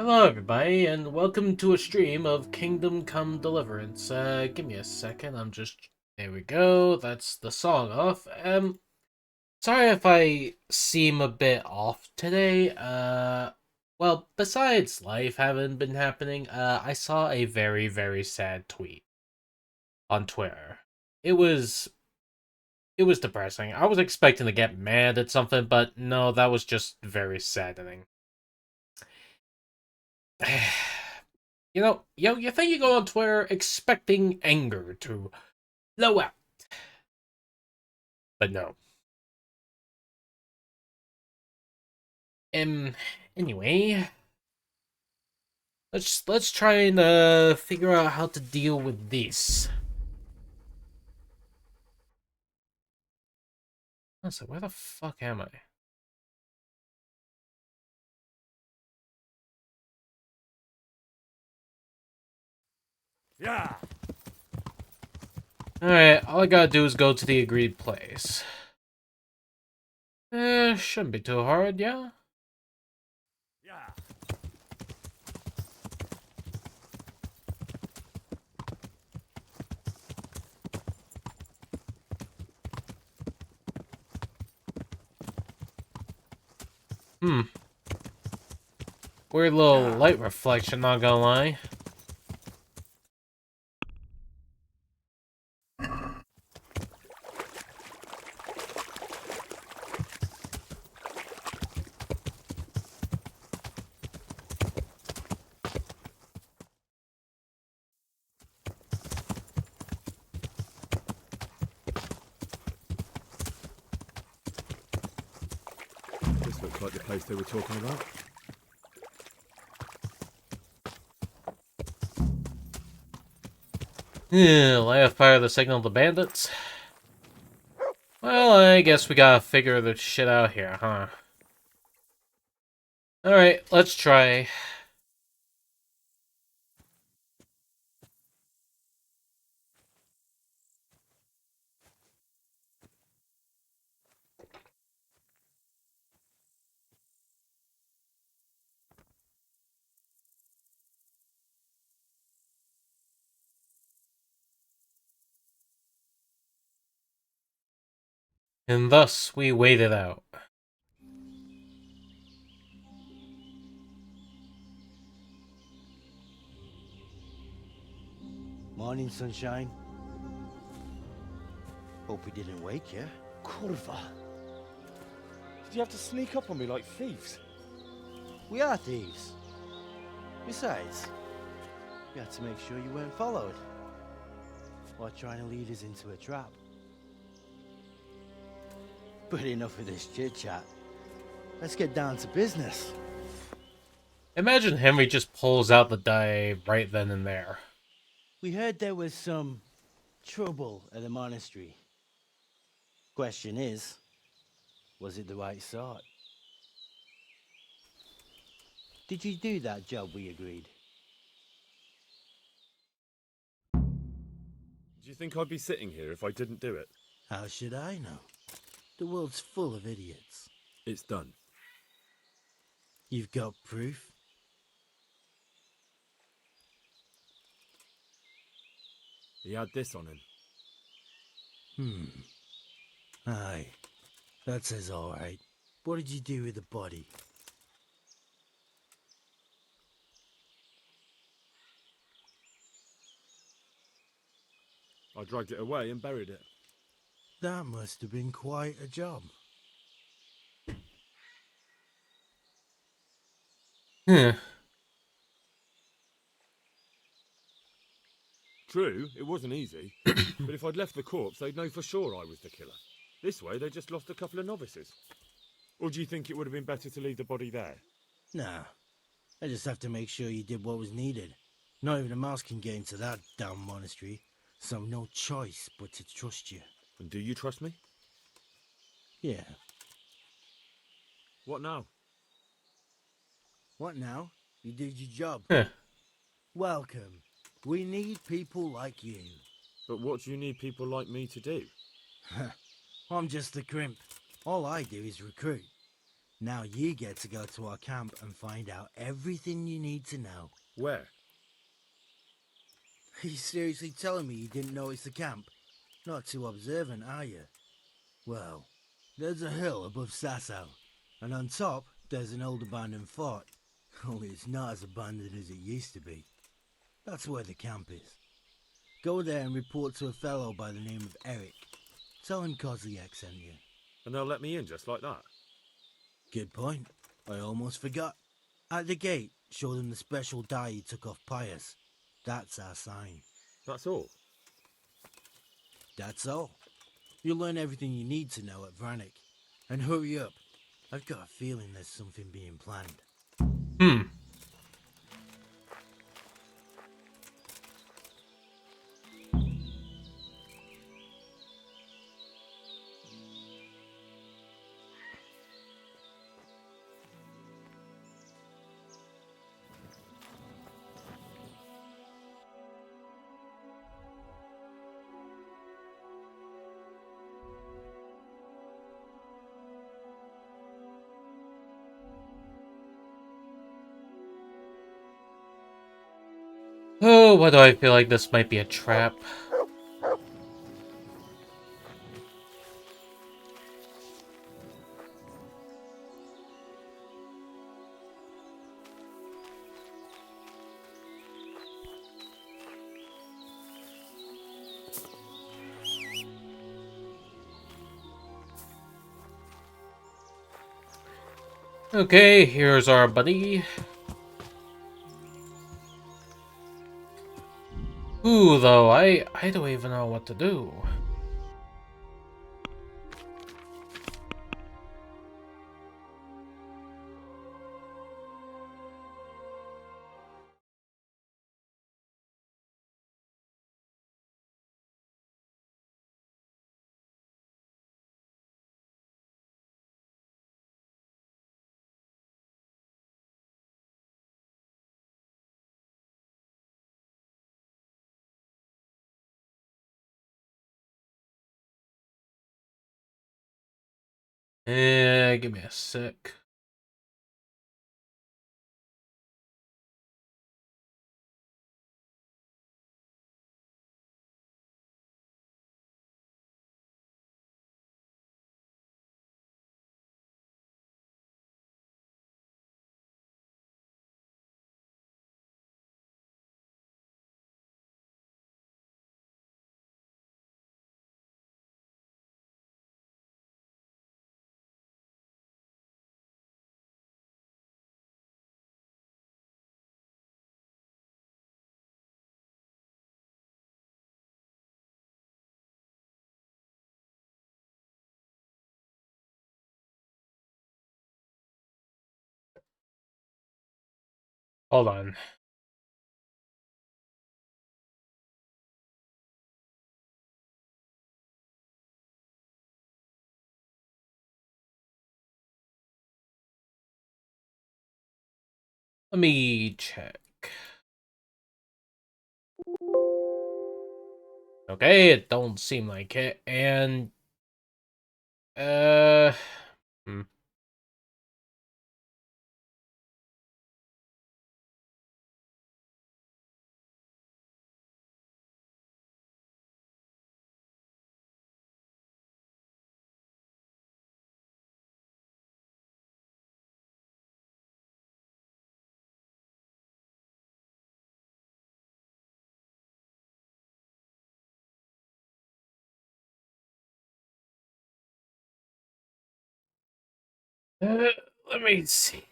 Hello everybody, and welcome to a stream of Come Deliverance. Give me a second, there we go, that's the song off. Sorry if I seem a bit off today, well, besides life having been happening, I saw a very, very sad tweet on Twitter. It was, it was depressing. I was expecting to get mad at something, but no, that was just very saddening. You think you go on Twitter expecting anger to flow out, but no. Um. Anyway, let's try and figure out how to deal with this. So where the fuck am I? Yeah. All right. All I gotta do is go to the agreed place. Shouldn't be too hard, yeah. Yeah. Hmm. Weird little light reflection, not gonna lie. This looks like the place they were talking about. Light a fire to signal the bandits. Well, I guess we gotta figure this shit out here, huh? Alright, let's try. And thus, we waited out. Morning, sunshine. Hope we didn't wake you. Kurva. Did you have to sneak up on me like thieves? We are thieves. Besides, we had to make sure you weren't followed. Or trying to lead us into a trap. But enough of this chit-chat. Let's get down to business. Imagine Henry just pulls out the die right then and there. We heard there was some trouble at the monastery. Question is, was it the right sort? Did you do that job we agreed? Do you think I'd be sitting here if I didn't do it? How should I know? The world's full of idiots. It's done. You've got proof? He had this on him. Aye. That says all right. What did you do with the body? I dragged it away and buried it. That must have been quite a job. Hmm. True, it wasn't easy. But if I'd left the corpse, they'd know for sure I was the killer. This way, they just lost a couple of novices. Or do you think it would have been better to leave the body there? Nah. I just have to make sure you did what was needed. Not even a mouse can get into that damn monastery, so no choice but to trust you. And do you trust me? Yeah. What now? What now? You did your job. Huh. Welcome. We need people like you. But what do you need people like me to do? I'm just the crimp. All I do is recruit. Now you get to go to our camp and find out everything you need to know. Where? Are you seriously telling me you didn't notice the camp? Not too observant, are you? Well, there's a hill above Sasso, and on top there's an old abandoned fort. Only it's not as abandoned as it used to be. That's where the camp is. Go there and report to a fellow by the name of Eric. Tell him Kozliak sent you. And they'll let me in just like that? Good point. I almost forgot. At the gate, show them the special die you took off Pius. That's our sign. That's all? That's all. You'll learn everything you need to know at Vranik. And hurry up. I've got a feeling there's something being planned. Hmm. Oh, why do I feel like this might be a trap? Okay, here's our buddy. Ooh, though, I don't even know what to do. Give me a sec. Hold on. Let me check. Okay, it don't seem like it, and uh, hmm. Let me see.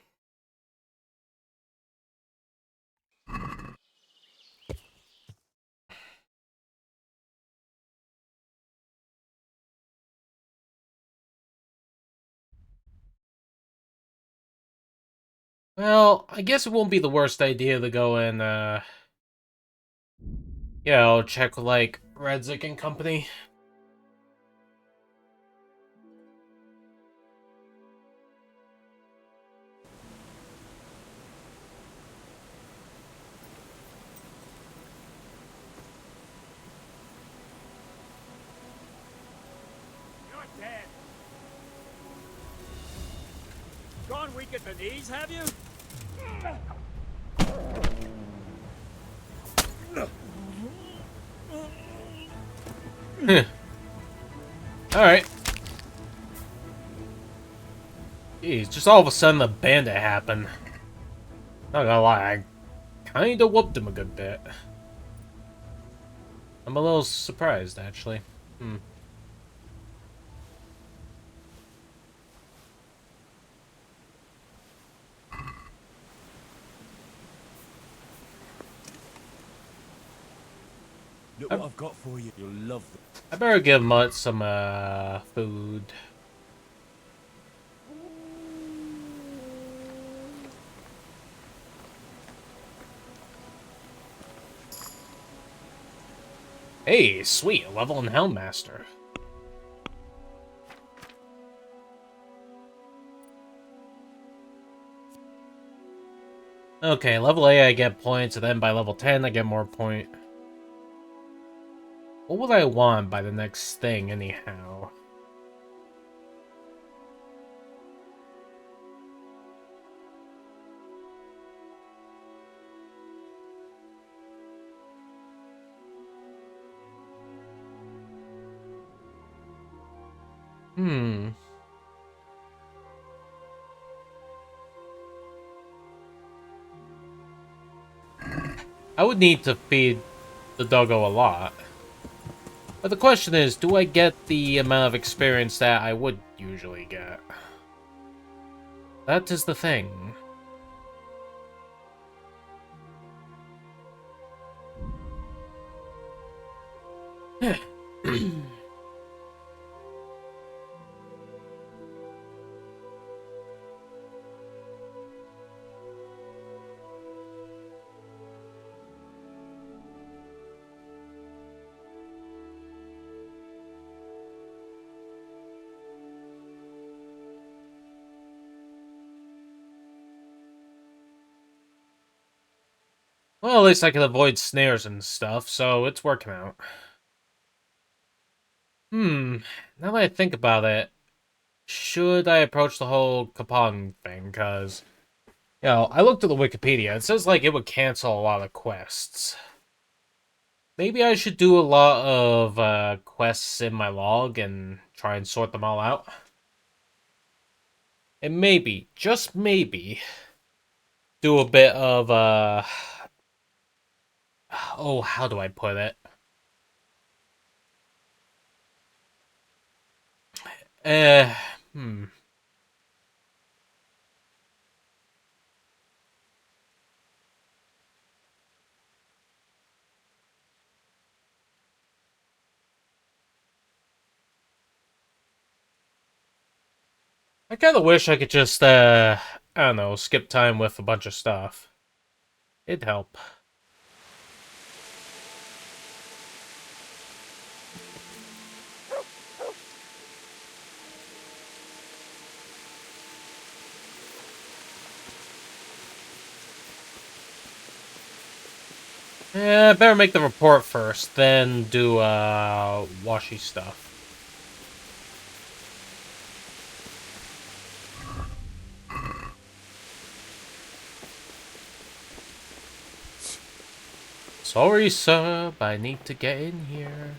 Well, I guess it won't be the worst idea to go and check like Redzik and company. gone weak at the knees, have you? Alright. Jeez, just all of a sudden the bandit happened. Not gonna lie, I kinda whooped him a good bit. I'm a little surprised, actually. Look what I've got for you. You'll love them. I better give Mutt some, food. Hey, sweet, a level in Helmmaster. Okay, level 8 I get points, and then by level 10 I get more point. What would I want by the next thing, anyhow? I would need to feed the doggo a lot. But the question is, do I get the amount of experience that I would usually get? That is the thing. Well, at least I can avoid snares and stuff, so it's working out. Now that I think about it, should I approach the whole Kapong thing? Because, I looked at the Wikipedia. It says, like, it would cancel a lot of quests. Maybe I should do a lot of quests in my log and try and sort them all out. And maybe, just maybe, do a bit of, oh, how do I put it? Uh, hmm. I kind of wish I could just, I don't know, skip time with a bunch of stuff. It'd help. Yeah, better make the report first, then do, washy stuff. Sorry, sir, but I need to get in here.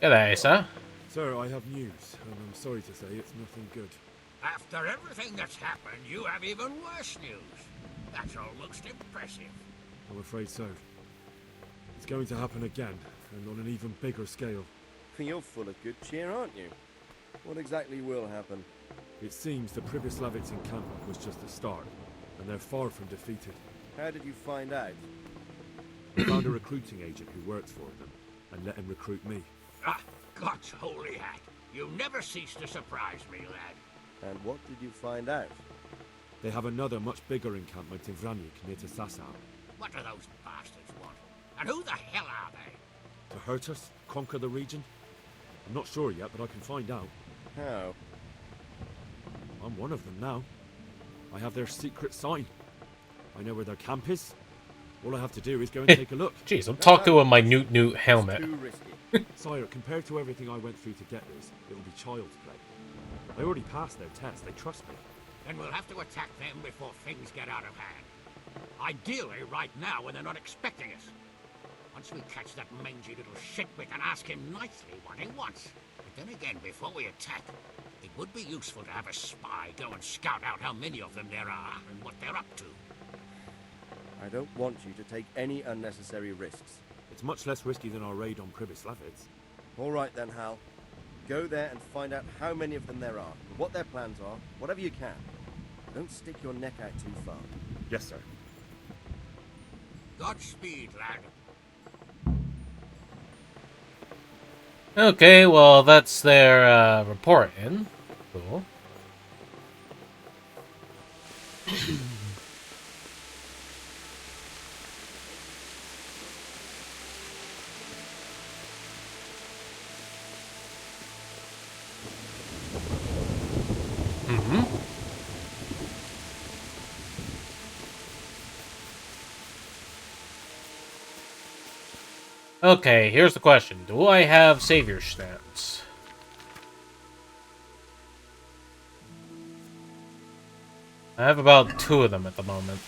G'day, sir. Sir, I have news, and I'm sorry to say it's nothing good. After everything that's happened, you have even worse news. That's almost impressive. I'm afraid so. It's going to happen again, and on an even bigger scale. You're full of good cheer, aren't you? What exactly will happen? It seems the Pribyslavitz encampment was just the start, and they're far from defeated. How did you find out? I found a recruiting agent who works for them, and let him recruit me. Ah, God's holy hat. You never cease to surprise me, lad. And what did you find out? They have another much bigger encampment in Vranyik near to Sasau. What do those bastards want? And who the hell are they? To hurt us? Conquer the region? I'm not sure yet, but I can find out. How? I'm one of them now. I have their secret sign. I know where their camp is. All I have to do is go and take a look. Jeez, I'm talking with my Newt helmet. Too risky. Sire, compared to everything I went through to get this, it will be child's play. They already passed their test. They trust me. Then we'll have to attack them before things get out of hand. Ideally, right now, when they're not expecting us. Once we catch that mangy little shit, we can ask him nicely what he wants. But then again, before we attack, it would be useful to have a spy go and scout out how many of them there are and what they're up to. I don't want you to take any unnecessary risks. It's much less risky than our raid on Pribyslavitz. All right then, Hal. Go there and find out how many of them there are, what their plans are, whatever you can. Don't stick your neck out too far. Yes, sir. Godspeed, lad. Okay, well, that's their report in. Cool. Okay, here's the question. Do I have savior stamps? I have about 2 of them at the moment.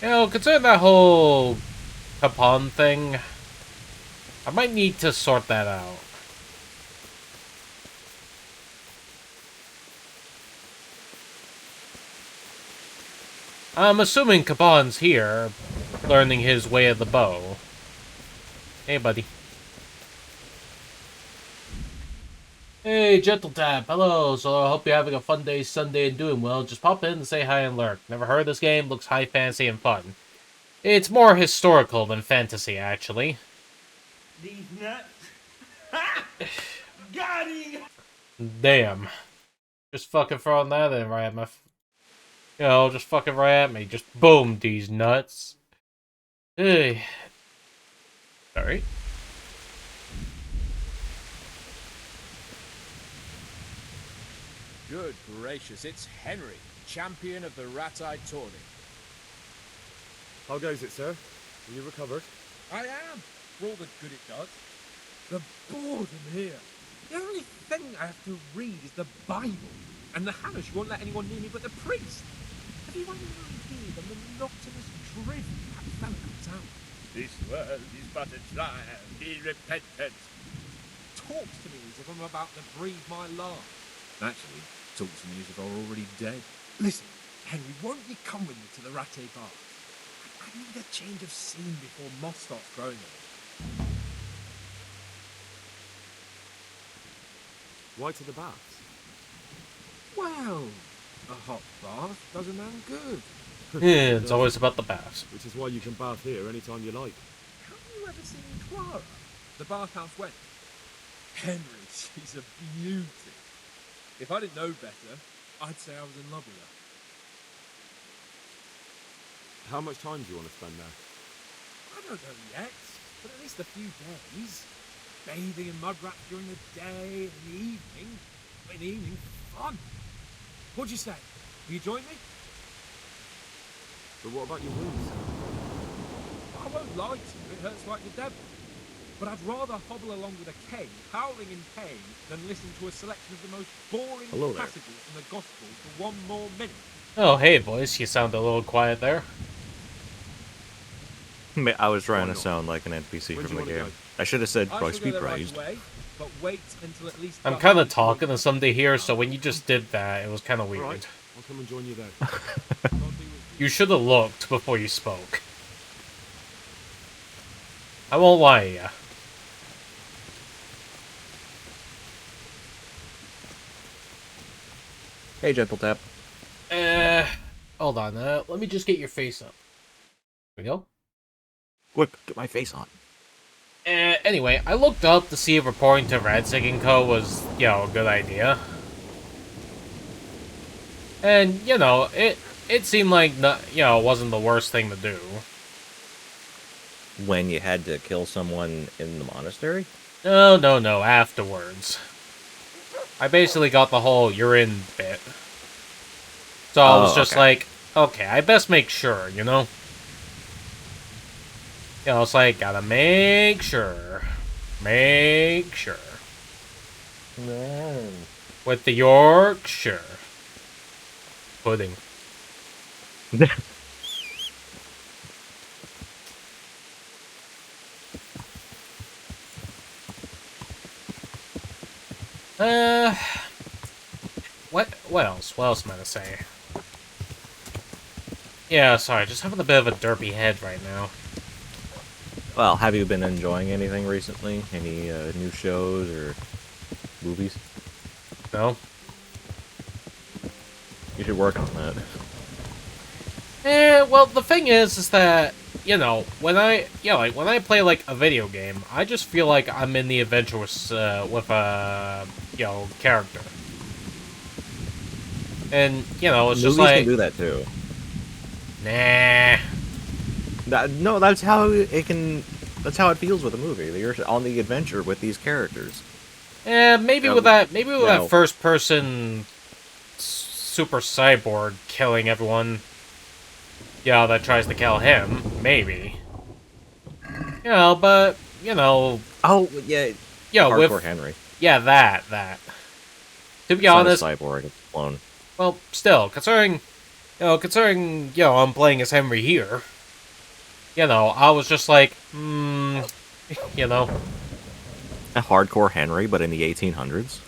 You know, considering that whole Capon thing, I might need to sort that out. I'm assuming Capon's here, learning his way of the bow. Hey, buddy. Hey, Gentle Tap. Hello. So I hope you're having a fun day Sunday and doing well. Just pop in and say hi and lurk. Never heard of this game. Looks high fantasy and fun. It's more historical than fantasy, actually. These nuts. Got him! Damn. Just fucking throwing that in right at my... You know, just fucking right at me. Just boom, these nuts. Hey. Sorry. Good gracious, it's Henry, champion of the rat-eyed tourney. How goes it, sir? Are you recovered? I am, for all the good it does. The boredom here. The only thing I have to read is the Bible, and the Hanish won't let anyone near me but the priest. Have you any idea the monotonous drivel that fella comes out? This world is but a trial, be repentant. Talks to me as if I'm about to breathe my last. Actually, talks to me as if I'm already dead. Listen, Henry, won't you come with me to the Ratte Bar? I need a change of scene before moss starts growing on it. Why to the baths? Well, a hot bath does a man good. Yeah, it's always about the baths. Which is why you can bath here anytime you like. Have you ever seen Clara, the bathhouse wench? Henry, she's a beauty. If I didn't know better, I'd say I was in love with her. How much time do you want to spend there? I don't know yet, but at least a few days. Bathing in mud rats during the day, and in the evening. In the evening, fun. What'd you say? Will you join me? But what about your wounds? I won't lie to you, it hurts like the devil. But I'd rather hobble along with a cane, howling in pain, than listen to a selection of the most boring Hello there. passages from the Gospel for one more minute. Oh, hey, boys. You sound a little quiet there. I was trying Why to not? sound like an NPC When do from you the wanna game. go? I should have said I Christ shall be go there right praised. away, but wait until at least... I'm the kind of High talking to Priest- somebody here, so when you just did that, it was kind of weird. Alright, I'll come and join you there. God be with you. You should have looked before you spoke. I won't lie to you. Hey, Gentle Tap. Hold on. Let me just get your face up. There we go. Quick, get my face on. Anyway, I looked up to see if reporting to Radzig & Co. was, you know, a good idea. And, you know, it seemed like, you know, it wasn't the worst thing to do. When you had to kill someone in the monastery? No, afterwards. I basically got the whole you're in bit. So I was just okay. like, okay, I best make sure, you know? You know, it's like, gotta make sure. Make sure. No. With the Yorkshire pudding. uh, what else? What else am I to say? Yeah, sorry, just having a bit of a derpy head right now. Well, have you been enjoying anything recently? Any new shows or movies? No? You should work on that. Well, the thing is that, you know, when I play, like, a video game, I just feel like I'm in the adventure with a, you know, character. And, you know, it's just Movies like... can do that too. Nah. No, that's how it can. That's how it feels with a movie. You're on the adventure with these characters. Maybe with that No. first person super cyborg killing everyone, yeah, that tries to kill him, maybe. You know, but, you know, Oh yeah, with, Hardcore Henry. yeah, that. To be It's not a honest, cyborg, it's a clone. well, still, considering, you know, I'm playing as Henry here, you know, I was just like, you know. A Hardcore Henry, but in the 1800s.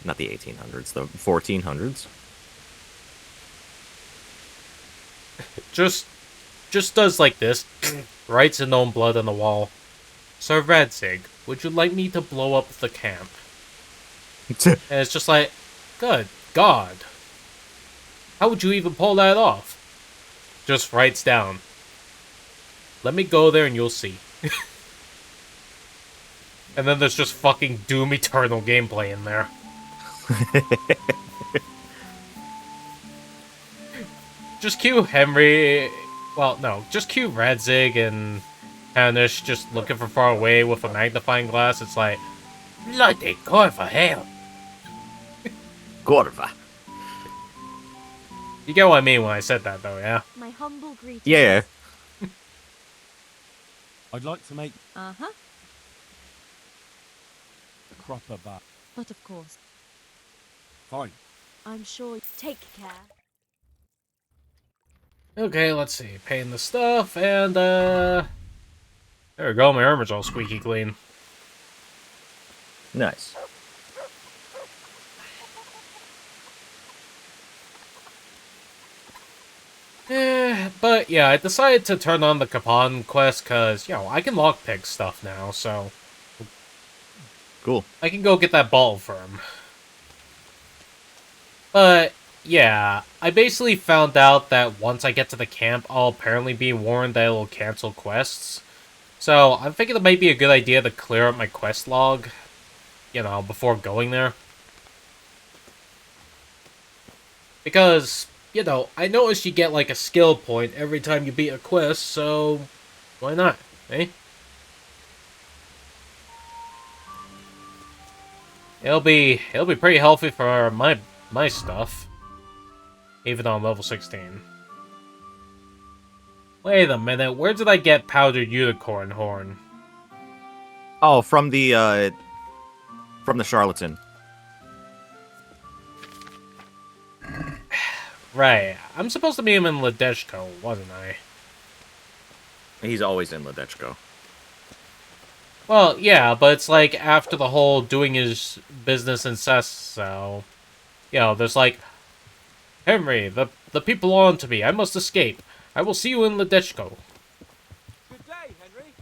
Not the 1800s, the 1400s. Just does like this, writes in own blood on the wall. Sir Radzig, would you like me to blow up the camp? And it's just like, good God. How would you even pull that off? Just writes down. Let me go there and you'll see. And then there's just fucking Doom Eternal gameplay in there. Just cue Henry... Well, no. Just cue Radzig and Hanish just looking from far away with a magnifying glass. It's like, bloody Corva hell. Corva. You get what I mean when I said that, though, yeah? My humble greetings. Yeah. I'd like to make Uh-huh. a cropper bar. But of course, Fine. I'm sure. Take care. Okay, let's see. Paying the stuff, and, there we go, my armor's all squeaky clean. Nice. But yeah, I decided to turn on the Capon quest, because, you know, I can lockpick stuff now, so... Cool. I can go get that ball for him. But, yeah, I basically found out that once I get to the camp, I'll apparently be warned that it'll cancel quests. So, I'm thinking it might be a good idea to clear up my quest log, you know, before going there. Because, you know, I noticed you get, like, a skill point every time you beat a quest, so why not, eh? It'll be pretty healthy for my stuff. Even though I'm level 16. Wait a minute, where did I get powdered unicorn horn? Oh, from the charlatan. Right, I'm supposed to be him in Ledeshko, wasn't I? He's always in Ledechko. Well, yeah, but it's like after the whole doing his business in Sesso, you know, there's like, Henry, the people are on to me. I must escape. I will see you in Ledechko. Good day, Henry.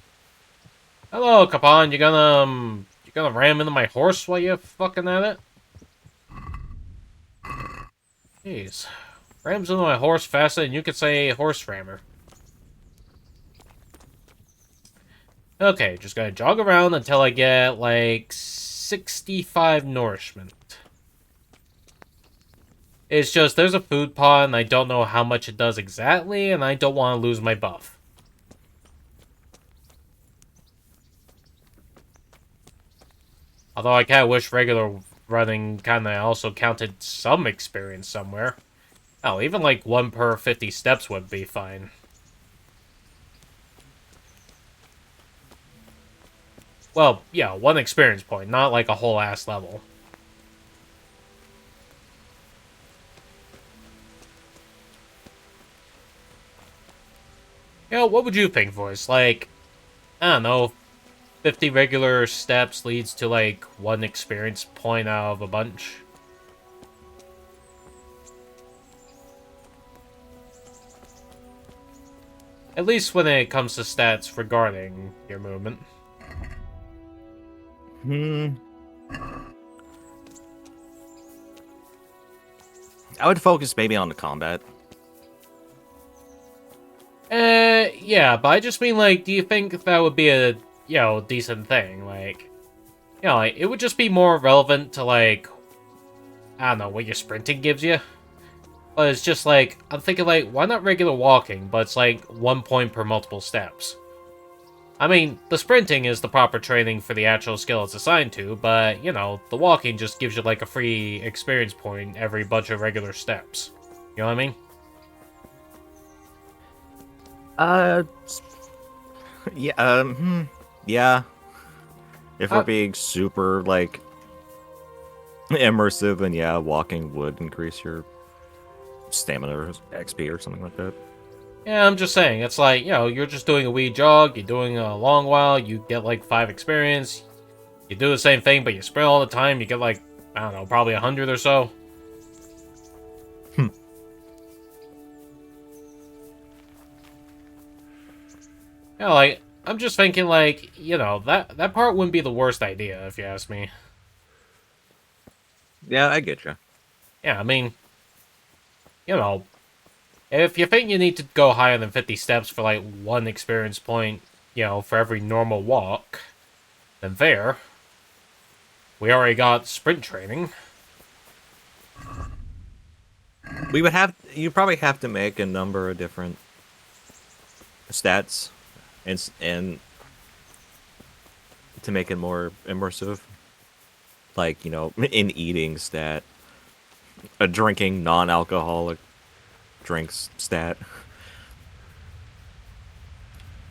Hello, Capon. You gonna ram into my horse while you're fucking at it? Jeez. Rams into my horse faster than you could say horse rammer. Okay, just gonna jog around until I get, like, 65 nourishment. It's just, there's a food pot, and I don't know how much it does exactly, and I don't want to lose my buff. Although I kinda wish regular running kinda also counted some experience somewhere. Oh, even like 1 per 50 steps would be fine. Well, yeah, 1 experience point, not like a whole ass level. What would you think, Voice? Like, I don't know, 50 regular steps leads to like 1 experience point out of a bunch? At least when it comes to stats regarding your movement. I would focus maybe on the combat. Yeah, but I just mean, like, do you think that would be a, decent thing? Like, like, it would just be more relevant to, like, I don't know, what your sprinting gives you? But it's just, like, I'm thinking, like, why not regular walking, but it's, like, 1 point per multiple steps? I mean, the sprinting is the proper training for the actual skill it's assigned to, but, the walking just gives you, like, a free experience point every bunch of regular steps. You know what I mean? Uh, yeah, yeah. If we're being super, like, immersive, then yeah, walking would increase your stamina or XP or something like that. Yeah, I'm just saying, it's like, you're just doing a wee jog, you're doing a long while, you get like 5 experience, you do the same thing, but you sprint all the time, you get like, I don't know, probably 100 or so. Like, I'm just thinking, like, that part wouldn't be the worst idea, if you ask me. Yeah, I get you. Yeah, I mean, if you think you need to go higher than 50 steps for, like, 1 experience point, for every normal walk, then there. We already got sprint training. You probably have to make a number of different stats and to make it more immersive. Like, in eating stat, a drinking non-alcoholic drinks stat.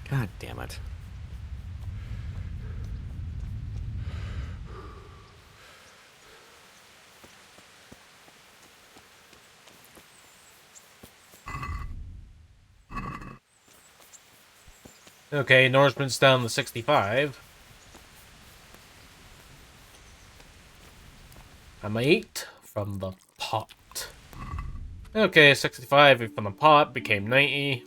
God damn it. Okay, Norseman's down to 65. I'm 8 from the pot. Okay, 65 from the pot became 90.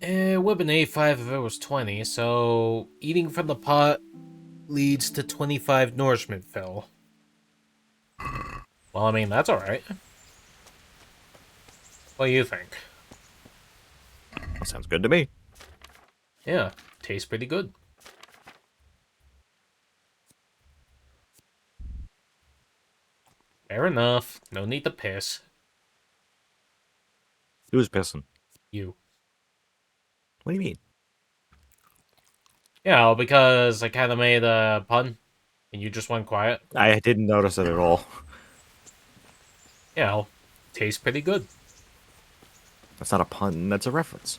It would have been 85 if it was 20, so eating from the pot leads to 25 nourishment fill. Well, I mean, that's alright. What do you think? That sounds good to me. Yeah, tastes pretty good. Fair enough. No need to piss. Who's pissing? You. What do you mean? Yeah, because I kind of made a pun, and you just went quiet. I didn't notice it at all. Tastes pretty good. That's not a pun, that's a reference.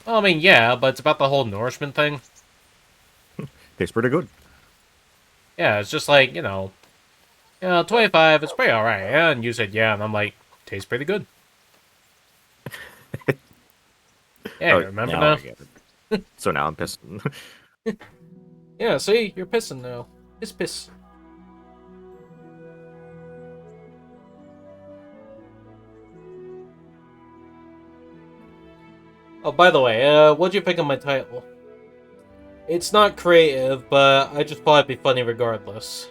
Well, I mean, yeah, but it's about the whole nourishment thing. Tastes pretty good. Yeah, it's just like, 25, it's pretty alright. Yeah, and you said yeah, and I'm like, tastes pretty good. Yeah, Oh, you remember now now? I get it. So now I'm pissing. Yeah, see, you're pissing now. Piss. Oh, by the way, what'd you think of my title? It's not creative, but I just thought it'd be funny regardless.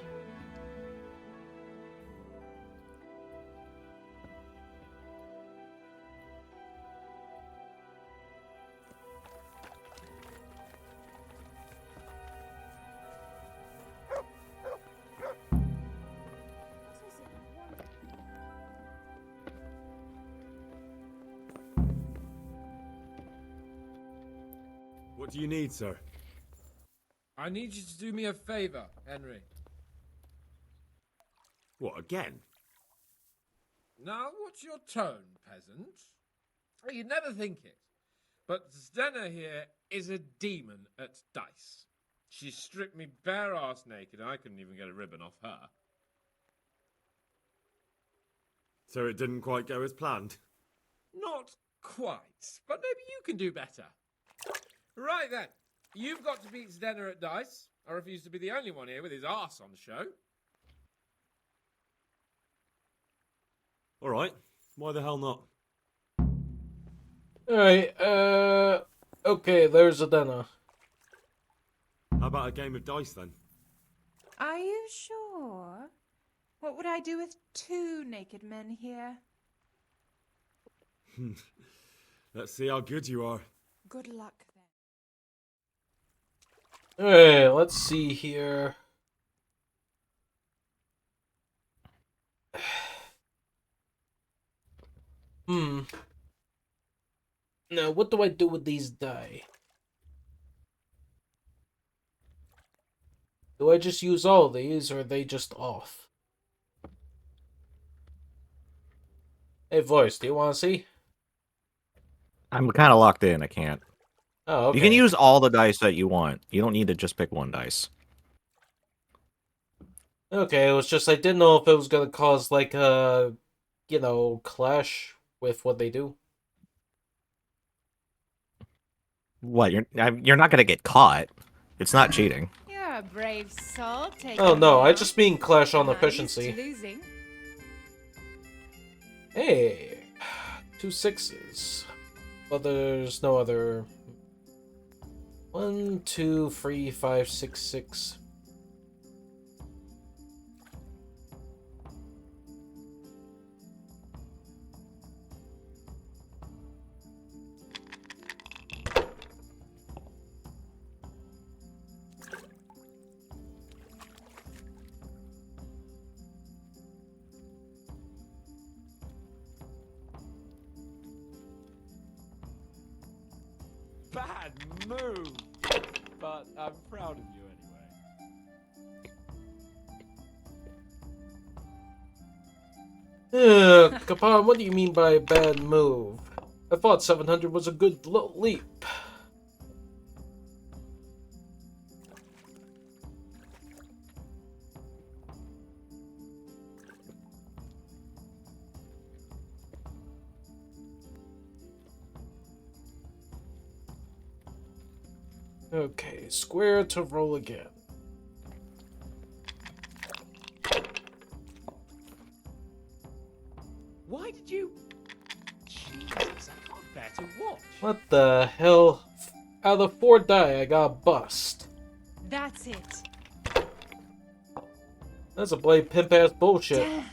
What do you need, sir? I need you to do me a favor, Henry. What, again? Now, what's your tone, peasant? Oh, you'd never think it. But Stenna here is a demon at dice. She stripped me bare ass naked, and I couldn't even get a ribbon off her. So it didn't quite go as planned. Not quite, but maybe you can do better. Right then, you've got to beat Stenna at dice. I refuse to be the only one here with his arse on show. All right. Why the hell not? Alright, okay, there's Adena. How about a game of dice then? Are you sure? What would I do with 2 naked men here? Let's see how good you are. Good luck then. Alright, let's see here. Now, what do I do with these die? Do I just use all these, or are they just off? Hey, voice, do you want to see? I'm kind of locked in. I can't. Oh, okay. You can use all the dice that you want. You don't need to just pick one dice. Okay, it was just I didn't know if it was gonna cause like a, clash with what they do. What? You're not gonna get caught. It's not cheating. You're a brave soul. Oh no, I just mean clash on Not used efficiency. to losing. Hey, 2 6s. But there's no other. 1, 2, 3, 5, 6, 6. Bad move! But I'm proud of you anyway. Kapan, what do you mean by a bad move? I thought 700 was a good leap. Okay, square to roll again. Why did you... Jesus, I can't bear to watch. What the hell? Out of 4 die, I got a bust. That's it. That's a blade pimp ass bullshit.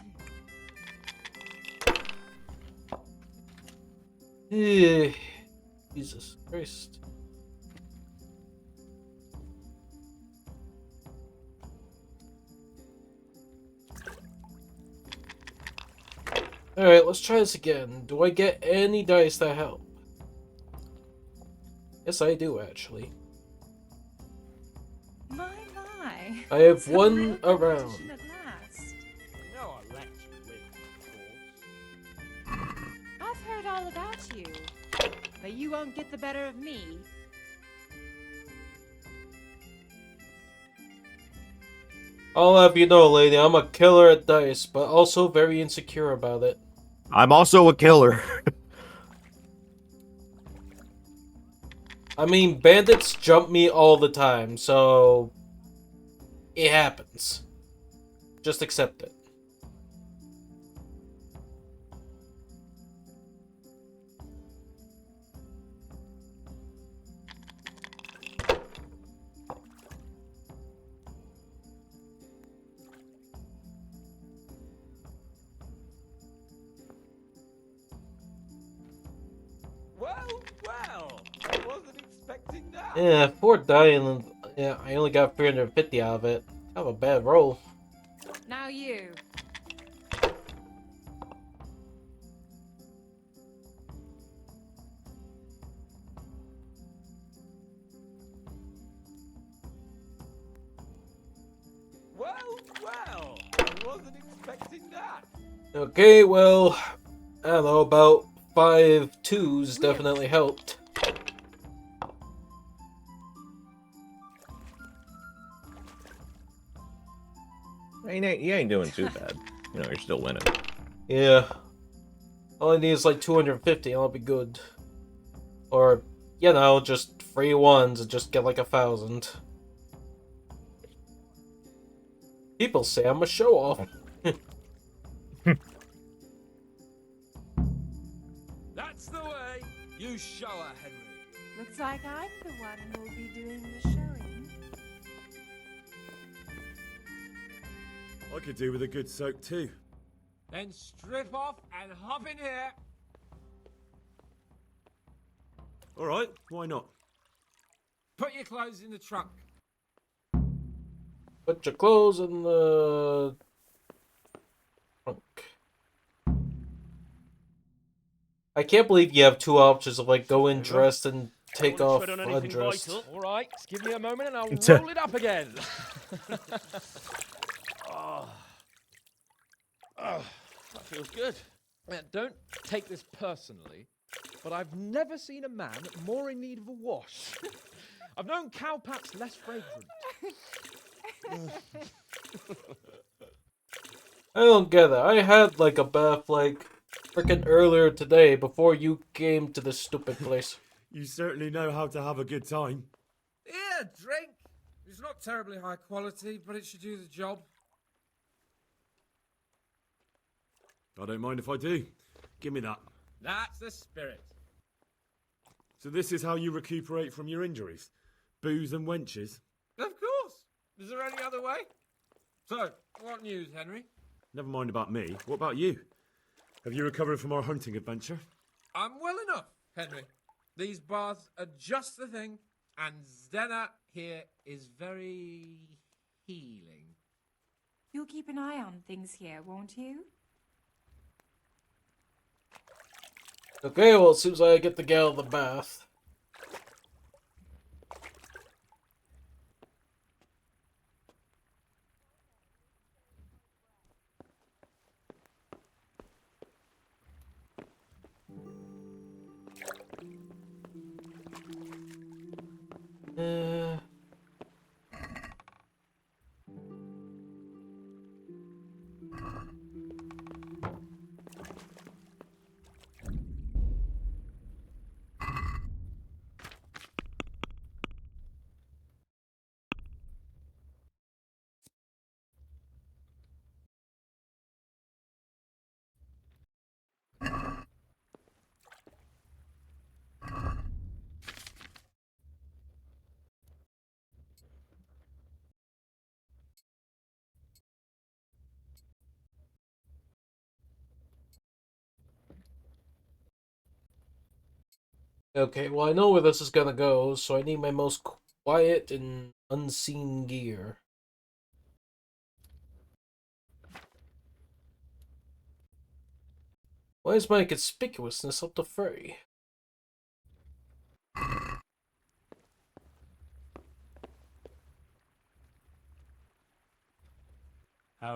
Damn. Jesus Christ. Alright, let's try this again. Do I get any dice that help? Yes, I do, actually. My. I have Some one real around. competition at last. No, I'll let you win, of course. I've heard all about you, but you won't get the better of me. I'll have you know, lady, I'm a killer at dice, but also very insecure about it. I'm also a killer. I mean, bandits jump me all the time, so it happens. Just accept it. Well, I wasn't expecting that. Yeah, 4 die and yeah, I only got 350 out of it. Have a bad roll. Now you. Well, I wasn't expecting that. Okay, well, I don't know, about 5 2s definitely helped. You ain't doing too bad. You know, you're still winning. Yeah. All I need is like 250 and I'll be good. Or, you know, just 3 ones and just get like 1,000. People say I'm a show-off. That's the way. You show her, Henry. Looks like I'm the one who will be doing the showing. I could do with a good soak too. Then strip off and hop in here. All right, why not? Put your clothes in the trunk. Put your clothes in the trunk. I can't believe you have 2 options of like go in dressed and take off undressed. All right, just give me a moment and I'll roll it up again. Oh, that feels good. Don't take this personally, but I've never seen a man more in need of a wash. I've known cowpats less fragrant. I don't get it. I had like a bath like freaking earlier today before you came to this stupid place. You certainly know how to have a good time. Here, drink. It's not terribly high quality, but it should do the job. I don't mind if I do. Give me that. That's the spirit. So this is how you recuperate from your injuries? Booze and wenches? Of course. Is there any other way? So, what news, Henry? Never mind about me. What about you? Have you recovered from our hunting adventure? I'm well enough, Henry. These baths are just the thing, and Zdena here is very healing. You'll keep an eye on things here, won't you? Okay, well, it seems like I get to get out of the bath. Uh... Okay, well, I know where this is gonna go, so I need my most quiet and unseen gear. Why is my conspicuousness up to 3? How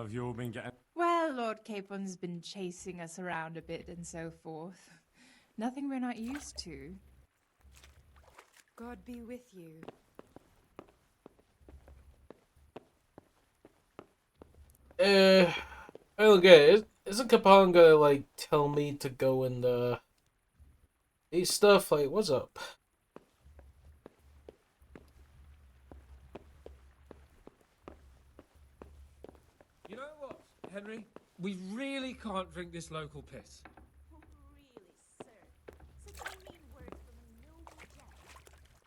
have you all been getting... Well, Lord Capon's been chasing us around a bit and so forth. Nothing we're not used to. God be with you. I don't get it. Isn't Capon gonna, like, tell me to go and, these stuff? Like, what's up? You know what, Henry? We really can't drink this local piss.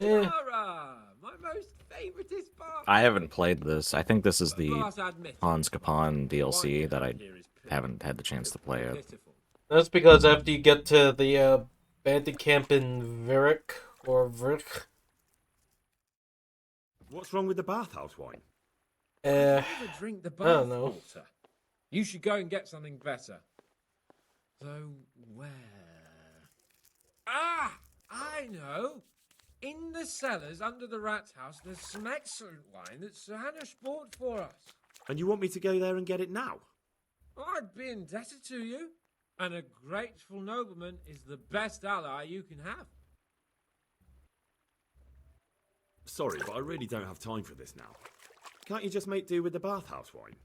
Eh. Tara, my most favoritist part. I haven't played this. I think this is the Glass admitted. Hans Capon DLC that I Here is piss. haven't had the chance to play it. Pitiful. That's because after you get to the, bandit camp in Virik, or Vrich, What's wrong with the bathhouse wine? Never drink the I don't bath know. water. You should go and get something better. Though where? Ah, I know. In the cellars under the rat's house, there's some excellent wine that Sir Hannah bought for us. And you want me to go there and get it now? I'd be indebted to you. And a grateful nobleman is the best ally you can have. Sorry, but I really don't have time for this now. Can't you just make do with the bathhouse wine?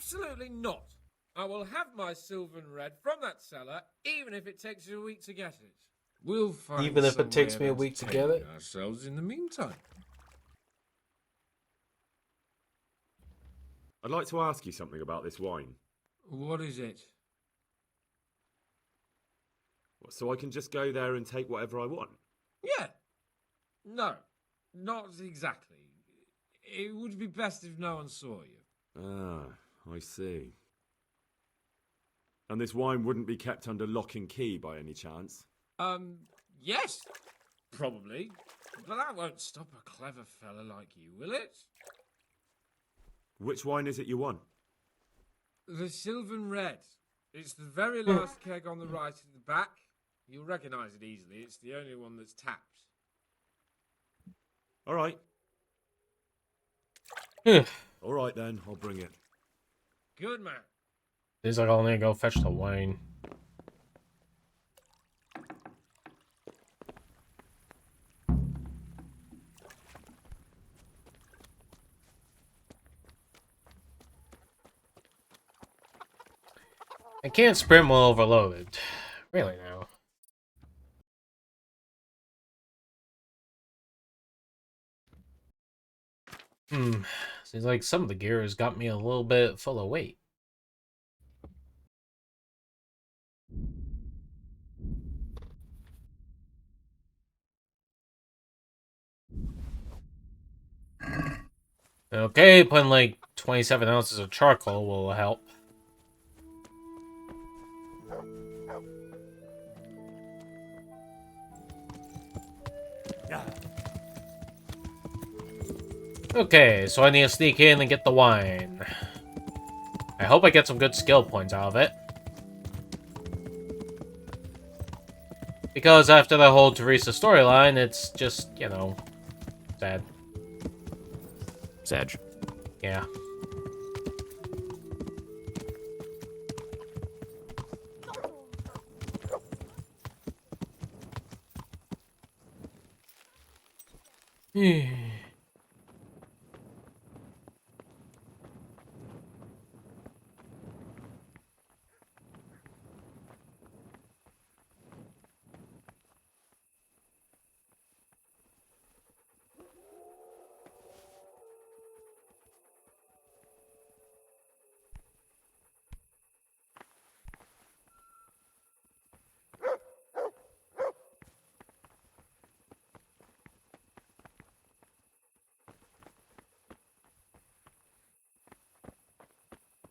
Absolutely not. I will have my Sylvan Red from that cellar, even if it takes you a week to get it. We'll find Even if some it takes way me a of week to get it? entertaining ourselves in the meantime. I'd like to ask you something about this wine. What is it? So I can just go there and take whatever I want? Yeah. No, not exactly. It would be best if no one saw you. Ah, I see. And this wine wouldn't be kept under lock and key by any chance? Yes, probably. But that won't stop a clever fella like you, will it? Which wine is it you want? The Sylvan Red. It's the very last keg on the right at the back. You'll recognise it easily. It's the only one that's tapped. All right. Hmm. All right then, I'll bring it. Good man. Seems like I'll need to go fetch the wine. I can't sprint while overloaded. Really now. Seems like some of the gear has got me a little bit full of weight. Okay, putting like 27 ounces of charcoal will help. Okay, so I need to sneak in and get the wine. I hope I get some good skill points out of it. Because after the whole Teresa storyline, it's just, you know, sad. Sag. Yeah.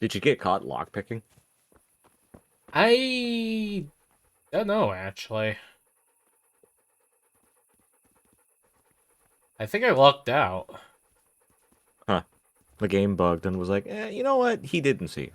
Did you get caught lockpicking? I don't know, actually. I think I lucked out. Huh. The game bugged and was like, you know what? He didn't see you.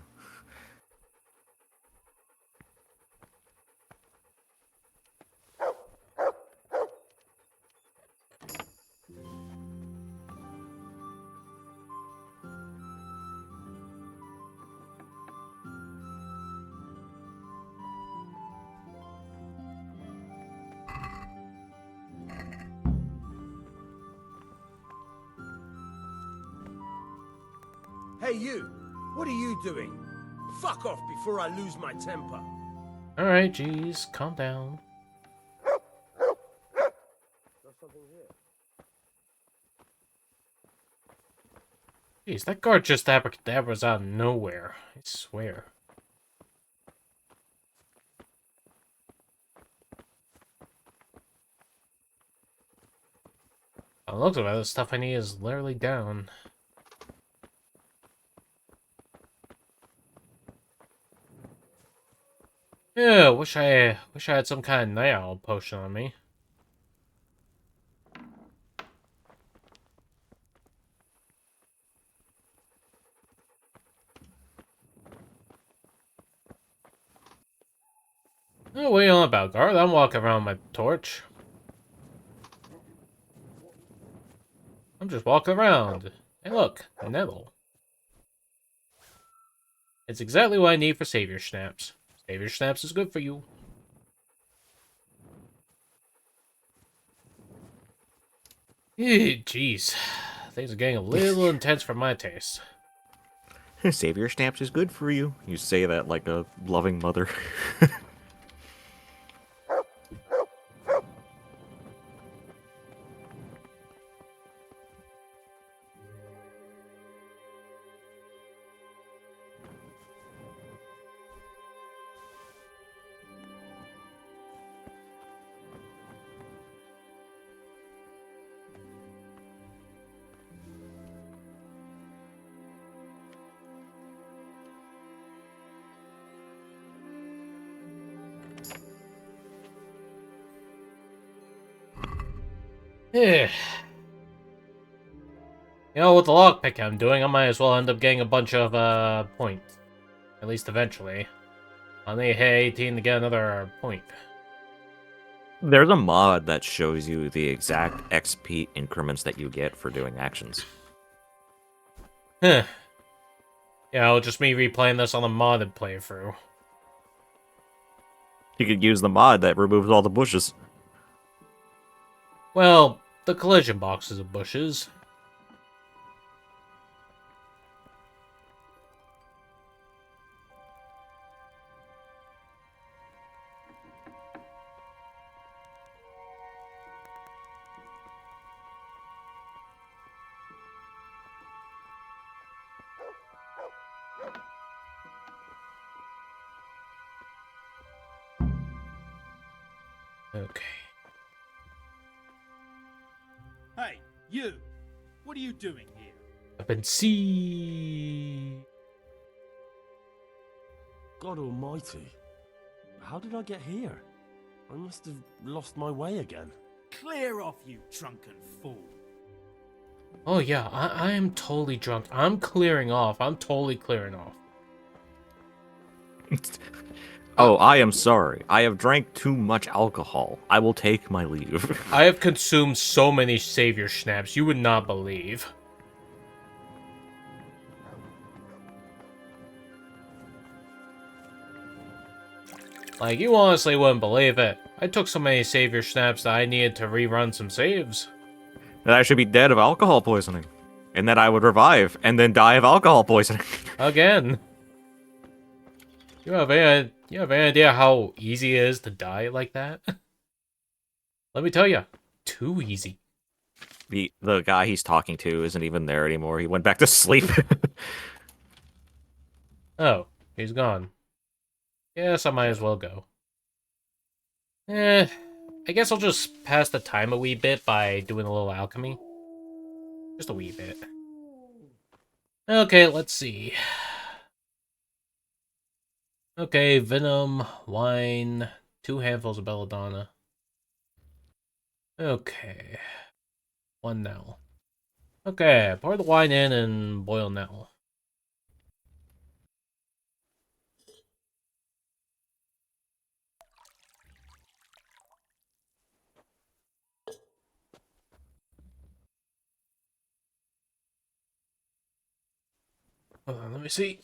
Hey, you! What are you doing? Fuck off before I lose my temper. Alright, jeez, calm down. Jeez, that guard just abracadabras out of nowhere. I swear. It looks like the stuff I need is literally down. Yeah, wish I had some kind of night owl potion on me. Oh, what are you on about, guard? I'm walking around with my torch. I'm just walking around. Hey, look, nettle. It's exactly what I need for Savior Snaps. Savior Snaps is good for you. Jeez. Things are getting a little intense for my taste. Savior Snaps is good for you. You say that like a loving mother. Yeah. You know, with the lockpick I'm doing, I might as well end up getting a bunch of, points. At least eventually. I'll need to hit 18 to get another point. There's a mod that shows you the exact XP increments that you get for doing actions. Huh. Yeah, it'll just me replaying this on a modded playthrough. You could use the mod that removes all the bushes. Well, the collision boxes of bushes. Okay. Hey, you! What are you doing here? Up and see. God almighty. How did I get here? I must have lost my way again. Clear off, you drunken fool! Oh yeah, I am totally drunk. I'm clearing off. I'm totally clearing off. Oh, I am sorry. I have drank too much alcohol. I will take my leave. I have consumed so many Savior Snaps, you would not believe. Like, you honestly wouldn't believe it. I took so many Savior Snaps that I needed to rerun some saves. That I should be dead of alcohol poisoning. And that I would revive and then die of alcohol poisoning. Again. You have any idea how easy it is to die like that? Let me tell you, too easy. The guy he's talking to isn't even there anymore. He went back to sleep. Oh, he's gone. Yes, I might as well go. I guess I'll just pass the time a wee bit by doing a little alchemy. Just a wee bit. Okay, let's see. Okay, venom, wine, 2 handfuls of belladonna. Okay. 1 now. Okay, pour the wine in and boil now. Hold on, let me see.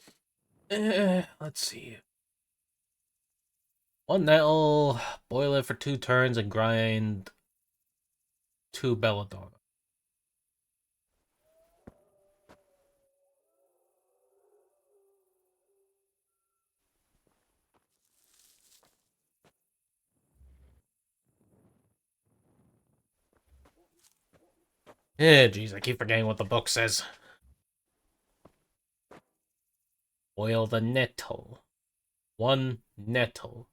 Let's see. 1 nettle, boil it for 2 turns, and grind 2 belladonna. Jeez, I keep forgetting what the book says. Boil the nettle. 1 nettle.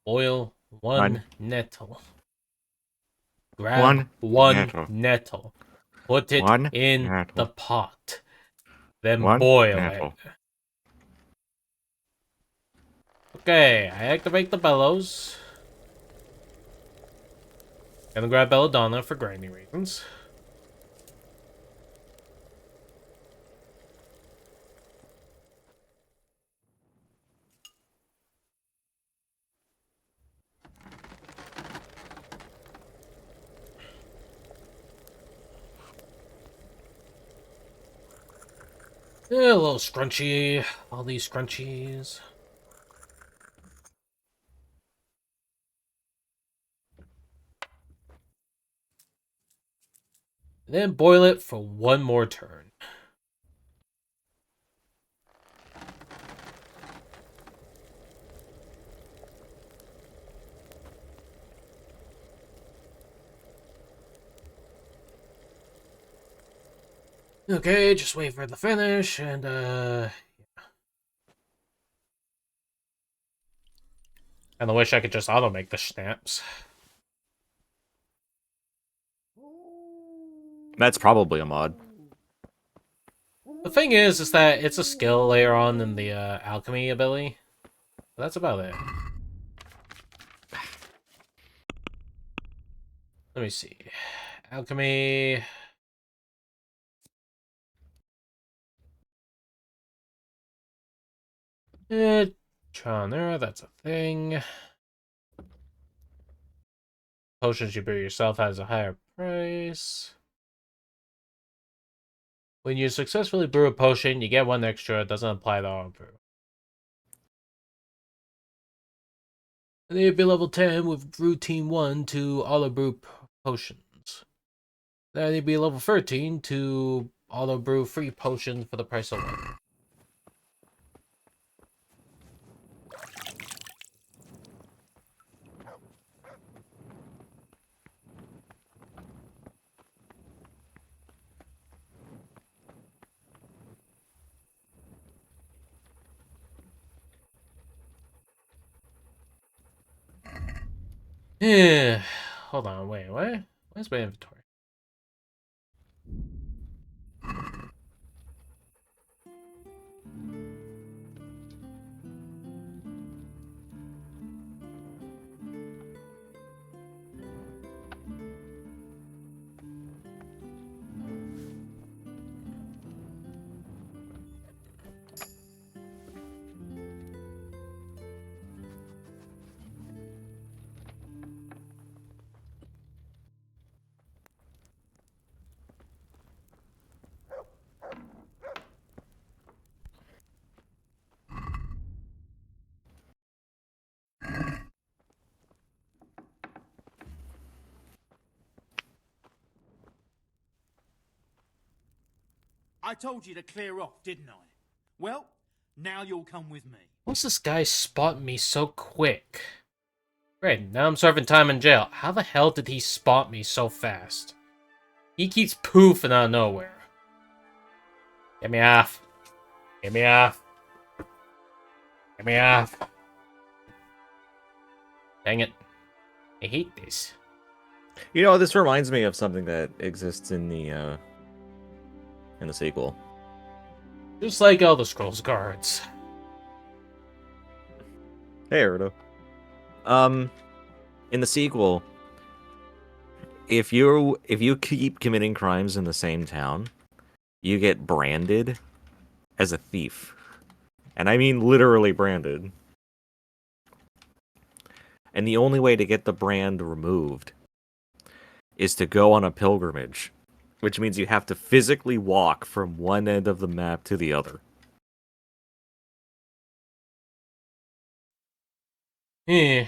Boil 1 nettle. Grab 1 nettle. Put it in the pot. Then boil it. Okay, I activate the bellows. Gonna grab belladonna for grinding reasons. Yeah, a little scrunchy. All these scrunchies. And then boil it for 1 more turn. Okay, just wait for the finish, and and I wish I could just auto-make the stamps. That's probably a mod. The thing is that it's a skill later on in the alchemy ability. That's about it. Let me see. Alchemy. Charner, that's a thing. Potions you brew yourself has a higher price. When you successfully brew a potion, you get one extra. It doesn't apply to all brew. And then you'd be level 10 with routine 1 to auto brew potions. Then you'd be level 13 to auto brew free potions for the price of 1. Yeah. Hold on, wait, what? Where's my inventory? I told you to clear off, didn't I? Well, now you'll come with me. Once this guy spot me so quick? Great, now I'm serving time in jail. How the hell did he spot me so fast? He keeps poofing out of nowhere. Get me off. Get me off. Get me off. Dang it. I hate this. You know, this reminds me of something that exists in the sequel. Just like Elder Scrolls guards. Hey, Erdo. In the sequel, if you keep committing crimes in the same town, you get branded as a thief. And I mean literally branded. And the only way to get the brand removed is to go on a pilgrimage, which means you have to physically walk from one end of the map to the other. Eh.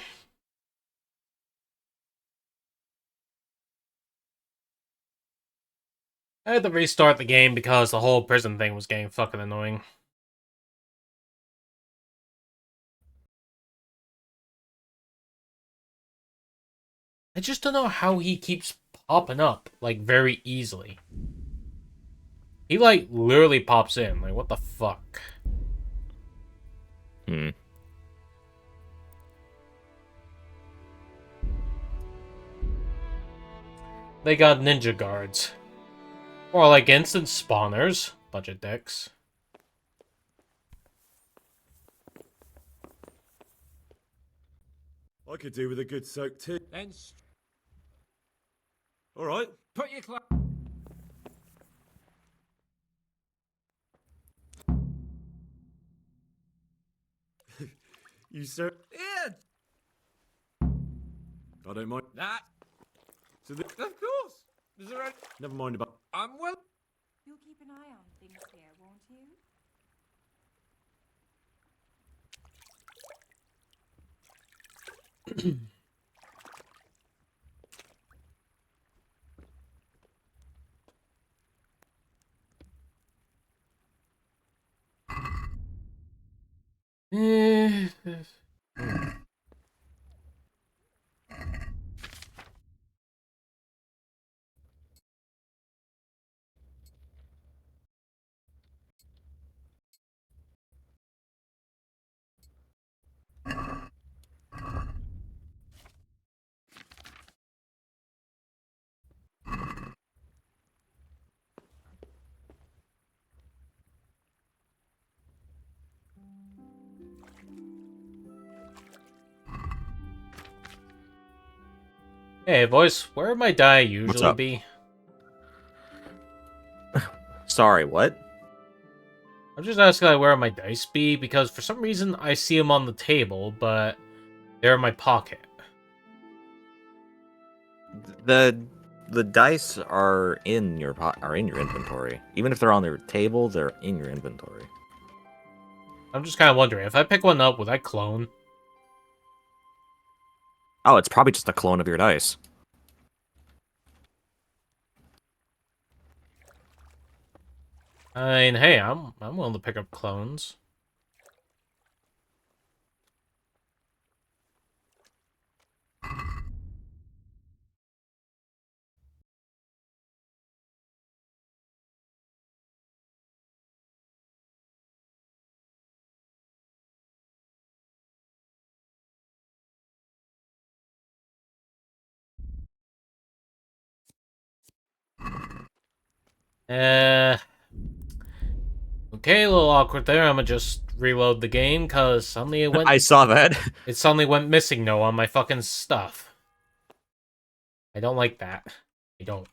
I had to restart the game because the whole prison thing was getting fucking annoying. I just don't know how he keeps popping up, like, very easily. He, like, literally pops in. Like, what the fuck? Hmm. They got ninja guards. Or, like, instant spawners. Bunch of dicks. I could do with a good soak too. Then All right. put your clothes. You sir. Yeah, I don't mind. that. So the... Of course. Is there any... Never mind about. I'm well. You'll keep an eye on things here, won't you? Eh. Hey, boys, where would my die What's usually up? be? Sorry, what? I'm just asking like, where my dice be, because for some reason I see them on the table, but they're in my pocket. The dice are in your inventory. Even if they're on their table, they're in your inventory. I'm just kind of wondering, if I pick one up, would I clone? Oh, it's probably just a clone of your dice. I mean, hey, I'm willing to pick up clones. Uh, okay, a little awkward there. I'm gonna just reload the game, cause suddenly it went. I saw that. It suddenly went missing no on my fucking stuff. I don't like that. I don't.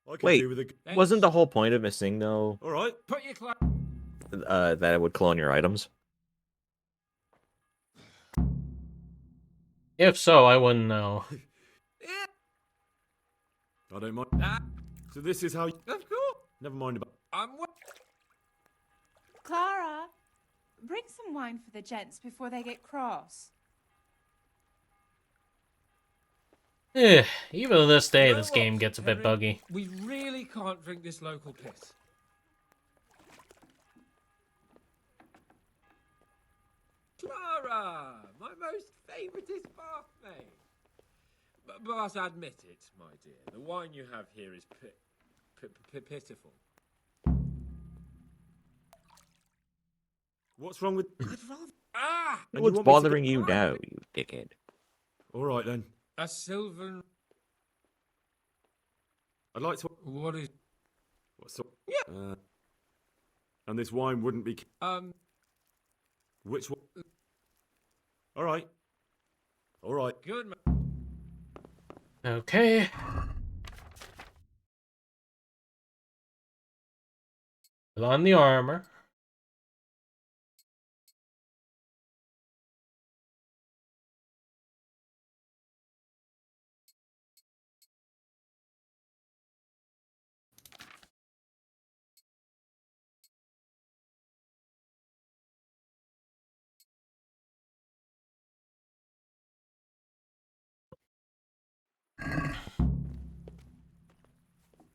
I could Wait, do with a. wasn't the whole point of missing though All right. Put your clothes. that it would clone your items? If so, I wouldn't know. I don't mind. Ah, So this is how. of course. Never mind about. Clara, bring some wine for the gents before they get cross. Even to this day, You know this game what, gets a bit Henry? buggy. We really can't drink this local piss. Clara, my most favouriteest bathmate. But admit it, my dear, the wine you have here is pitiful. What's wrong with? Ah! And What's want me to bothering you now, you dickhead? All right then. A silver. I'd like to. What is? What's so? Yeah. And this wine wouldn't be. Which one? All right. All right. Good. Okay. Put on the armor.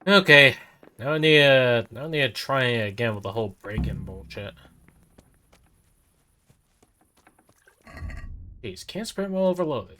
Okay. Now I need to try it again with the whole break-in bullshit. Jeez, can't sprint while overloaded.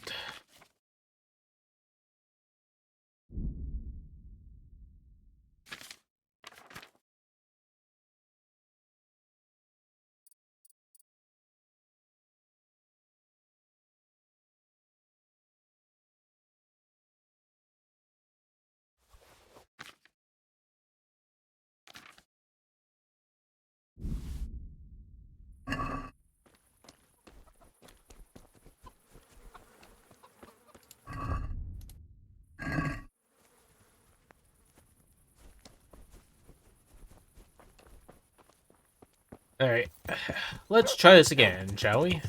Alright. Let's try this again, shall we?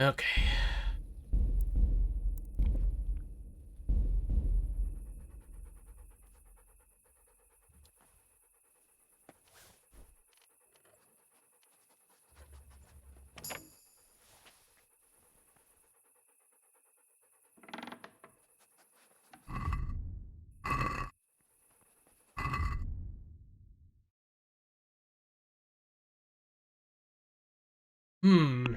Okay. Hmm.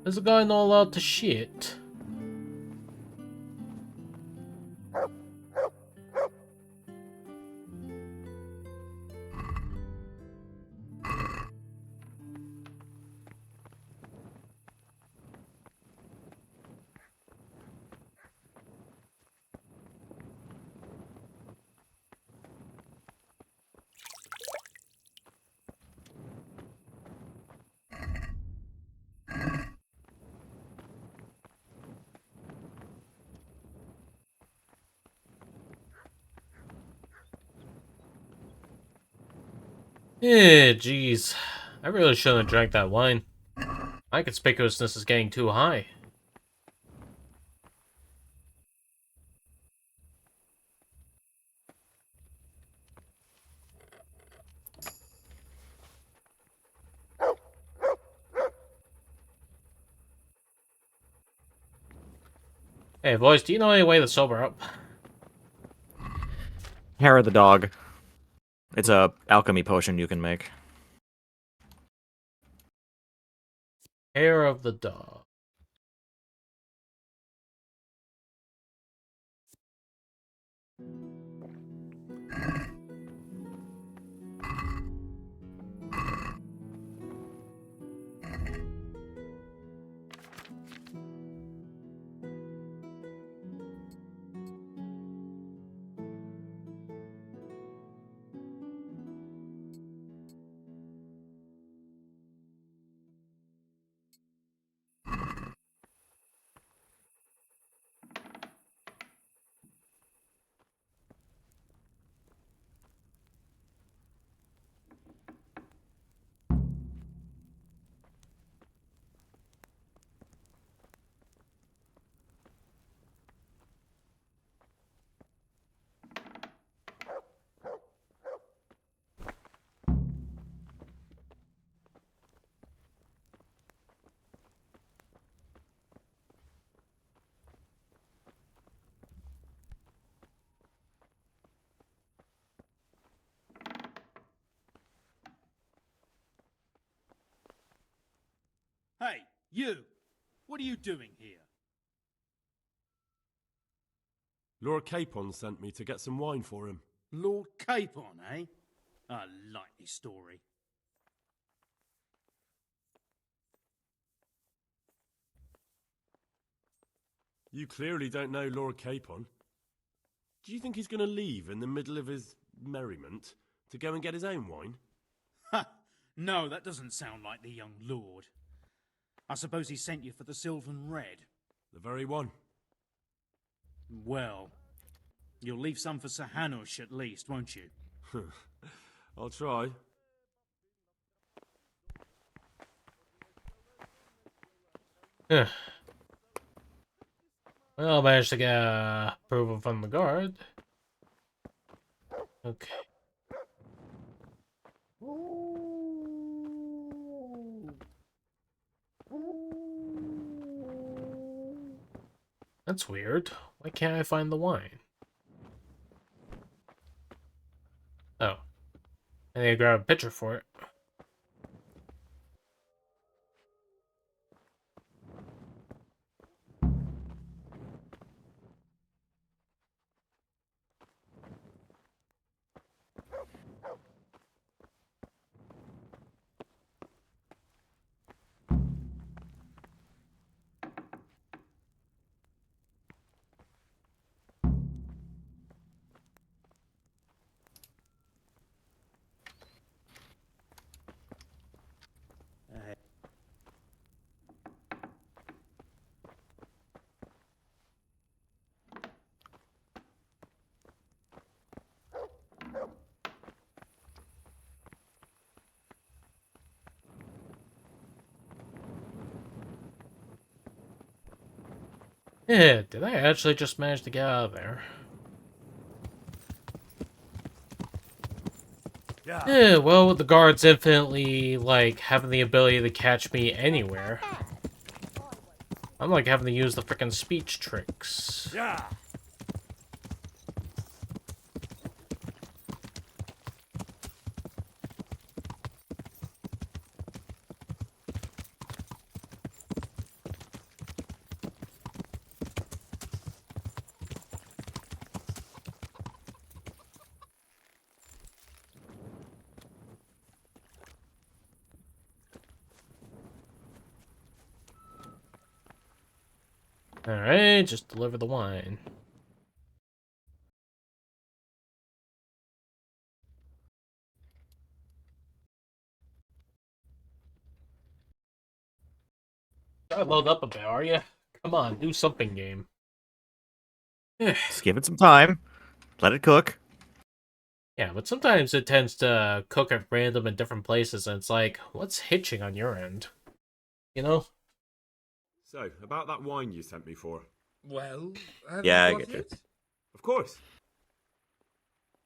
Is the guy not allowed to shit? Yeah, jeez. I really shouldn't have drank that wine. My conspicuousness is getting too high. Hey, boys, do you know any way to sober up? Hair of the dog. It's a alchemy potion you can make. Hair of the dog. Hey, you! What are you doing here? Lord Capon sent me to get some wine for him. Lord Capon, eh? A likely story. You clearly don't know Lord Capon. Do you think he's going to leave in the middle of his merriment to go and get his own wine? Ha! No, that doesn't sound like the young lord. I suppose he sent you for the Sylvan Red. The very one. Well, you'll leave some for Sir Hanush at least, won't you? I'll try. Well, I managed to get approval from the guard. Okay. That's weird. Why can't I find the wine? Oh. I need to grab a pitcher for it. Yeah, did I actually just manage to get out of there? Yeah, well, with the guards infinitely, like, having the ability to catch me anywhere, I'm, like, having to use the frickin' speech tricks. Yeah. Alright, just deliver the wine. Try to load up a bit, are you? Come on, do something, game. Just give it some time. Let it cook. Yeah, but sometimes it tends to cook at random in different places, and it's like, what's hitching on your end? You know? So, about that wine you sent me for. Well, have Yeah, I you got get you. it? Of course.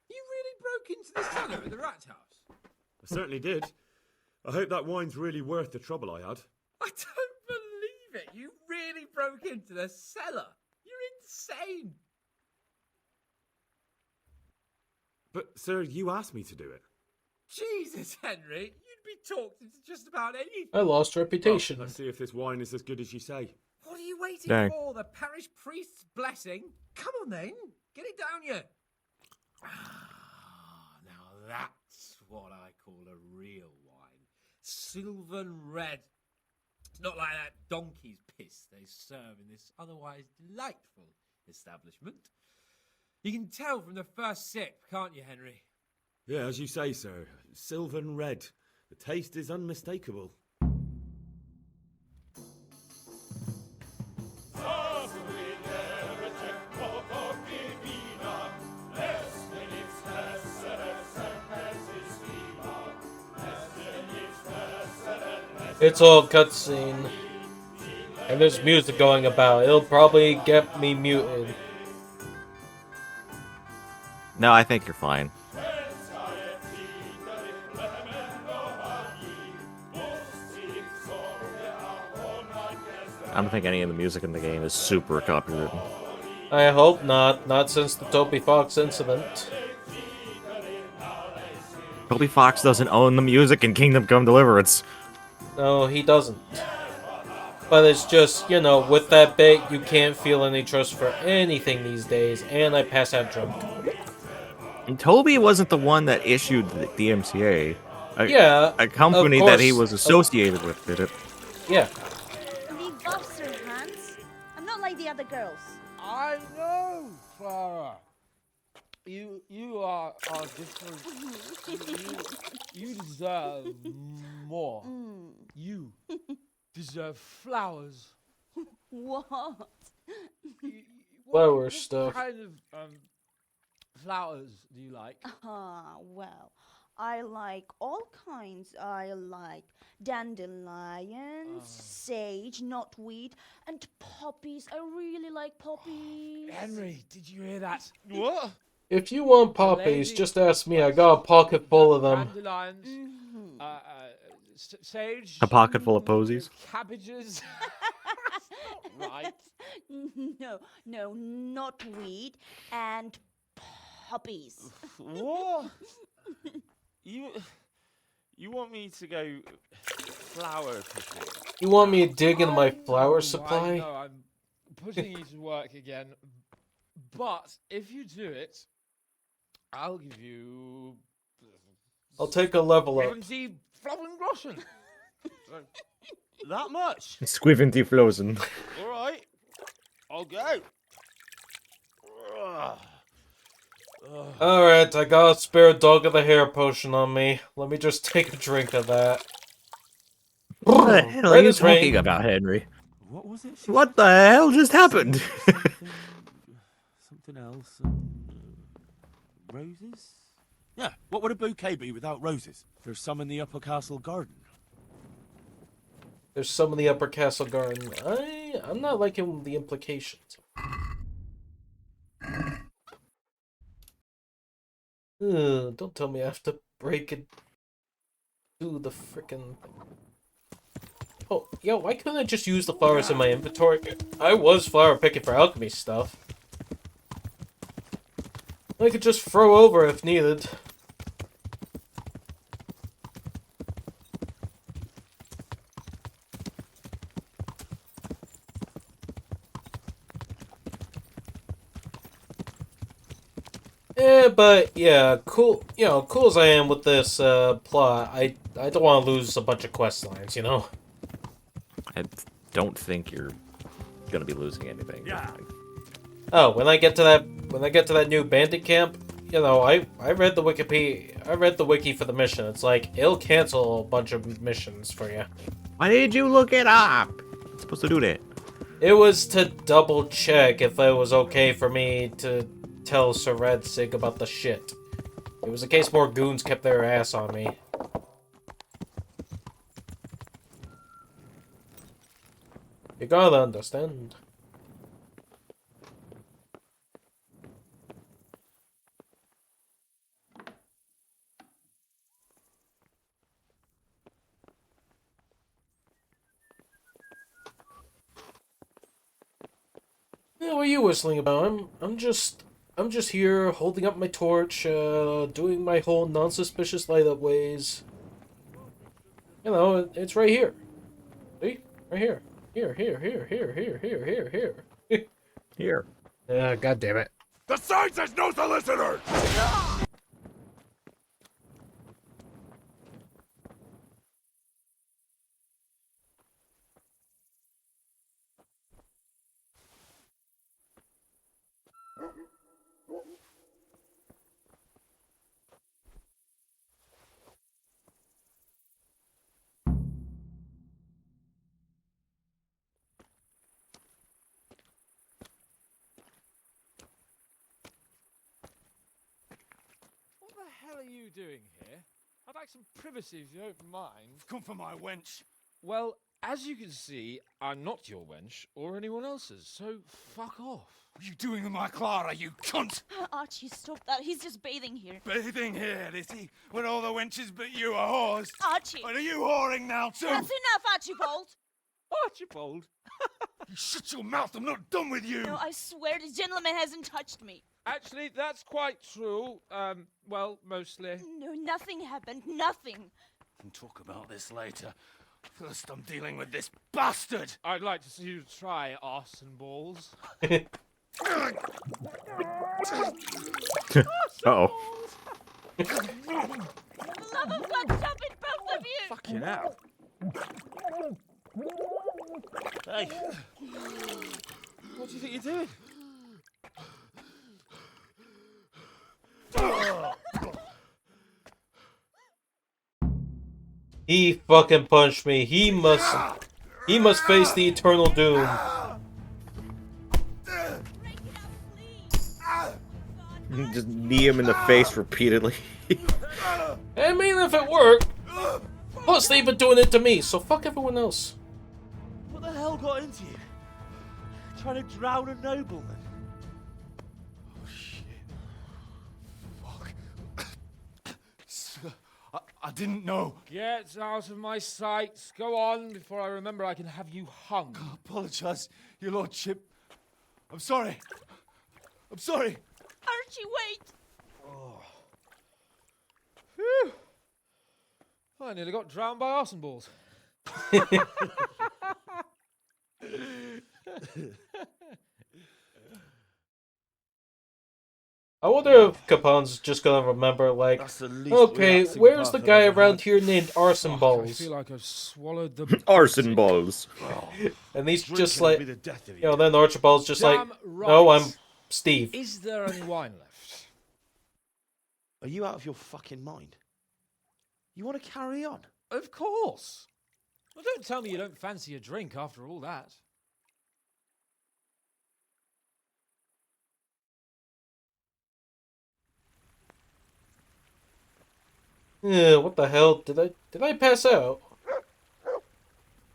You really broke into the cellar at the rat house? I certainly did. I hope that wine's really worth the trouble I had. I don't believe it. You really broke into the cellar. You're insane. But, sir, you asked me to do it. Jesus, Henry. You'd be talked into just about anything. I lost reputation. Well, let's see if this wine is as good as you say. What are you waiting Dang. for? The parish priest's blessing? Come on then. Get it down you. Now that's what I call a real wine. Sylvan red. It's not like that donkey's piss they serve in this otherwise delightful establishment. You can tell from the first sip, can't you, Henry? Yeah, as you say, sir. Sylvan red. The taste is unmistakable. It's all cutscene. And there's music going about. It'll probably get me muted. No, I think you're fine. I don't think any of the music in the game is super copywritten. I hope not. Not since the Toby Fox incident. Toby Fox doesn't own the music in Kingdom Come Deliverance. No, he doesn't. But it's just, you know, with that bit, you can't feel any trust for anything these days, and I pass out drunk. And Toby wasn't the one that issued the DMCA. Yeah, a company of that he course. was associated with did it. Yeah. Leave Buster, Hans. I'm not like the other girls. I know, Clara. You are different. You deserve more. You deserve flowers. What? Flower What stuff. kind of flowers do you like? Well, I like all kinds. I like dandelions, sage, knotweed, and poppies. I really like poppies. Henry, did you hear that? What? If you want poppies, just ask me. I got a pocket full of them. Dandelions, sage. A pocket full of posies. Cabbages. Right. No, knotweed and poppies. What? You want me to go flower picking? You want me to dig into my flower I supply? know, I'm putting you to work again. But if you do it, I'll give you... I'll take a level up. 70 Flowengroschen. That much? Squiventy Flosen. All right, I'll go. Alright, I got a spare dog of the hair potion on me. Let me just take a drink of that. What the hell are Red you is rain. talking about, Henry? What was it? What the hell just happened? Something else. Roses? Yeah, what would a bouquet be without roses? There's some in the upper castle garden. There's some in the upper castle garden. I Yeah, I'm not liking the implications. Don't tell me I have to break it. Do the frickin'. Oh, yo, why couldn't I just use the flowers in my inventory? I was flower picking for alchemy stuff. I could just throw over if needed. But yeah, cool. You know, cool as I am with this plot, I don't want to lose a bunch of quest lines. You know. I don't think you're gonna be losing anything. Yeah. Oh, when I get to that new bandit camp, you know, I read the Wikipedia. I read the wiki for the mission. It's like it'll cancel a bunch of missions for you. Why did you look it up? It's supposed to do that. It was to double check if it was okay for me to tell Sir Radsig about the shit. It was in case more goons kept their ass on me. You gotta understand. Yeah, what are you whistling about? I'm just here holding up my torch, doing my whole non-suspicious light-up ways. You know, it's right here. See? Right here. Here. Here. God damn it. The sign says no solicitors! What the hell are you doing here? I'd like some privacy if you don't mind. Come for my wench. Well, as you can see, I'm not your wench or anyone else's, so fuck off. What are you doing with my Clara, you cunt? Archie, stop that. He's just bathing here. Bathing here, is he? When all the wenches but you are whores? Archie! Are you whoring now too? That's enough, Archibald! Archibald? You shut your mouth, I'm not done with you! No, I swear the gentleman hasn't touched me. Actually, that's quite true. Well, mostly. No, nothing happened. Nothing. We can talk about this later. First, I'm dealing with this bastard! I'd like to see you try arse and balls. Uh-oh. For the love of God, stop it, both of you! Fucking hell. Hey. What do you think you're doing? He fucking punched me. He must face the eternal doom. Just knee him in the face repeatedly. I mean, if it worked. Plus, they've been doing it to me, so fuck everyone else. What the hell got into you? Trying to drown a nobleman? Oh, shit. Fuck. I didn't know. Get out of my sight. Go on before I remember I can have you hung. I apologise, your lordship. I'm sorry. I'm sorry. Archie, wait! Phew. I nearly got drowned by arse and balls. I wonder if Capone's just gonna remember, like, okay, where's the guy around here named Arson I Balls? feel like I've swallowed the Arson balls. And he's Drinking just will like, be the death of you know, then Archibald's just like, Damn right. no, I'm Steve. Is there any wine left? Are you out of your fucking mind? You want to carry on? Of course. Well, don't tell me you don't fancy a drink after all that. Yeah, what the hell? Did I pass out?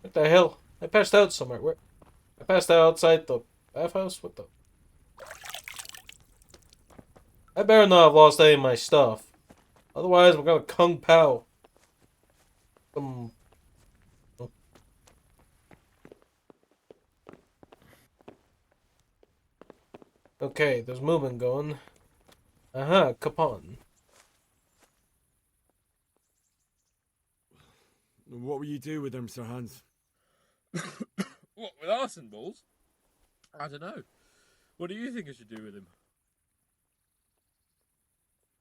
What the hell? I passed out somewhere. Where? passed out outside the bathhouse? What the? I better not have lost any of my stuff. Otherwise, we're gonna Kung Pao. Okay, there's movement going. Capon. What will you do with them, Sir Hans? What, with arson balls? I don't know. What do you think I should do with him?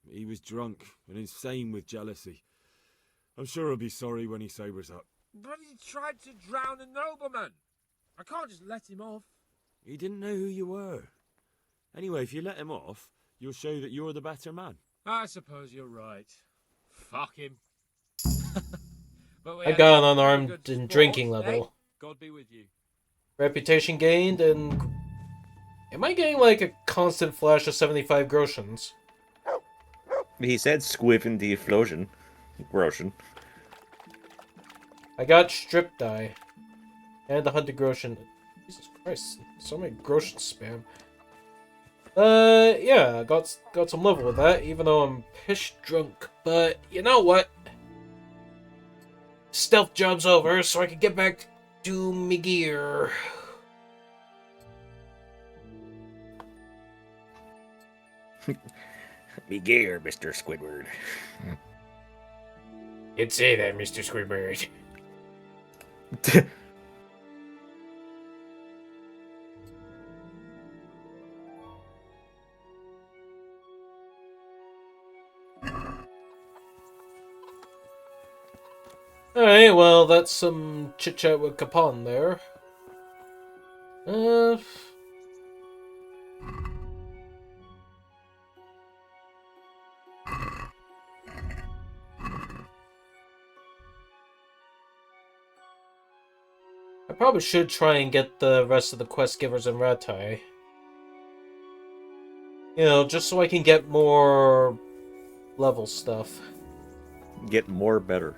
He was drunk and insane with jealousy. I'm sure he'll be sorry when he sobers up. But he tried to drown a nobleman. I can't just let him off. He didn't know who you were. Anyway, if you let him off, you'll show that you're the better man. I suppose you're right. Fuck him. But I got an unarmed and drinking level. Eh? God be with you. Reputation gained, and am I getting like a constant flash of 75 groshens? He said squiv in the explosion. Groshen. I got strip die. And 100 groshen. Jesus Christ, so many groshen spam. Yeah, got some level with that, even though I'm piss drunk. But you know what? Stealth job's over, so I can get back to me gear. Me gear, Mr. Squidward. You'd say that, Mr. Squidward. Alright, well, that's some chit-chat with Capon there. I probably should try and get the rest of the quest givers in Ratai. You know, just so I can get more level stuff. Get more better.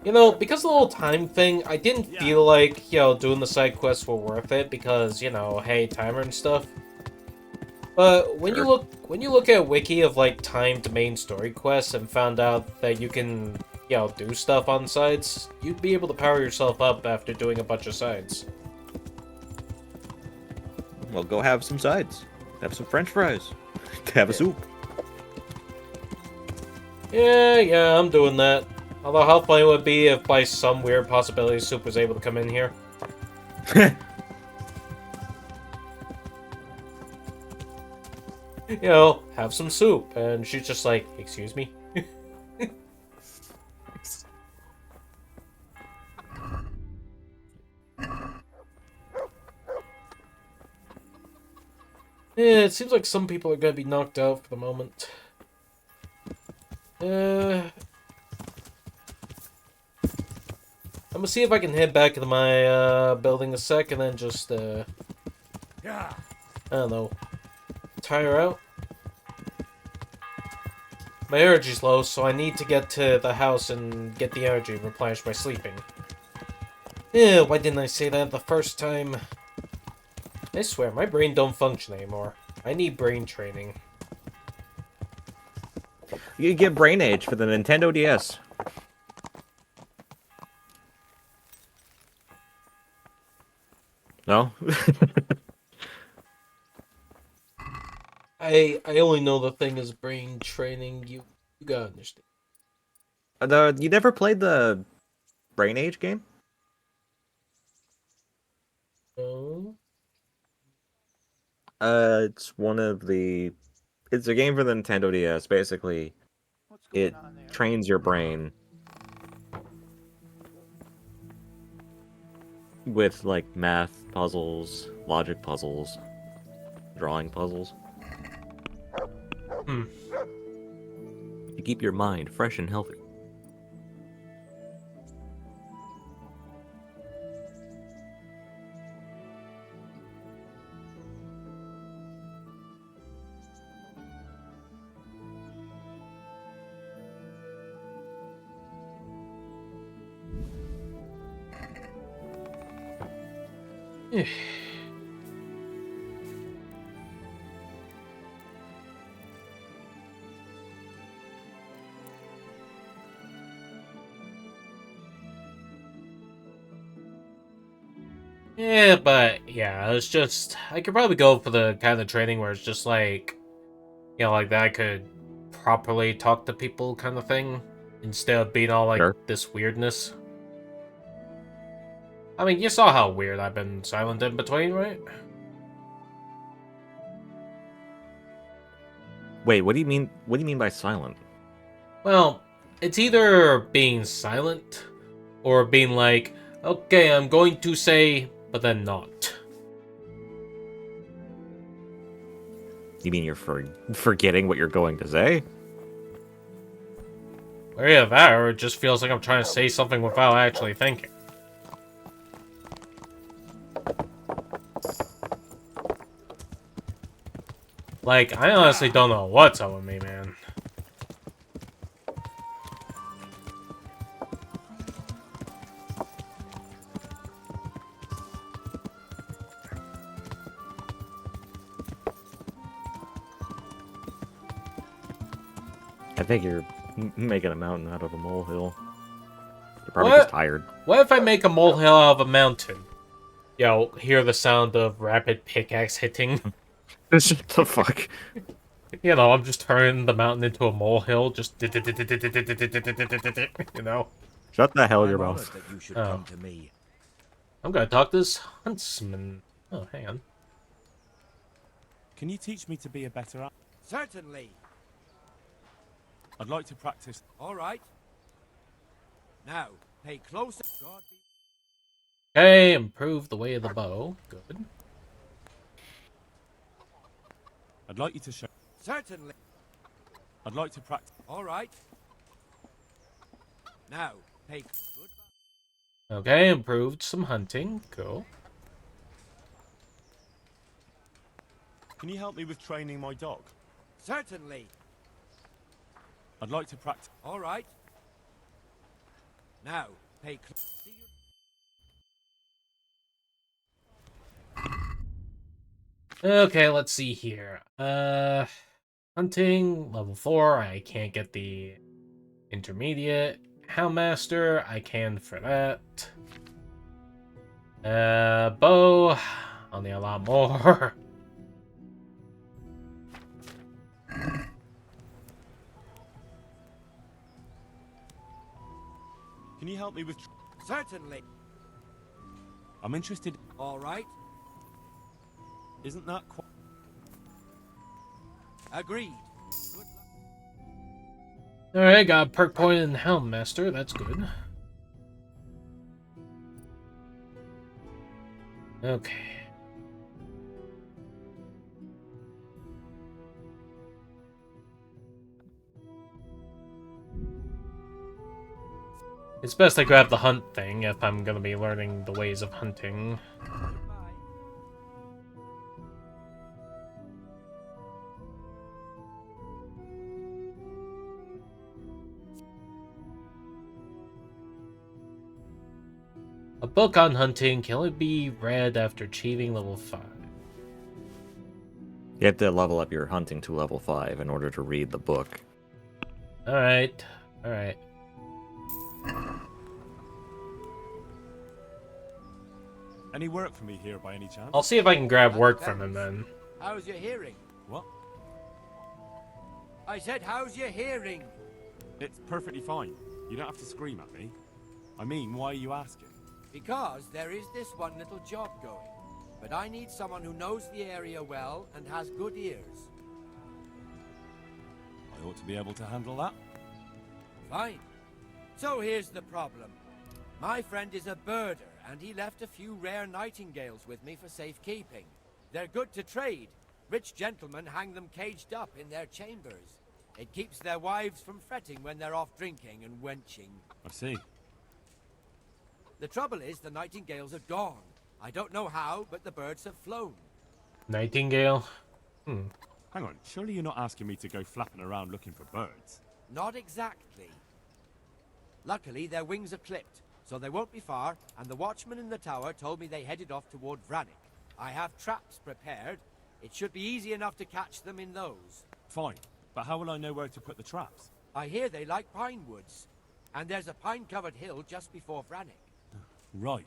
You know, because of the whole time thing, I didn't feel like, you know, doing the side quests were worth it because, you know, hey, timer and stuff. But when you look at a wiki of like timed main story quests and found out that you can, you know, do stuff on sides, you'd be able to power yourself up after doing a bunch of sides. Well, go have some sides. Have some French fries. Have a soup. Yeah, I'm doing that. Although how funny would it be if by some weird possibility Soup was able to come in here? You know, have some soup. And she's just like, excuse me? Yeah, it seems like some people are going to be knocked out for the moment. I'm gonna see if I can head back into my building a sec and then just, I don't know, tire out. My energy's low, so I need to get to the house and get the energy replenished by sleeping. Yeah, why didn't I say that the first time? I swear, my brain don't function anymore. I need brain training. You get Brain Age for the Nintendo DS. No? I only know the thing is brain training. You gotta understand. You never played the Brain Age game? No. It's one of the... It's a game for the Nintendo DS. Basically, it trains your brain with, like, math puzzles, logic puzzles, drawing puzzles. To keep your mind fresh and healthy. Yeah, but yeah, it's just I could probably go for the kind of training where it's just like, like that I could properly talk to people kind of thing instead of being all like Sure. this weirdness. I mean, you saw how weird I've been silent in between, right? Wait, what do you mean? What do you mean by silent? Well, it's either being silent or being like, okay, I'm going to say, but then not. You mean you're forgetting what you're going to say? Or either that, or it just feels like I'm trying to say something without actually thinking. Like, I honestly don't know what's up with me, man. I think you're making a mountain out of a molehill. You're probably just tired. What if I make a molehill out of a mountain? Hear the sound of rapid pickaxe hitting. Shut the fuck. I'm just turning the mountain into a molehill, just Shut the hell your mouth. That you should come to me. I'm gonna talk to this huntsman. Oh, hang on. Can you teach me to be a better actor? Certainly. I'd like to practice. All right. Now, pay close. God be... Okay, improve the way of the bow. Good. I'd like you to show. Certainly. I'd like to practice. All right. Now, pay. Okay, improved some hunting. Cool. Can you help me with training my dog? Certainly. I'd like to practice. All right. Now, pay. Okay, let's see here. Hunting, level 4. I can't get the intermediate. Houndmaster, I can for that. Bow, I'll need a lot more. Can you help me with... Certainly. I'm interested... All right. Isn't that quite... Agreed. Alright, got a perk point in Houndmaster. That's good. Okay. It's best I grab the hunt thing if I'm gonna be learning the ways of hunting. A book on hunting can only be read after achieving level 5. You have to level up your hunting to level 5 in order to read the book. Alright. Alright. Any work for me here by any chance? I'll see if I can grab work from him then. How's your hearing? What? I said, how's your hearing? It's perfectly fine. You don't have to scream at me. I mean, why are you asking? Because there is this one little job going. But I need someone who knows the area well and has good ears. I ought to be able to handle that. Fine. So here's the problem. My friend is a birder, and he left a few rare nightingales with me for safekeeping. They're good to trade. Rich gentlemen hang them caged up in their chambers. It keeps their wives from fretting when they're off drinking and wenching. I see. The trouble is the nightingales are gone. I don't know how, but the birds have flown. Nightingale? Hang on, surely you're not asking me to go flapping around looking for birds? Not exactly. Luckily, their wings are clipped, so they won't be far, and the watchman in the tower told me they headed off toward Vranik. I have traps prepared. It should be easy enough to catch them in those. Fine, but how will I know where to put the traps? I hear they like pine woods, and there's a pine-covered hill just before Vranik. Right,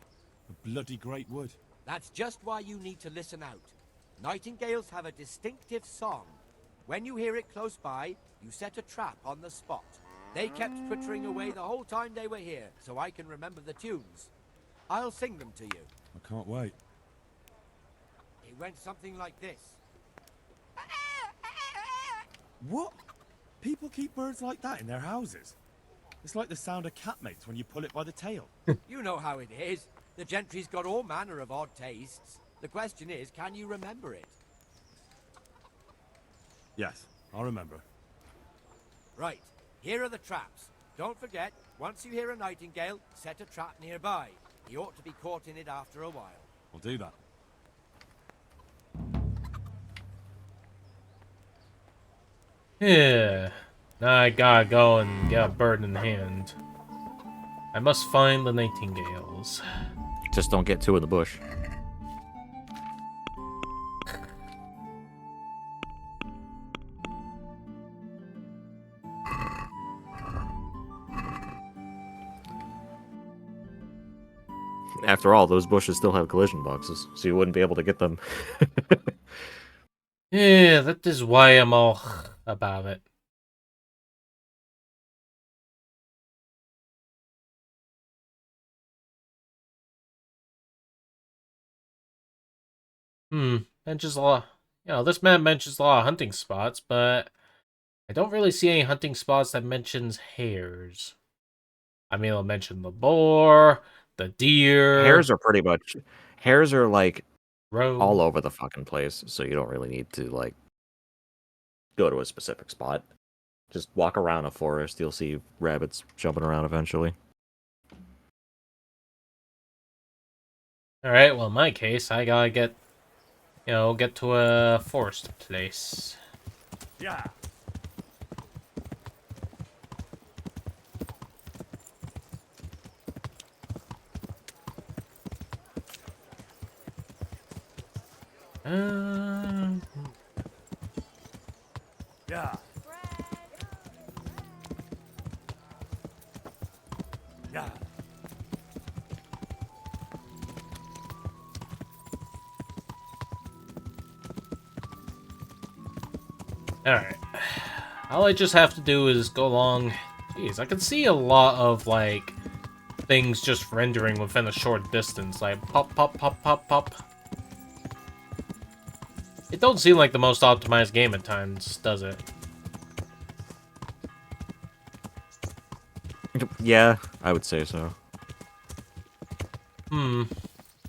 a bloody great wood. That's just why you need to listen out. Nightingales have a distinctive song. When you hear it close by, you set a trap on the spot. They kept twittering away the whole time they were here, so I can remember the tunes. I'll sing them to you. I can't wait. It went something like this. What? People keep birds like that in their houses? It's like the sound a cat makes when you pull it by the tail. You know how it is. The gentry's got all manner of odd tastes. The question is, can you remember it? Yes, I'll remember. Right, here are the traps. Don't forget, once you hear a nightingale, set a trap nearby. He ought to be caught in it after a while. I'll do that. Yeah. Now I gotta go and get a bird in hand. I must find the nightingales. Just don't get two in the bush. After all, those bushes still have collision boxes, so you wouldn't be able to get them. Yeah, that is why I'm all about it. Mentions a lot. You know, this map mentions a lot of hunting spots, but I don't really see any hunting spots that mentions hares. I mean, it'll mention the boar, the deer. Hares are like roe. all over the fucking place, so you don't really need to like go to a specific spot. Just walk around a forest, you'll see rabbits jumping around eventually. Alright, well in my case, I gotta get to a forest place. Yeah. Yeah. Yeah. Alright. All I just have to do is go along. Jeez, I can see a lot of, like, things just rendering within a short distance. Like, pop, pop, pop, pop, pop. It don't seem like the most optimized game at times, does it? Yeah, I would say so.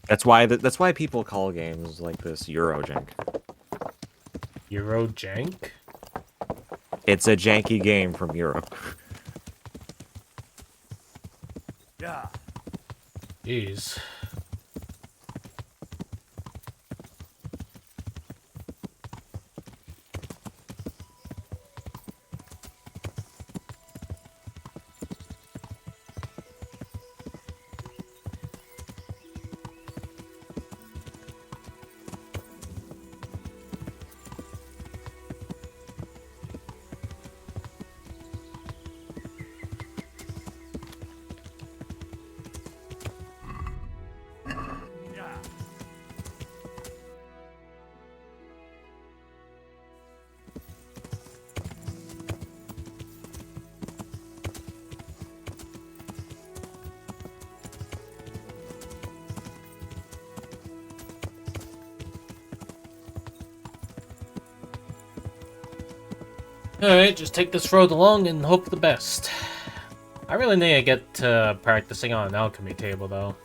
That's why people call games like this Eurojank. Eurojank? It's a janky game from Europe. Yeah. Jeez. Alright, just take this road along and hope for the best. I really need to get to practicing on an alchemy table, though.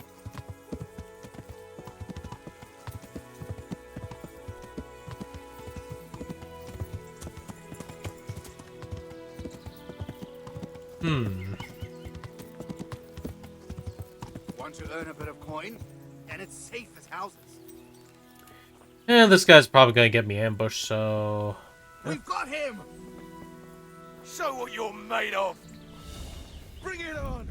Want to earn a bit of coin? And it's safe as houses. And this guy's probably gonna get me ambushed, so... We've got him! Show what you're made of! Bring it on!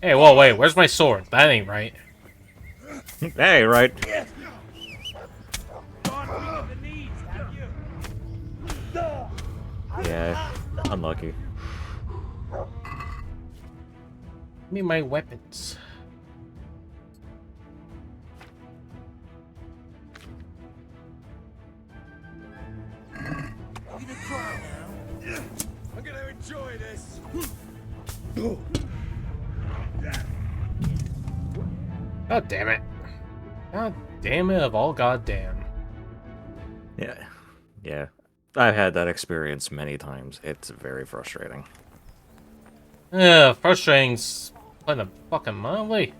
Hey, whoa, wait, where's my sword? That ain't right. Hey, right. Yeah, unlucky. Give me my weapons. I'm gonna enjoy this. God damn it. God damn it of all goddamn. Yeah. Yeah. I've had that experience many times. It's very frustrating. Yeah, frustrating's playing a fucking mildly.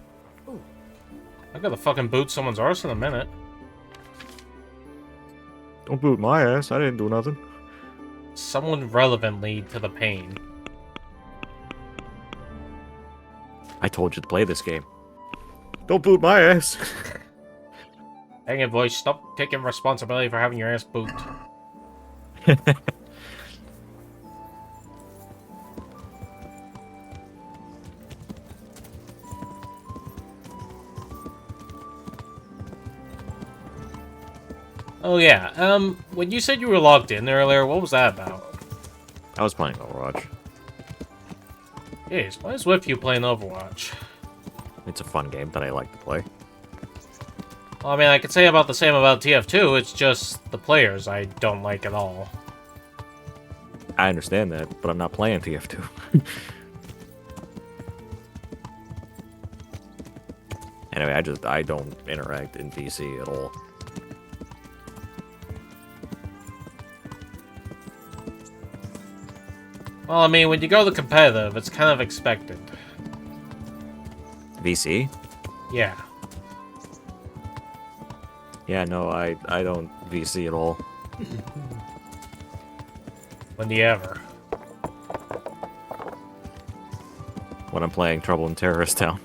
I gotta fucking boot someone's arse in a minute. Don't boot my ass. I didn't do nothing. Someone relevantly to the pain. I told you to play this game. Don't boot my ass. Dang it, voice, stop taking responsibility for having your ass boot. Oh yeah, when you said you were logged in earlier, what was that about? I was playing Overwatch. Jeez, what is with you playing Overwatch? It's a fun game that I like to play. Well, I mean, I could say about the same about TF2, it's just the players I don't like at all. I understand that, but I'm not playing TF2. Anyway, I don't interact in VC at all. Well, I mean, when you go to competitive, it's kind of expected. VC? Yeah. Yeah, no, I don't VC at all. When do you ever? When I'm playing Trouble in Terrorist Town.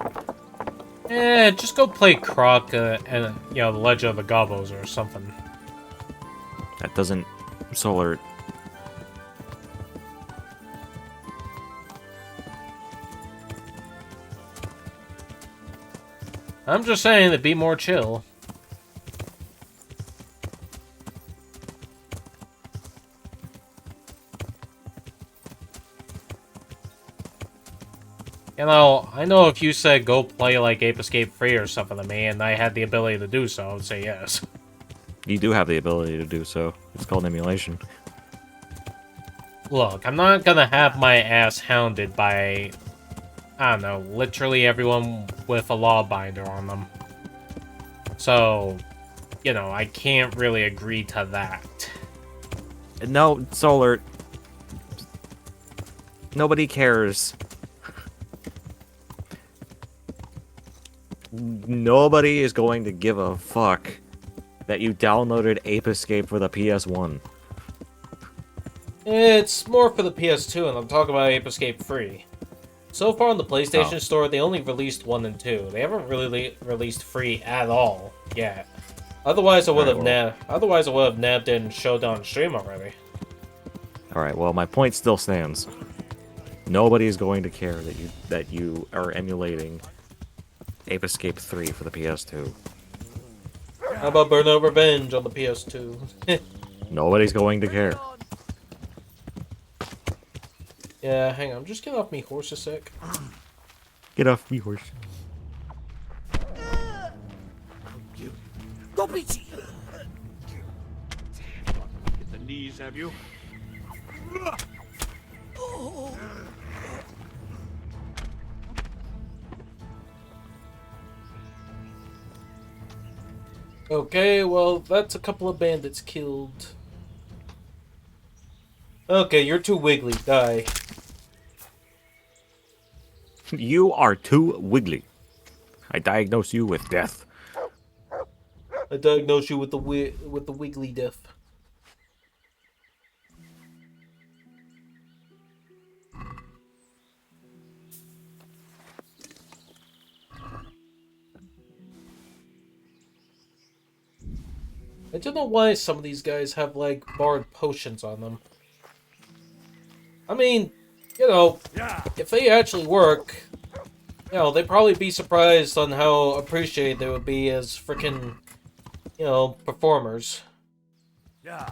Eh, just go play Croc and, you know, the Legend of the Gobos or something. That doesn't... Solar... I'm just saying to be more chill. You know, I know if you said go play like Ape Escape Free or something to me and I had the ability to do so, I would say yes. You do have the ability to do so. It's called emulation. Look, I'm not gonna have my ass hounded by, I don't know, literally everyone with a lawbinder on them. So, you know, I can't really agree to that. No, Solar... Nobody cares. Nobody is going to give a fuck that you downloaded Ape Escape for the PS1. It's more for the PS2, and I'm talking about Ape Escape Free. So far on the PlayStation Store, they only released 1 and 2. They haven't really released free at all yet. Otherwise, I would have nabbed it and showed it on stream already. Alright, well, my point still stands. Nobody's going to care that you are emulating Ape Escape 3 for the PS2. How about Burnout Revenge on the PS2? Nobody's going to care. Yeah, hang on. Just get off me horse a sec. Get off me, horse. Go Peachy! Get the knees, have you? Okay, well, that's a couple of bandits killed. Okay, you're too wiggly. Die. You are too wiggly. I diagnose you with death. I diagnose you with the wiggly death. I don't know why some of these guys have, like, barred potions on them. I mean, you know, if they actually work, You know, they'd probably be surprised on how appreciated they would be as freaking, you know, performers. Yeah.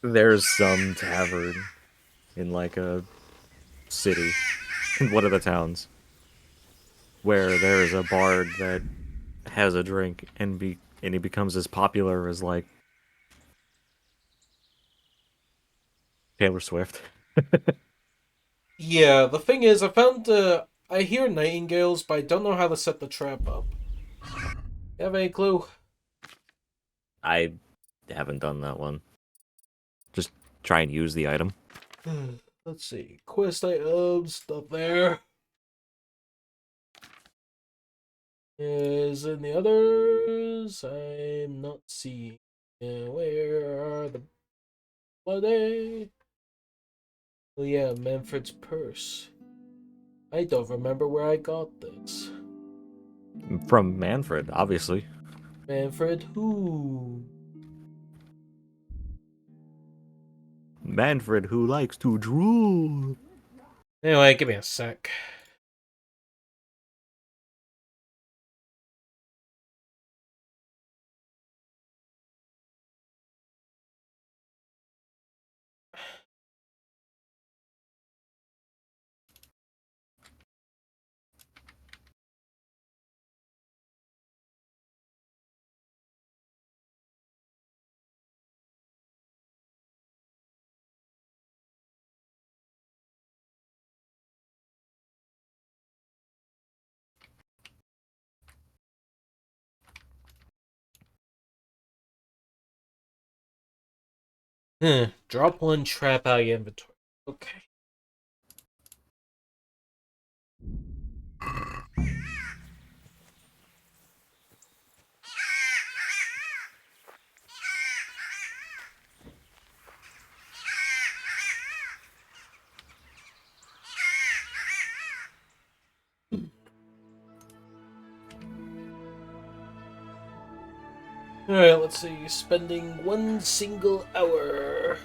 There's some tavern in like a city, in one of the towns, where there is a bard that has a drink and he becomes as popular as like Taylor Swift. Yeah, the thing is, I hear nightingales, but I don't know how to set the trap up. You have any clue? I haven't done that one. Just try and use the item. Let's see. Quest items, stuff there. Is in the others? I'm not seeing. Where are the bloody? Oh yeah, Manfred's purse. I don't remember where I got this. From Manfred, obviously. Manfred who? Manfred who likes to drool. Anyway, give me a sec. Drop one trap out of your inventory. Okay. Alright, let's see. Spending one single hour.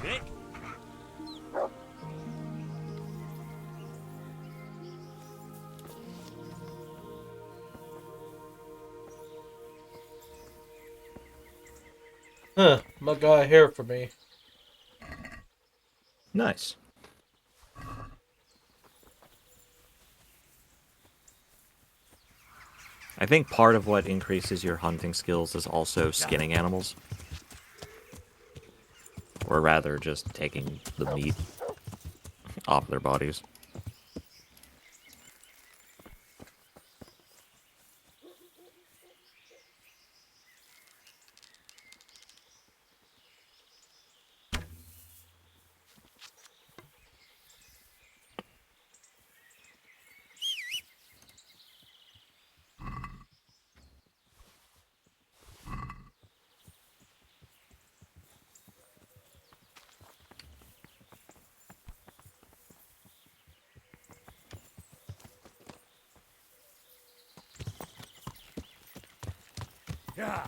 Vic? Huh, my guy here for me. Nice. I think part of what increases your hunting skills is also skinning animals. Or rather, just taking the meat off their bodies. Yeah.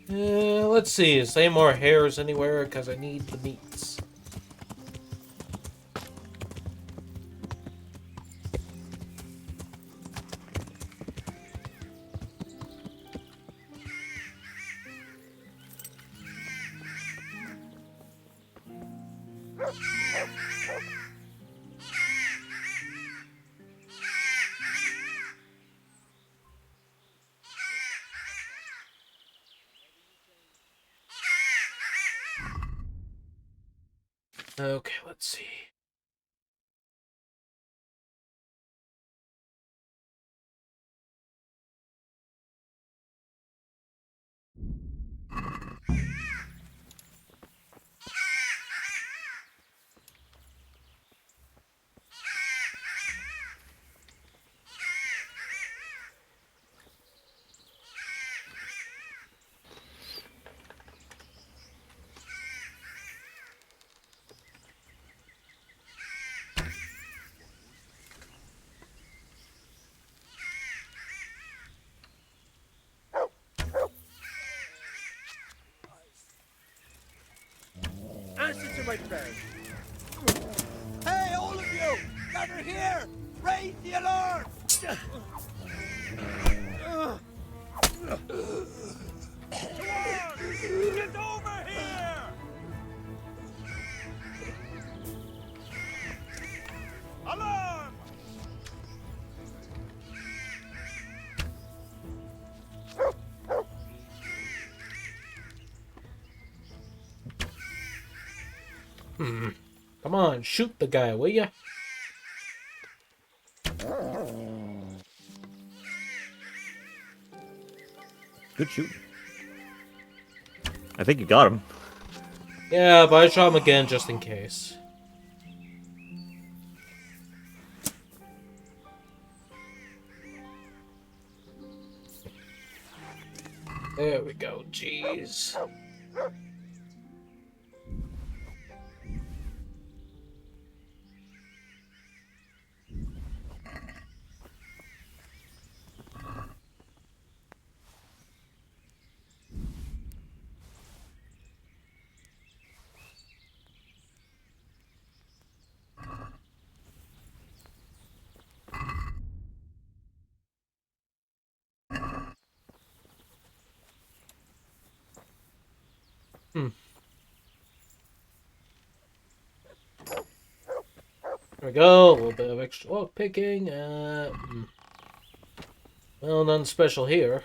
Let's see. Is there any more hairs anywhere? Because I need the meats. Okay, let's see. Answer to my prayers. Hey, all of you! Gather here! Raise the alarm! Get over here! Alarm! Come on, shoot the guy, will ya? Good shooting. I think you got him. Yeah, but I shot him again just in case. There we go, jeez. There we go, a little bit of extra lock picking. Well, nothing special here.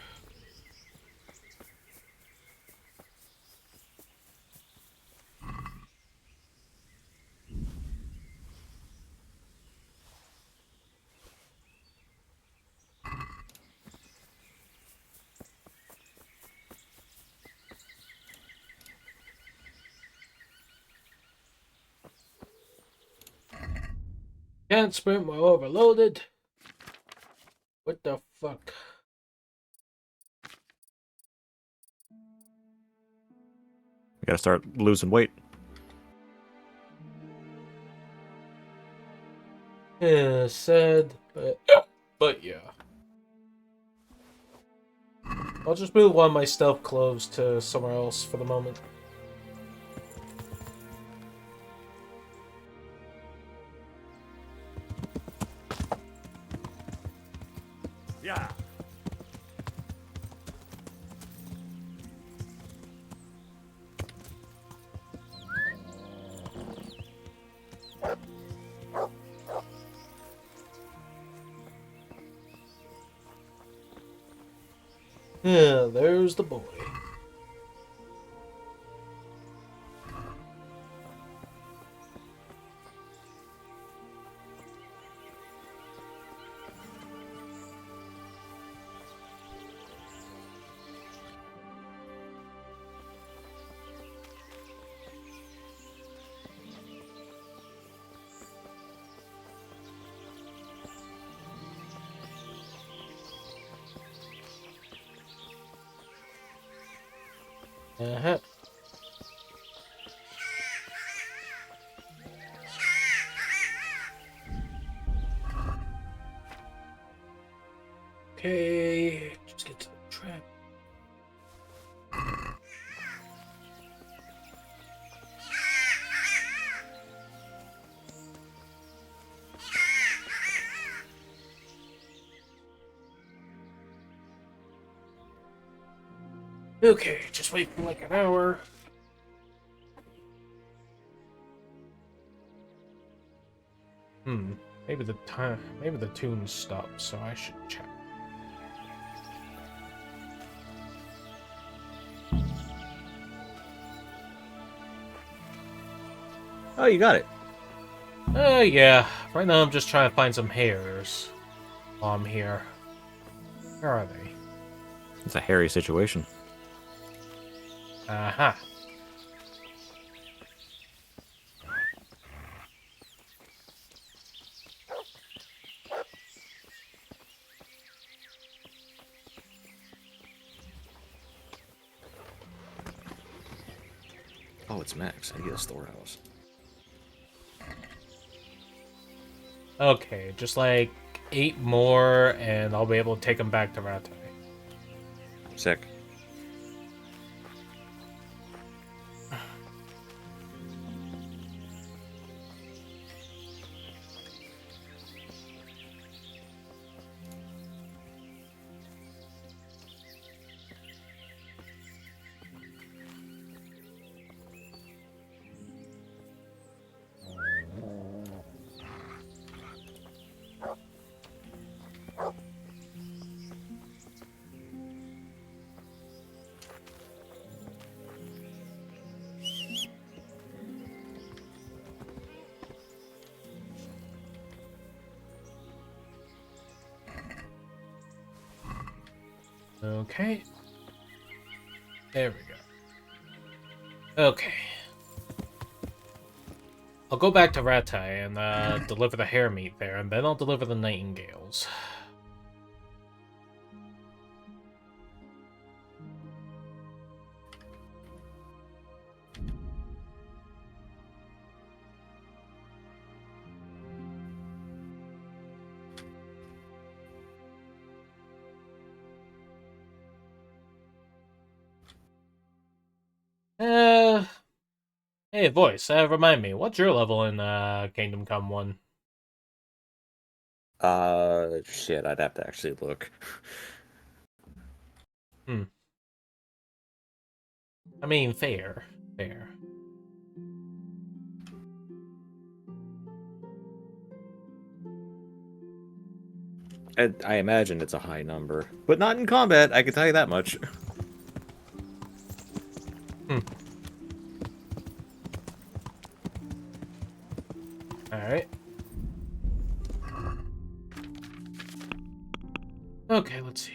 Can't sprint, we're overloaded. What the fuck? We gotta start losing weight. Yeah, sad, but yeah. I'll just move one of my stealth clothes to somewhere else for the moment. Yeah. Yeah, there's the boy. Uh-huh. Okay, just get to the trap. Okay, just wait for like an hour. Maybe the tune stopped, so I should check. Oh, you got it. Yeah. Right now I'm just trying to find some hares while I'm here. Where are they? It's a hairy situation. Aha. Oh, it's Max. I need a storehouse. Okay, just like 8 more, and I'll be able to take them back to Rattay. Sick. Okay. There we go. Okay. I'll go back to Rattay and deliver the hare meat there, and then I'll deliver the nightingales. Hey, voice, remind me, what's your level in Kingdom Come 1? Shit, I'd have to actually look. I mean, fair. Fair. I imagine it's a high number, but not in combat, I can tell you that much. Alright. Okay, let's see.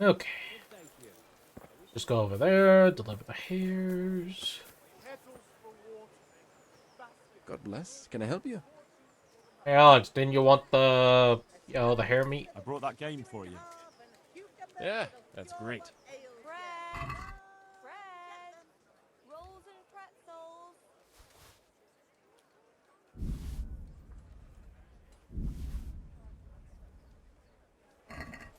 Okay. Just go over there, deliver the hares. God bless. Can I help you? Hey, Alex, didn't you want the, the hare meat? I brought that game for you. Yeah, that's great. Rolls and pretzels.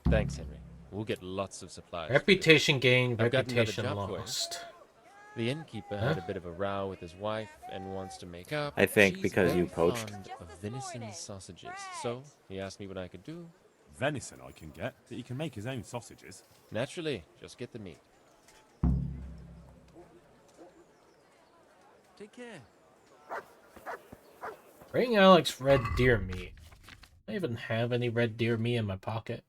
Thanks, Henry. We'll get lots of supplies. Reputation gained, I've got another reputation job for you. lost. The innkeeper had a bit of a row with his wife and wants to make up. I think She's because you very poached. fond of venison sausages, so he asked me what I could do. Venison I can get, but he can make his own sausages. Naturally, just get the meat. Take care. Bring Alex red deer meat. I even have any red deer meat in my pocket.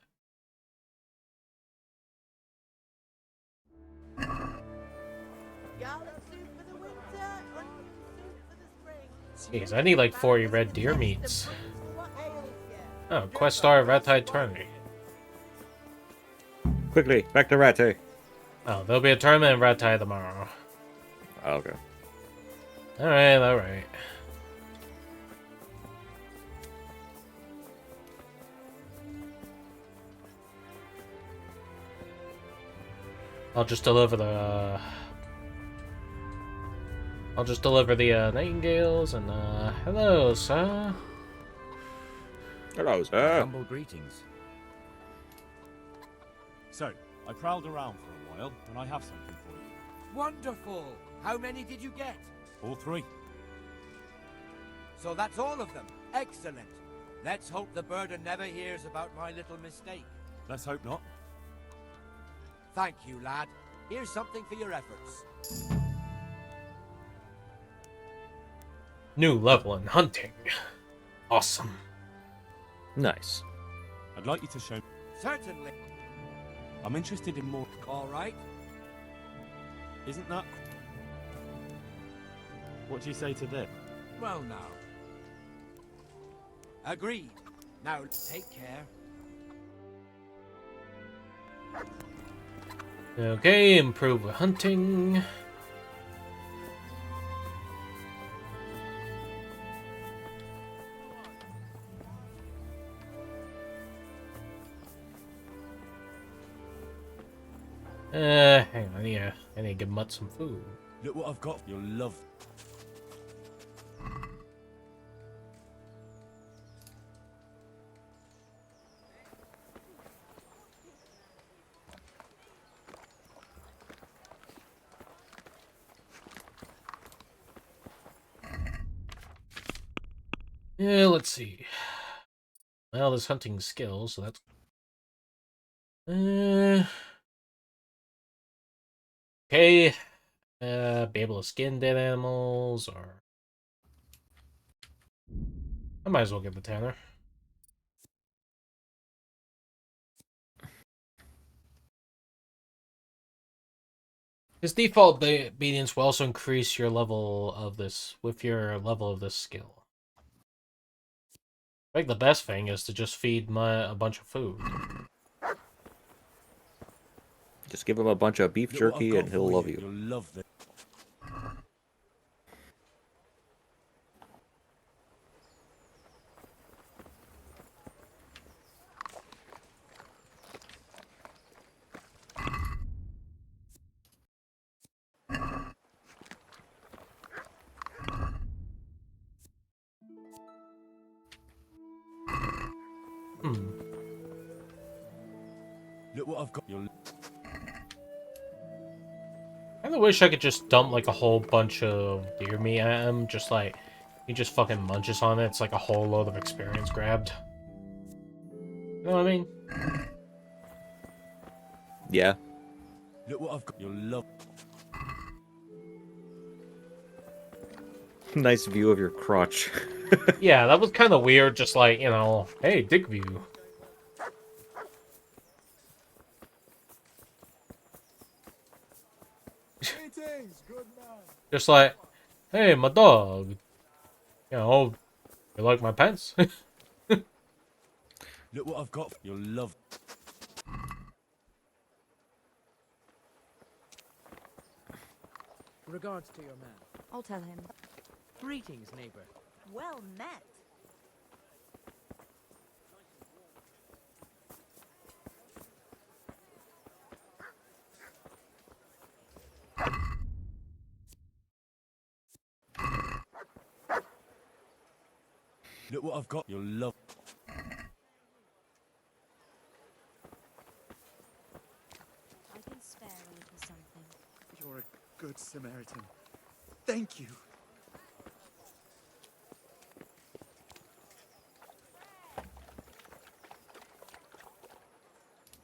Jeez, I need like 40 red deer meats. Oh, quest star Rattay tourney. Quickly, back to Rattay. Oh, there'll be a tournament in Rattay tomorrow. Oh, okay. Alright, alright. I'll just deliver the nightingales and hello, sir. Hello, sir. Humble greetings. So, I prowled around for a while, and I have something for you. Wonderful! How many did you get? All 3. So that's all of them. Excellent. Let's hope the burden never hears about my little mistake. Let's hope not. Thank you, lad. Here's something for your efforts. New level in hunting. Awesome. Nice. I'd like you to show. Certainly. I'm interested in more. All right. Isn't that? What do you say to this? Well, now. Agreed. Now, take care. Okay, improve with hunting. Hang on, I need to give Mutt some food. Look what I've got. You'll love. Yeah, let's see. Well, there's hunting skills, so that's... Okay. Be able to skin dead animals, or... I might as well get the Tanner. His default obedience will also increase your level of this, with your level of this skill. I think the best thing is to just feed a bunch of food. Just give him a bunch of beef jerky and he'll love you. You'll love this. Look what I've got. You'll. I kinda wish I could just dump like a whole bunch of deer meat at him, just like he just fucking munches on it. It's like a whole load of experience grabbed. You know what I mean? Yeah. Look what I've got. You'll love. Nice view of your crotch. Yeah, that was kind of weird. Just like, you know, hey, dick view. Just like, hey, my dog. You know, you like my pants? Look what I've got. You'll love. Regards to your man. I'll tell him. Greetings, neighbor. Well met. Look what I've got. You'll love. I can spare a little something. You're a good Samaritan. Thank you.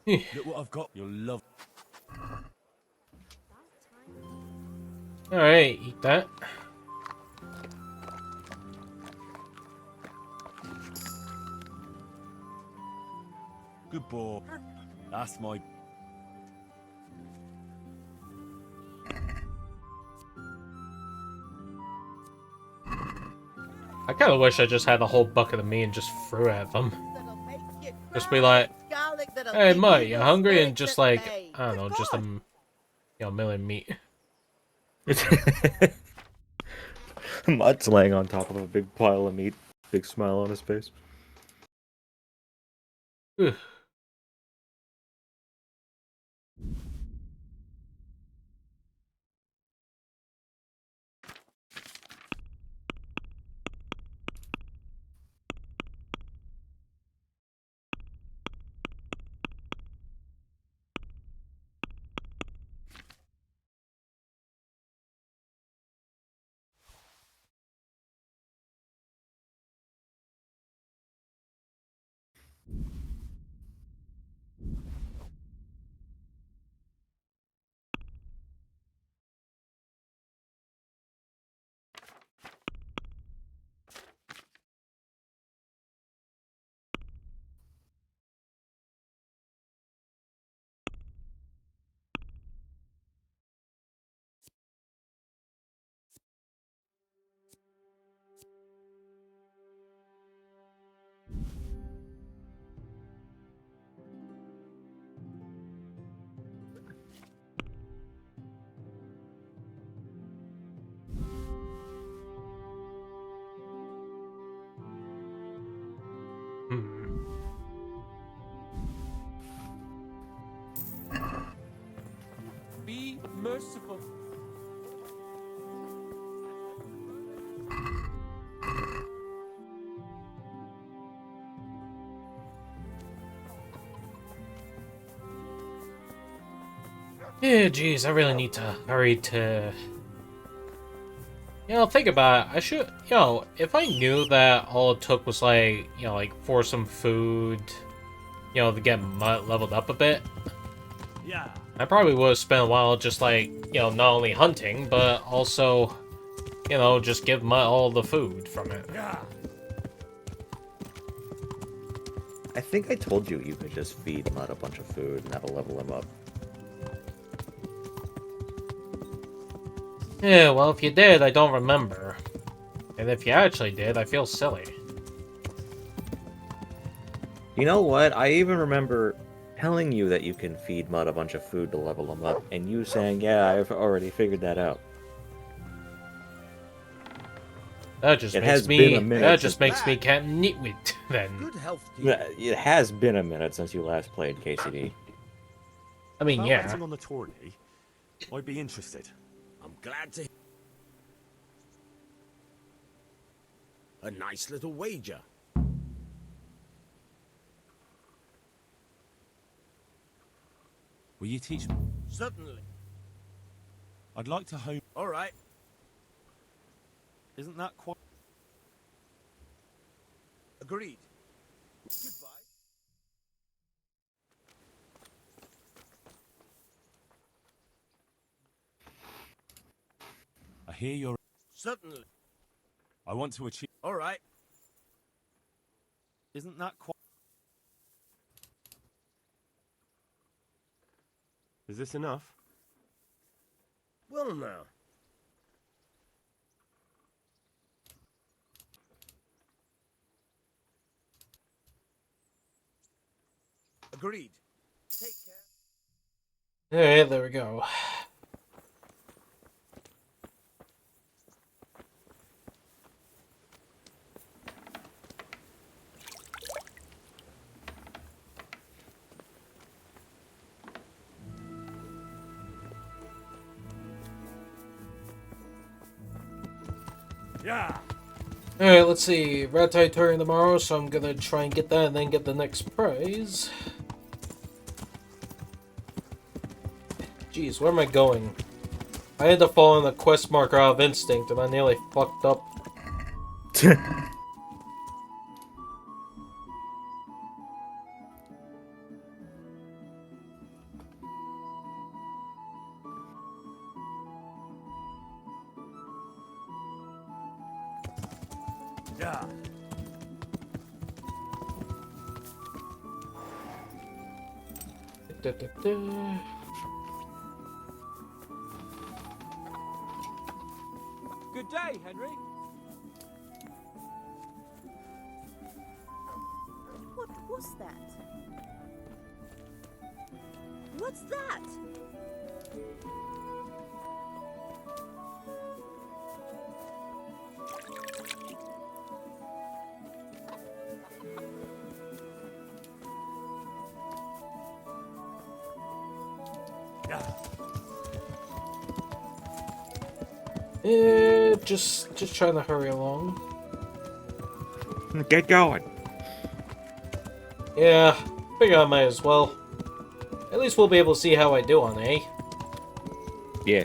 Look what I've got. You'll love. Alright, eat that. Good boy. That's my. I kind of wish I just had a whole bucket of meat and just threw at them. Just be like, hey, Mutt, you hungry? And just like, I don't know, just a million meat. Mutt's laying on top of a big pile of meat, big smile on his face. Ugh. Hmm. Be merciful. Yeah, geez, I really need to hurry to... think about it. I should... if I knew that all it took was, like, like, for some food, to get leveled up a bit, Yeah. I probably would have spent a while just, like, not only hunting, but also, just give Mutt all the food from it. Yeah. I think I told you could just feed Mutt a bunch of food and that'll level him up. Yeah, well, if you did, I don't remember. And if you actually did, I feel silly. You know what? I even remember telling you that you can feed Mutt a bunch of food to level him up, and you saying, yeah, I've already figured that out. That just It makes has me... been a minute That just since- makes me can't nitwit, then. Good health to you. Yeah, it has been a minute since you last played KCD. I mean, About yeah. betting on the tourney, I'd be interested. I'm glad to. A nice little wager. Will you teach me? Certainly. I'd like to home. All right. Isn't that quite? Agreed. Goodbye. I hear you're. Certainly. I want to achieve. All right. Isn't that quite? Is this enough? Well now. Agreed. Take care. Alright, there we go. Yeah. Alright, let's see. Rat Tie touring tomorrow, so I'm gonna try and get that and then get the next prize. Jeez, where am I going? I had to follow the quest marker out of instinct and I nearly fucked up. Yeah. Good day, Henry. What was that? What's that? Just trying to hurry along. Get going. Yeah, figure I might as well. At least we'll be able to see how I do on A. Yeah.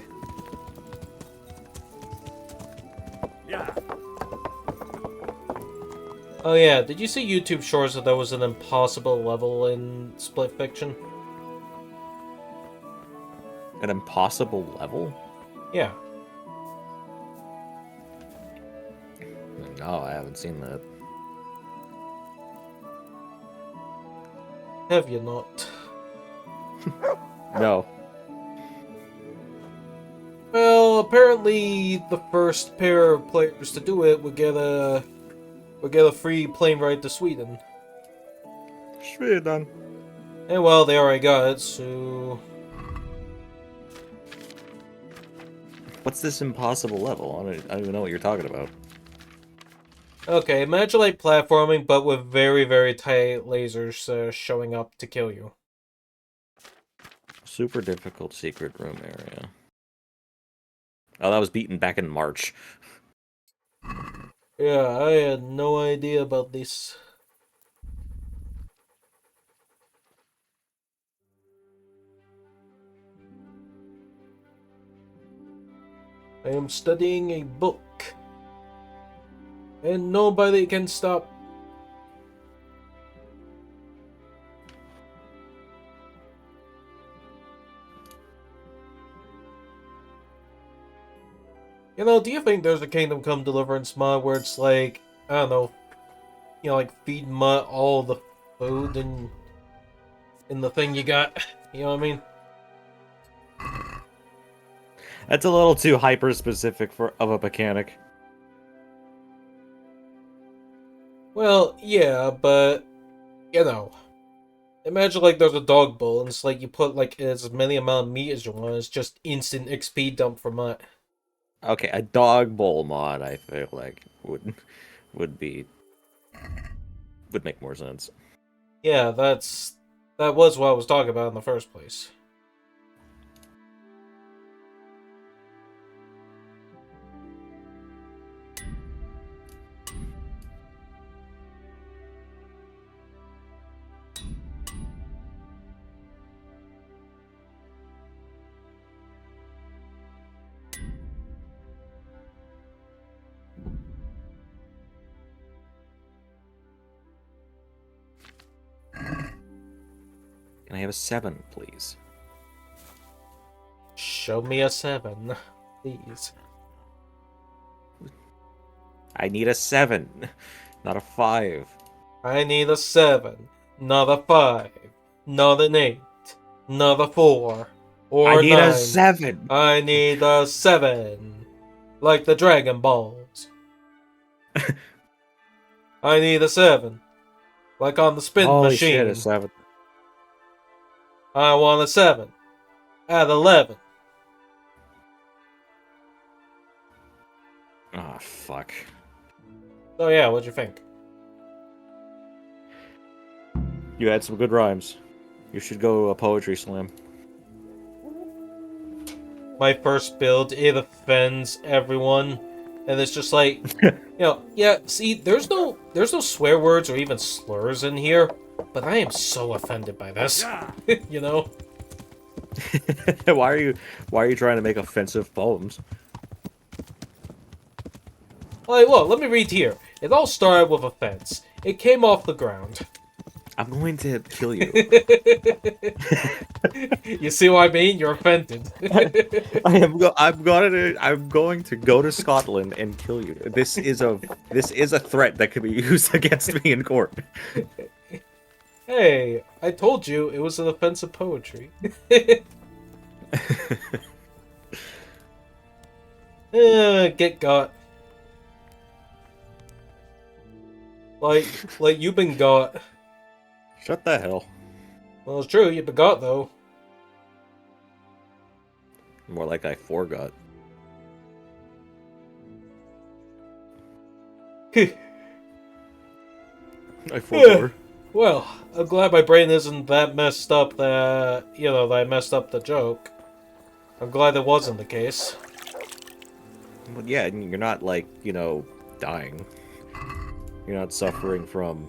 Yeah. Oh yeah, did you see YouTube Shorts that there was an impossible level in Split Fiction? An impossible level? Yeah. No, I haven't seen that. Have you not? No. Well, apparently the first pair of players to do it would get a free plane ride to Sweden. Sweden. And well, they already got it, so... What's this impossible level? I don't even know what you're talking about. Okay, imagine like platforming, but with very, very tight lasers showing up to kill you. Super difficult secret room area. Oh, that was beaten back in March. Yeah, I had no idea about this. I am studying a book. And nobody can stop. You know, do you think there's a Kingdom Come Deliverance mod where it's like, I don't know, like feed Mutt all the food in the thing you got? You know what I mean? That's a little too hyper specific for of a mechanic. Well, yeah, but you know, imagine like there's a dog bowl and it's like you put like as many amount of meat as you want. It's just instant XP dump for Mutt. Okay, a dog bowl mod I feel like would be would make more sense. Yeah, that was what I was talking about in the first place. Can I have a 7, please? Show me a 7, please. I need a 7, not a 5. I need a 7, not a 5, not an 8, not a 4, I or a need a 9. 7. I need a 7, like the Dragon Balls. I need a 7, like on the spin Holy machine. shit, a 7. I want a 7 at 11. Oh, fuck. So yeah, what'd you think? You had some good rhymes. You should go a poetry slam. My first build, it offends everyone. And it's just like, yeah, see, there's no swear words or even slurs in here, but I am so offended by this. You know? why are you trying to make offensive poems? Like, well, let me read here. It all started with a fence. It came off the ground. I'm going to kill you. You see what I mean? You're offended. I'm going to go to Scotland and kill you. This is a threat that could be used against me in court. Hey, I told you it was an offensive poetry. Get got. Like you've been got. Shut the hell. Well, it's true, you've been got though. More like I forgot. I forgot. Well, I'm glad my brain isn't that messed up that, that I messed up the joke. I'm glad that wasn't the case. Well, yeah, you're not, like, dying. You're not suffering from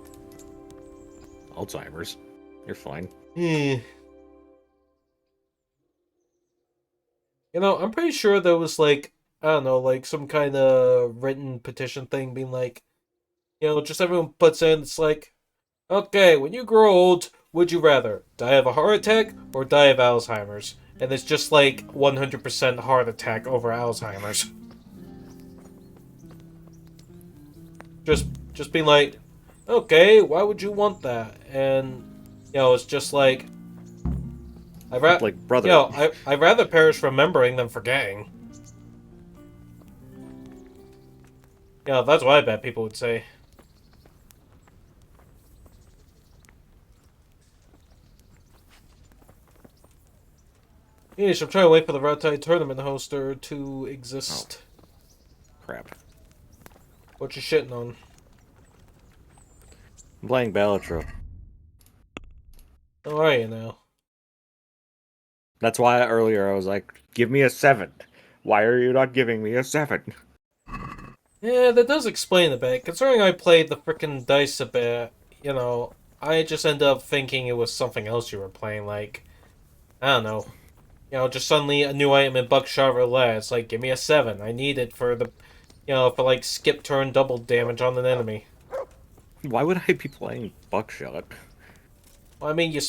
Alzheimer's. You're fine. I'm pretty sure there was, like, I don't know, like, some kind of written petition thing being like, just everyone puts in, it's like, okay, when you grow old, would you rather die of a heart attack or die of Alzheimer's? And it's just like 100% heart attack over Alzheimer's. Just being like, okay, why would you want that? And it's just like, brother. I'd rather perish remembering than forgetting. That's what I bet people would say. Yeesh, I'm trying to wait for the Red Tide tournament hoster to exist. Oh. Crap. What you shitting on? I'm playing Balatro. How are you now? That's why earlier I was like, give me a 7. Why are you not giving me a 7? Yeah, that does explain a bit. Considering I played the frickin' dice a bit, you know, I just ended up thinking it was something else you were playing, like, I don't know. You know, just suddenly a new item in Buckshot Roulette. It's like, give me a 7. I need it for the, you know, for like skip turn double damage on an enemy. Why would I be playing Buckshot? Well, I mean, you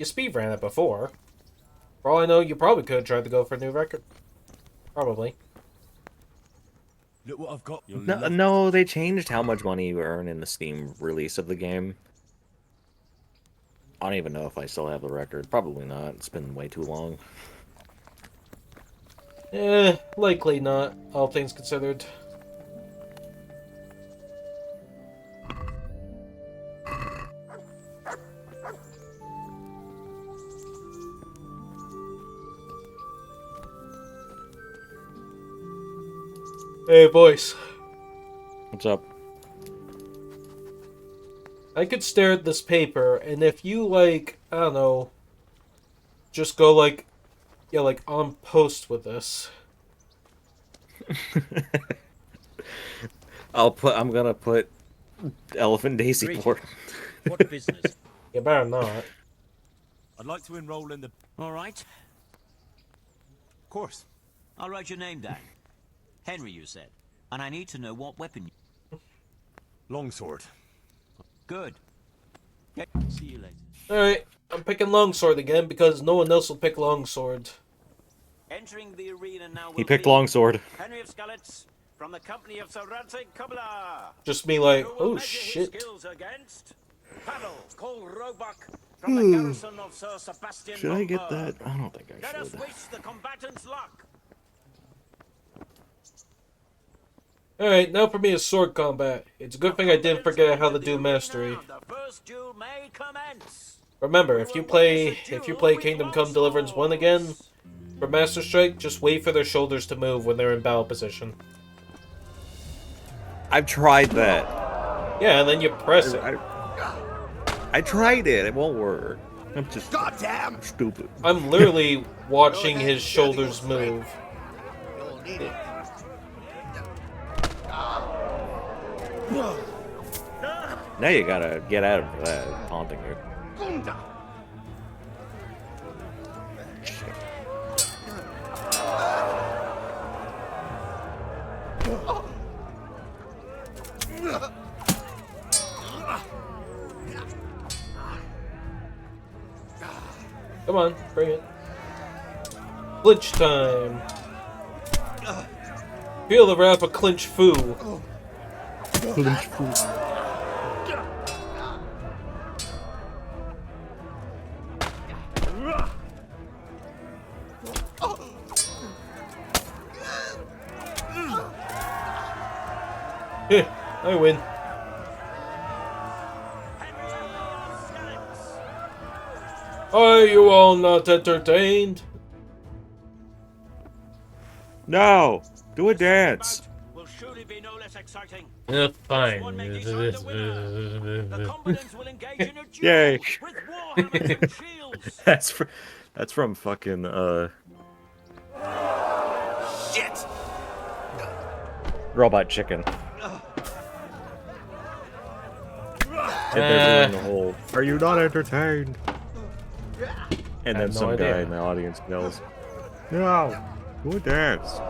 speed ran it before. For all I know, you probably could have tried to go for a new record. Probably. Look what I've got. No, they changed how much money you earn in the Steam release of the game. I don't even know if I still have the record. Probably not. It's been way too long. Likely not, all things considered. Hey, boys. What's up? I could stare at this paper, and if you, like, I don't know, just go, like, yeah, like, on post with this. I'm gonna put Elephant Daisy Port. What business? You better not. I'd like to enroll in the... All right. Of course. I'll write your name down. Henry, you said. And I need to know what weapon you... Longsword. Good. See you later. Alright, I'm picking Longsword again because no one else will pick Longsword. Entering the arena now. He picked Longsword. Henry of Skalitz from the company of Sir Radzik Kubla. Just me like, oh shit. Paddle, call Roebuck from the garrison of Sir Sebastian. Should I get that? I don't think I Let us should. wish the combatants luck. Alright, now for me is sword combat. It's a good thing I didn't forget how to do mastery. The first duel may commence. Remember, if you play Kingdom Come Deliverance 1 again, for Master Strike, just wait for their shoulders to move when they're in battle position. I've tried that. Yeah, and then you press it. I tried it. It won't work. I'm just goddamn stupid. I'm literally watching his shoulders move. You'll need it. Now you gotta get at him for that, taunting you. Come on, bring it. Clinch time. Feel the wrath of Clinch Foo. Clinch Foo. I win. Are you all not entertained? No! Do a dance! Will surely be no less exciting. Fine. The combatants will engage in a duel Yay! with warhammers and shields. That's from fucking Shit! Robot Chicken. And they're doing the whole, are you not entertained? And then some guy in the audience yells, no, do a dance.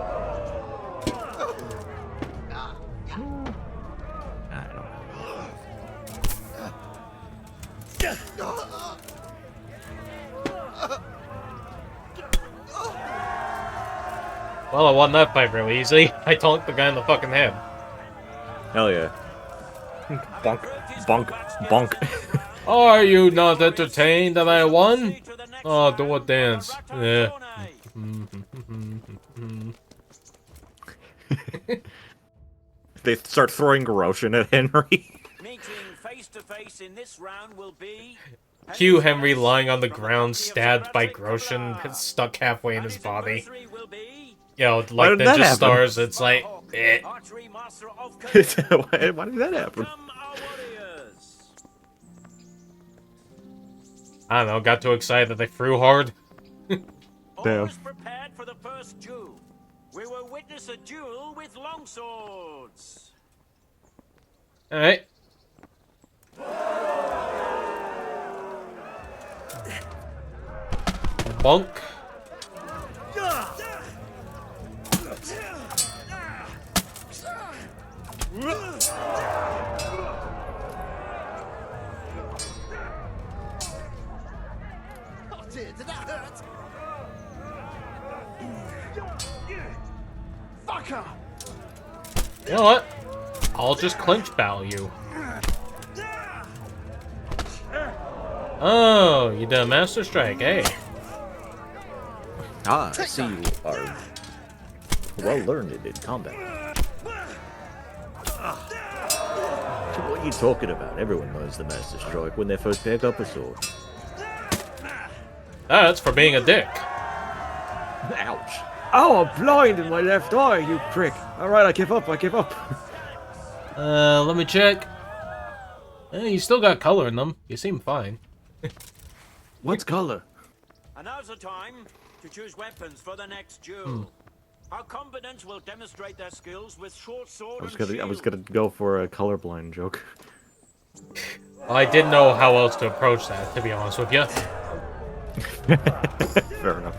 Well, I won that fight real easy. I tonked the guy in the fucking head. Hell yeah. Bonk, bonk, bonk. Are you not entertained that I won? Oh, do a dance. Yeah. They start throwing Roshan at Henry. Meeting face to face in this round will be Cue Henry lying on the ground, stabbed by Groshan, stuck halfway in his body. Yo, like did that Ninja happen? Stars, it's like, eh. Why did that happen? I don't know, got too excited that they threw hard. Damn. Always prepared for the first duel. We will witness a duel with longswords. Alright. Bonk. Oh dear, did that hurt? Fucker! You know what? I'll just clinch battle you. Oh, you did a Master Strike, eh? Ah, I see you are well learned in combat. What are you talking about? Everyone learns the Master Strike when they first pick up a sword. That's for being a dick. Ouch. Oh, I'm blind in my left eye, you prick. Alright, I give up, I give up. Let me check. You still got color in them. You seem fine. What's color? And now's the time to choose weapons for the next duel. Our combatants will demonstrate their skills with short sword and shield. I was gonna go for a colorblind joke. Well, I didn't know how else to approach that, to be honest with you. Fair enough.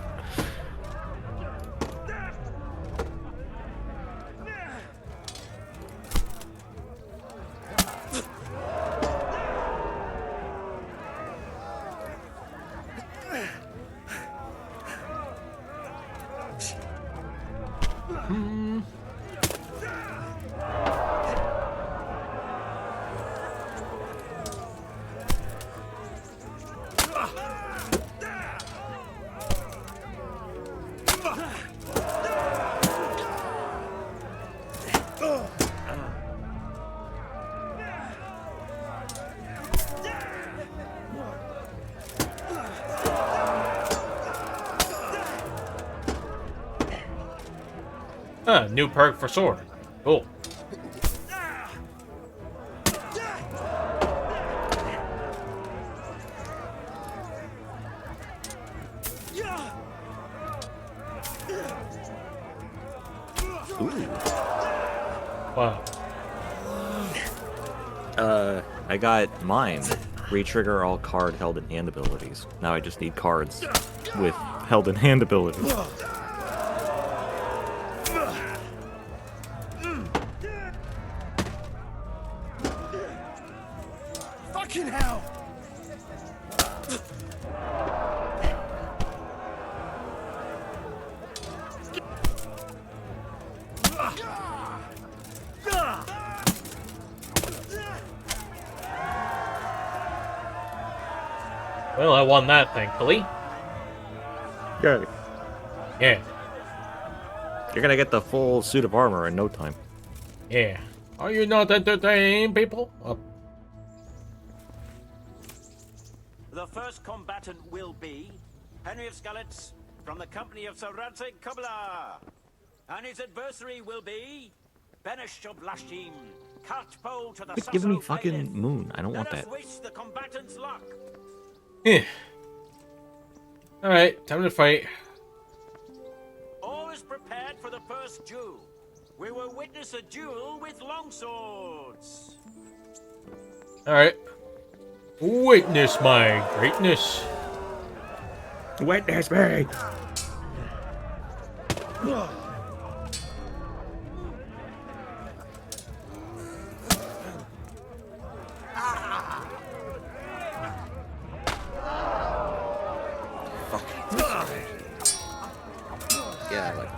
New perk for sword. Cool. Wow. I got mine. Retrigger all card held in hand abilities. Now I just need cards with held in hand abilities. Fucking hell! Well, I won that, thankfully. Good. Yeah. You're gonna get the full suit of armor in no time. Yeah. Are you not entertained, people? Oh. The first combatant will be Henry of Skalitz from the company of Sir Radzig Kobyla. And his adversary will be Benish of Lashim, Cartpole to the Quit giving me Sasso fucking Bailiff. moon. I don't want Let us that. wish the combatants luck. Yeah. Alright, time to fight. All is prepared for the first duel. We will witness a duel with longswords. Alright. Witness my greatness. Witness me! Fuck. Yeah, I like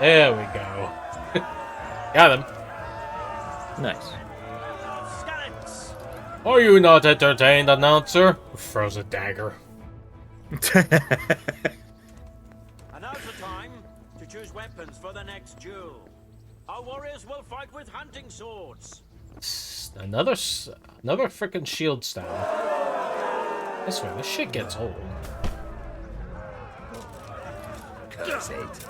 There we go. Got him. Nice. Skalitz, Are you not entertained, announcer? Throws a dagger. And now's the time to choose weapons for the next duel. Our warriors will fight with hunting swords. Another frickin' shield style. I swear, this shit gets old. Curse it.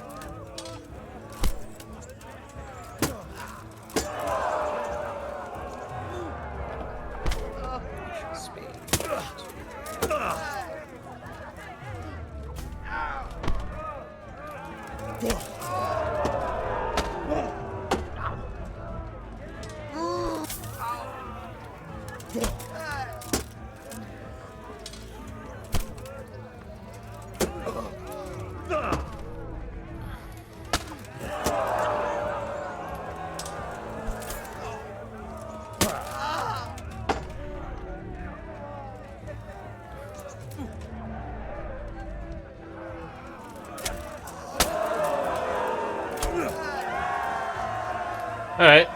Alright.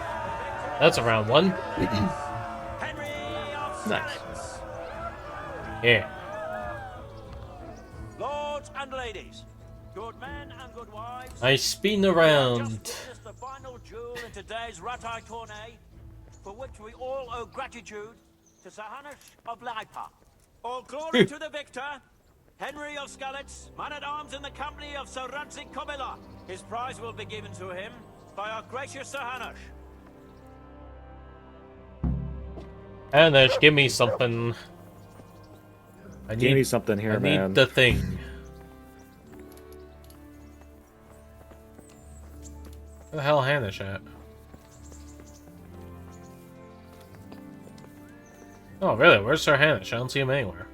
That's a round one. Nice. Yeah. Lords and ladies, good men and good wives. I spin we have around. just witnessed the final duel in today's Ratai tourney, for which we all owe gratitude to Sahanash of Laipa. All glory to the victor, Henry of Skalitz, man-at-arms in the company of Sir Radzik Kobila. His prize will be given to him by our gracious Sahanash. Anish, give me something. Give me something here, man. I need the thing. Where the hell Hanish at? Oh, really? Where's Sir Hanish? I don't see him anywhere.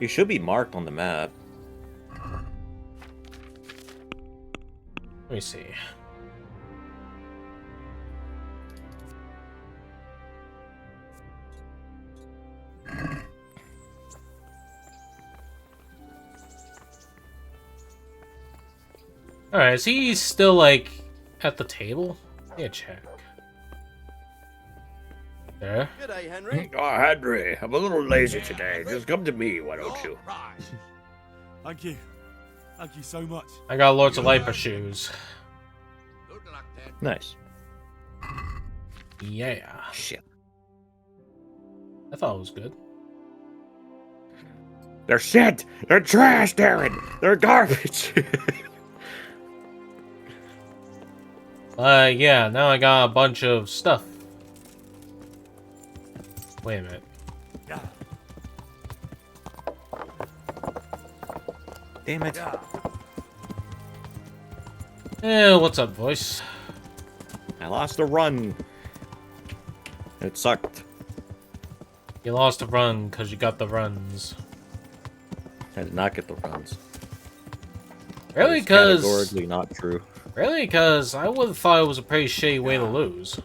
He should be marked on the map. Let me see. Alright, is he still, like, at the table? Yeah, check. There. G'day, Henry. Oh, Henry, I'm a little lazy today. Just come to me, why don't you? Thank you. Thank you so much. I got Lords of Lipa shoes. Nice. Yeah. Shit. I thought it was good. They're shit! They're trash, Darren! They're garbage! Yeah, now I got a bunch of stuff. Wait a minute. Damn it. What's up, voice? I lost a run. It sucked. You lost a run because you got the runs. I did not get the runs. Really? It's Because... categorically not true. Really? Because I would have thought it was a pretty shitty way to lose.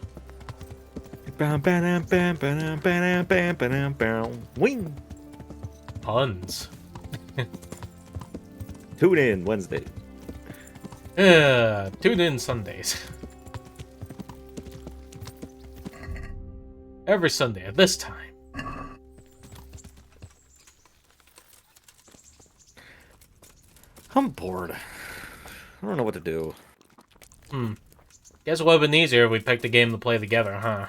Wing! Puns. Tune in Wednesday. Tune in Sundays. Every Sunday at this time. I'm bored. I don't know what to do. Guess it would have been easier if we picked a game to play together, huh?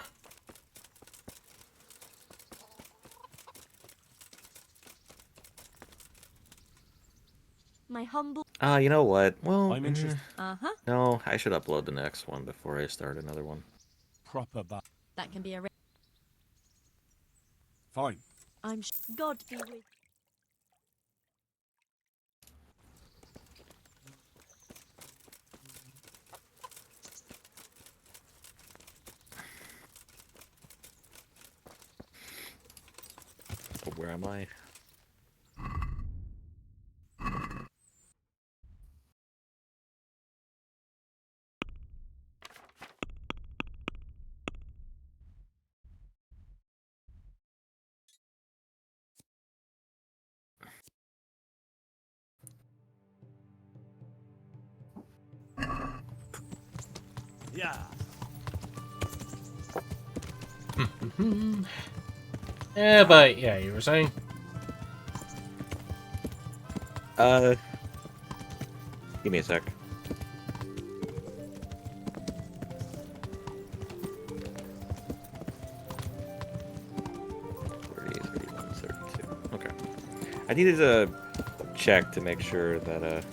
My humble. You know what? Well, I'm interested. no, I should upload the next one before I start another one. Proper but That can be a. fine. God be with. Oh, where am I? Yeah. Yeah, but yeah, you were saying? Give me a sec. Okay. I needed to check to make sure that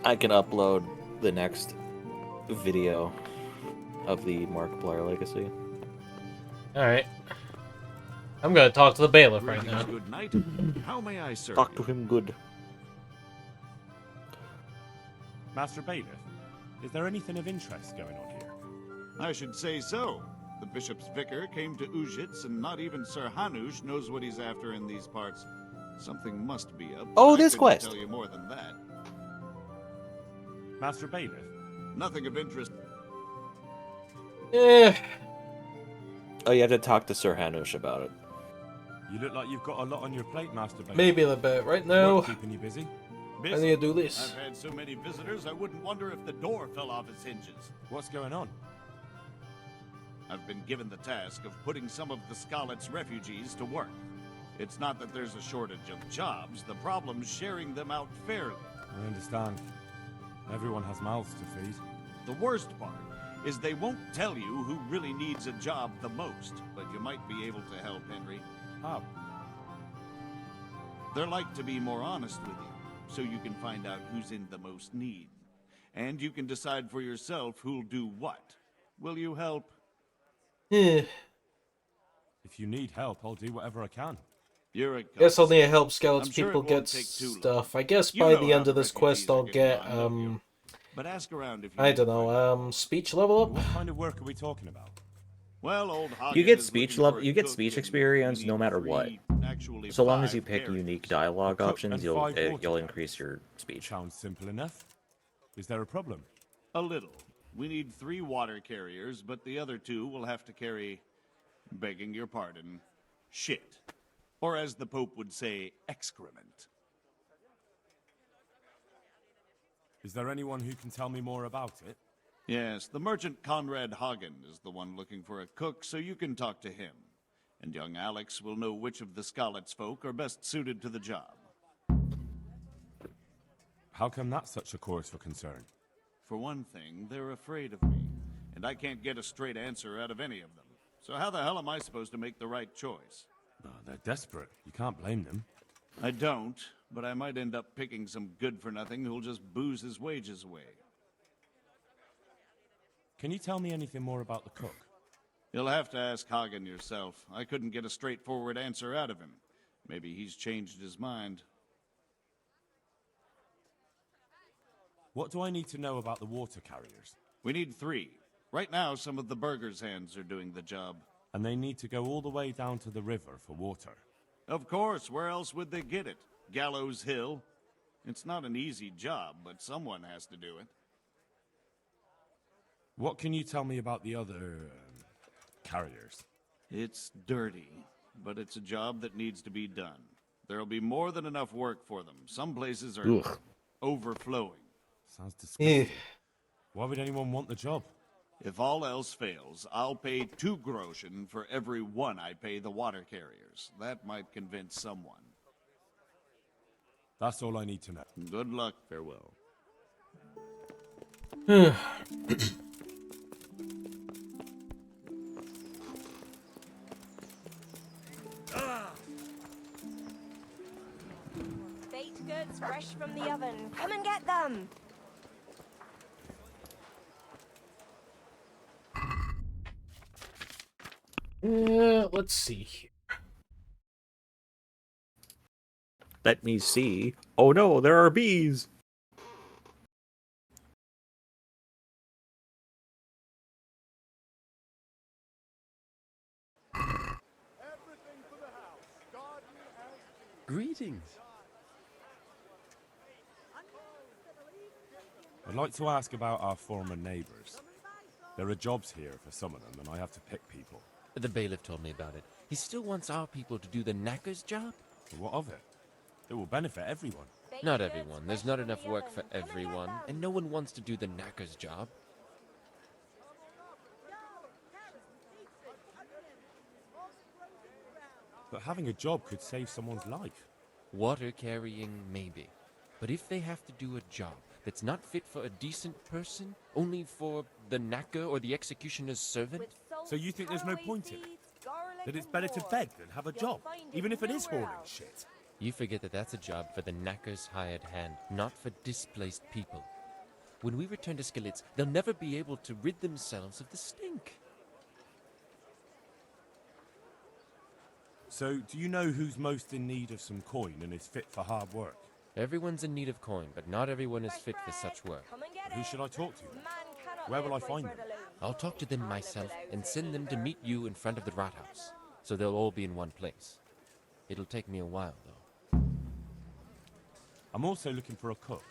I can upload the next video of the Markiplier Legacy. Alright. I'm gonna talk to the bailiff right Greetings, now. good night. How may I serve Talk you? to him good. Master Bailiff, is there anything of interest going on here? I should say so. The bishop's vicar came to Ujits, and not even Sir Hanush knows what he's after in these parts. Something must be up. Oh, I this couldn't quest. tell you more than that. Master Bailiff? Nothing of interest. Eh. Oh, you have to talk to Sir Hanush about it. You look like you've got a lot on your plate, Master Bailiff. Maybe a little bit. Right now, Work keeping you busy? I need to do this. I've had so many visitors, I wouldn't wonder if the door fell off its hinges. What's going on? I've been given the task of putting some of the Scarlet's refugees to work. It's not that there's a shortage of jobs, the problem's sharing them out fairly. I understand. Everyone has mouths to feed. The worst part is they won't tell you who really needs a job the most, but you might be able to help, Henry. How? They're like to be more honest with you, so you can find out who's in the most need. And you can decide for yourself who'll do what. Will you help? Eh. If you need help, I'll do whatever I can. You're a Guess I'll need to help Scouts I'm sure people it get won't take too long. stuff. I guess You by know the how end of the this quest I'll refugees are get, getting on, don't you? But ask around if you I need don't know, speech level up? What kind of work are we talking about? Well, old Hagen You get is speech looking level. for a You get cook, speech and experience we no need matter what. actually So long as you 5 pick carriers. unique dialogue A cook options, and you'll 5 water you'll carriers. increase your speech. Sounds simple enough. Is there a problem? A little. We need 3 water carriers, but the other 2 will have to carry, begging your pardon, shit. Or as the Pope would say, excrement. Is there anyone who can tell me more about it? Yes, the merchant Conrad Hagen is the one looking for a cook, so you can talk to him. And young Alex will know which of the Scarlet's folk are best suited to the job. How come that's such a cause for concern? For one thing, they're afraid of me, and I can't get a straight answer out of any of them. So how the hell am I supposed to make the right choice? Oh, they're desperate. You can't blame them. I don't, but I might end up picking some good-for-nothing who'll just booze his wages away. Can you tell me anything more about the cook? You'll have to ask Hagen yourself. I couldn't get a straightforward answer out of him. Maybe he's changed his mind. What do I need to know about the water carriers? We need 3. Right now, some of the burgers' hands are doing the job. And they need to go all the way down to the river for water. Of course, where else would they get it? Gallows Hill? It's not an easy job, but someone has to do it. What can you tell me about the other carriers? It's dirty, but it's a job that needs to be done. There'll be more than enough work for them. Some places are Ugh. overflowing. Sounds disgusting. Why would anyone want the job? If all else fails, I'll pay 2 groschen for every 1 I pay the water carriers. That might convince someone. That's all I need to know. Good luck. Farewell. Baked goods fresh from the oven. Come and get them. Let's see here. Let me see. Oh no, there are bees. Greetings. I'd like to ask about our former neighbours. There are jobs here for some of them, and I have to pick people. The bailiff told me about it. He still wants our people to do the knacker's job? But what of it? It will benefit everyone. Not everyone. There's not enough work for everyone, and no one wants to do the knacker's job. But having a job could save someone's life. Water carrying, maybe. But if they have to do a job that's not fit for a decent person, only for the knacker or the executioner's servant? So you think there's no point in it? That it's better to beg than have a job, even if it is hauling shit? You forget that that's a job for the knacker's hired hand, not for displaced people. When we return to Skalitz, they'll never be able to rid themselves of the stink. So, do you know who's most in need of some coin and is fit for hard work? Everyone's in need of coin, but not everyone is fit for such work. Who should I talk to? Where will I find them? I'll talk to them myself and send them to meet you in front of the Rathaus, so they'll all be in one place. It'll take me a while, though. I'm also looking for a cook.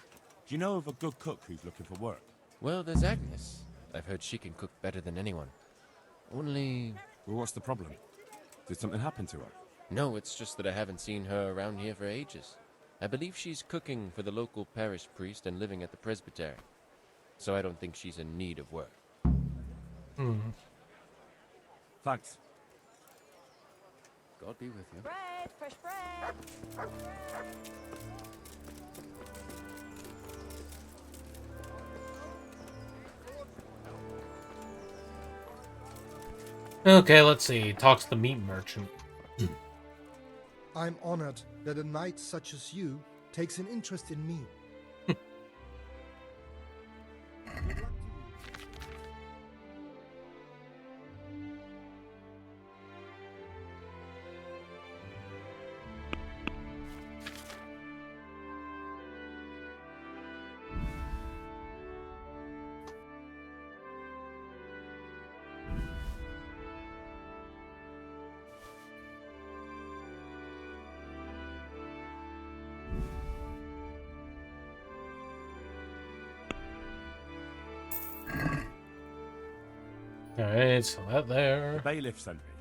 Do you know of a good cook who's looking for work? Well, there's Agnes. I've heard she can cook better than anyone. Only... Well, what's the problem? Did something happen to her? No, it's just that I haven't seen her around here for ages. I believe she's cooking for the local parish priest and living at the presbytery. So I don't think she's in need of work. Thanks. God be with you. Bread, fresh bread. Okay, let's see. Talks to the meat merchant. I'm honored that a knight such as you takes an interest in me. Alright, so that there. The bailiff sent me.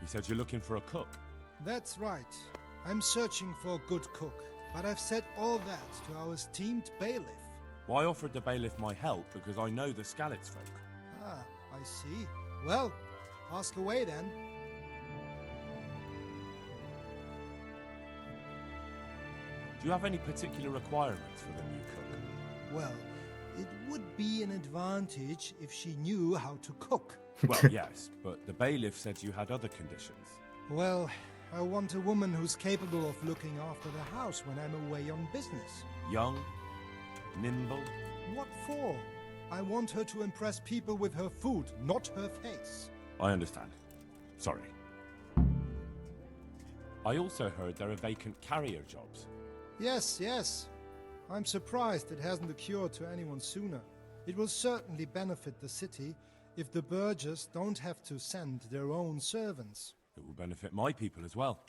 He said you're looking for a cook. That's right. I'm searching for a good cook, but I've said all that to our esteemed bailiff. Well, I offered the bailiff my help because I know the Skalitz folk. Ah, I see. Well, ask away then. Do you have any particular requirements for the new cook? Well, it would be an advantage if she knew how to cook. Well, yes, but the bailiff said you had other conditions. Well, I want a woman who's capable of looking after the house when I'm away on business. Young, nimble. What for? I want her to impress people with her food, not her face. I understand. Sorry. I also heard there are vacant carrier jobs. Yes, yes. I'm surprised it hasn't occurred to anyone sooner. It will certainly benefit the city if the burghers don't have to send their own servants. It will benefit my people as well.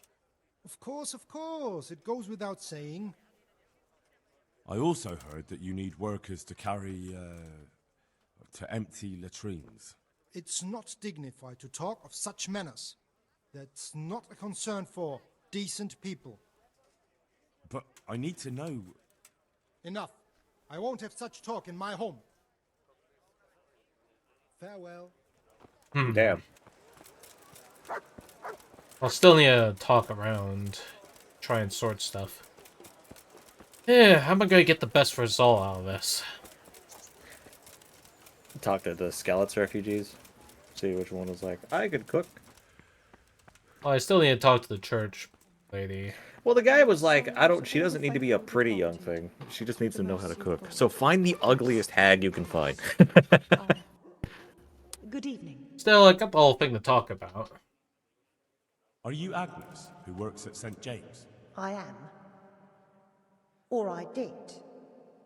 Of course, it goes without saying. I also heard that you need workers to carry, to empty latrines. It's not dignified to talk of such manners. That's not a concern for decent people. But I need to know... Enough. I won't have such talk in my home. Farewell. Damn. I'll still need to talk around, try and sort stuff. Yeah, how am I gonna get the best result out of this? Talk to the Skalitz refugees. See which one was like, I could cook. Well, I still need to talk to the church lady. Well, the guy was like, she doesn't need to be a pretty young thing. She just needs to know how to cook. So find the ugliest hag you can find. Good evening. Still, I got the whole thing to talk about. Are you Agnes, who works at St. James? I am. Or I did,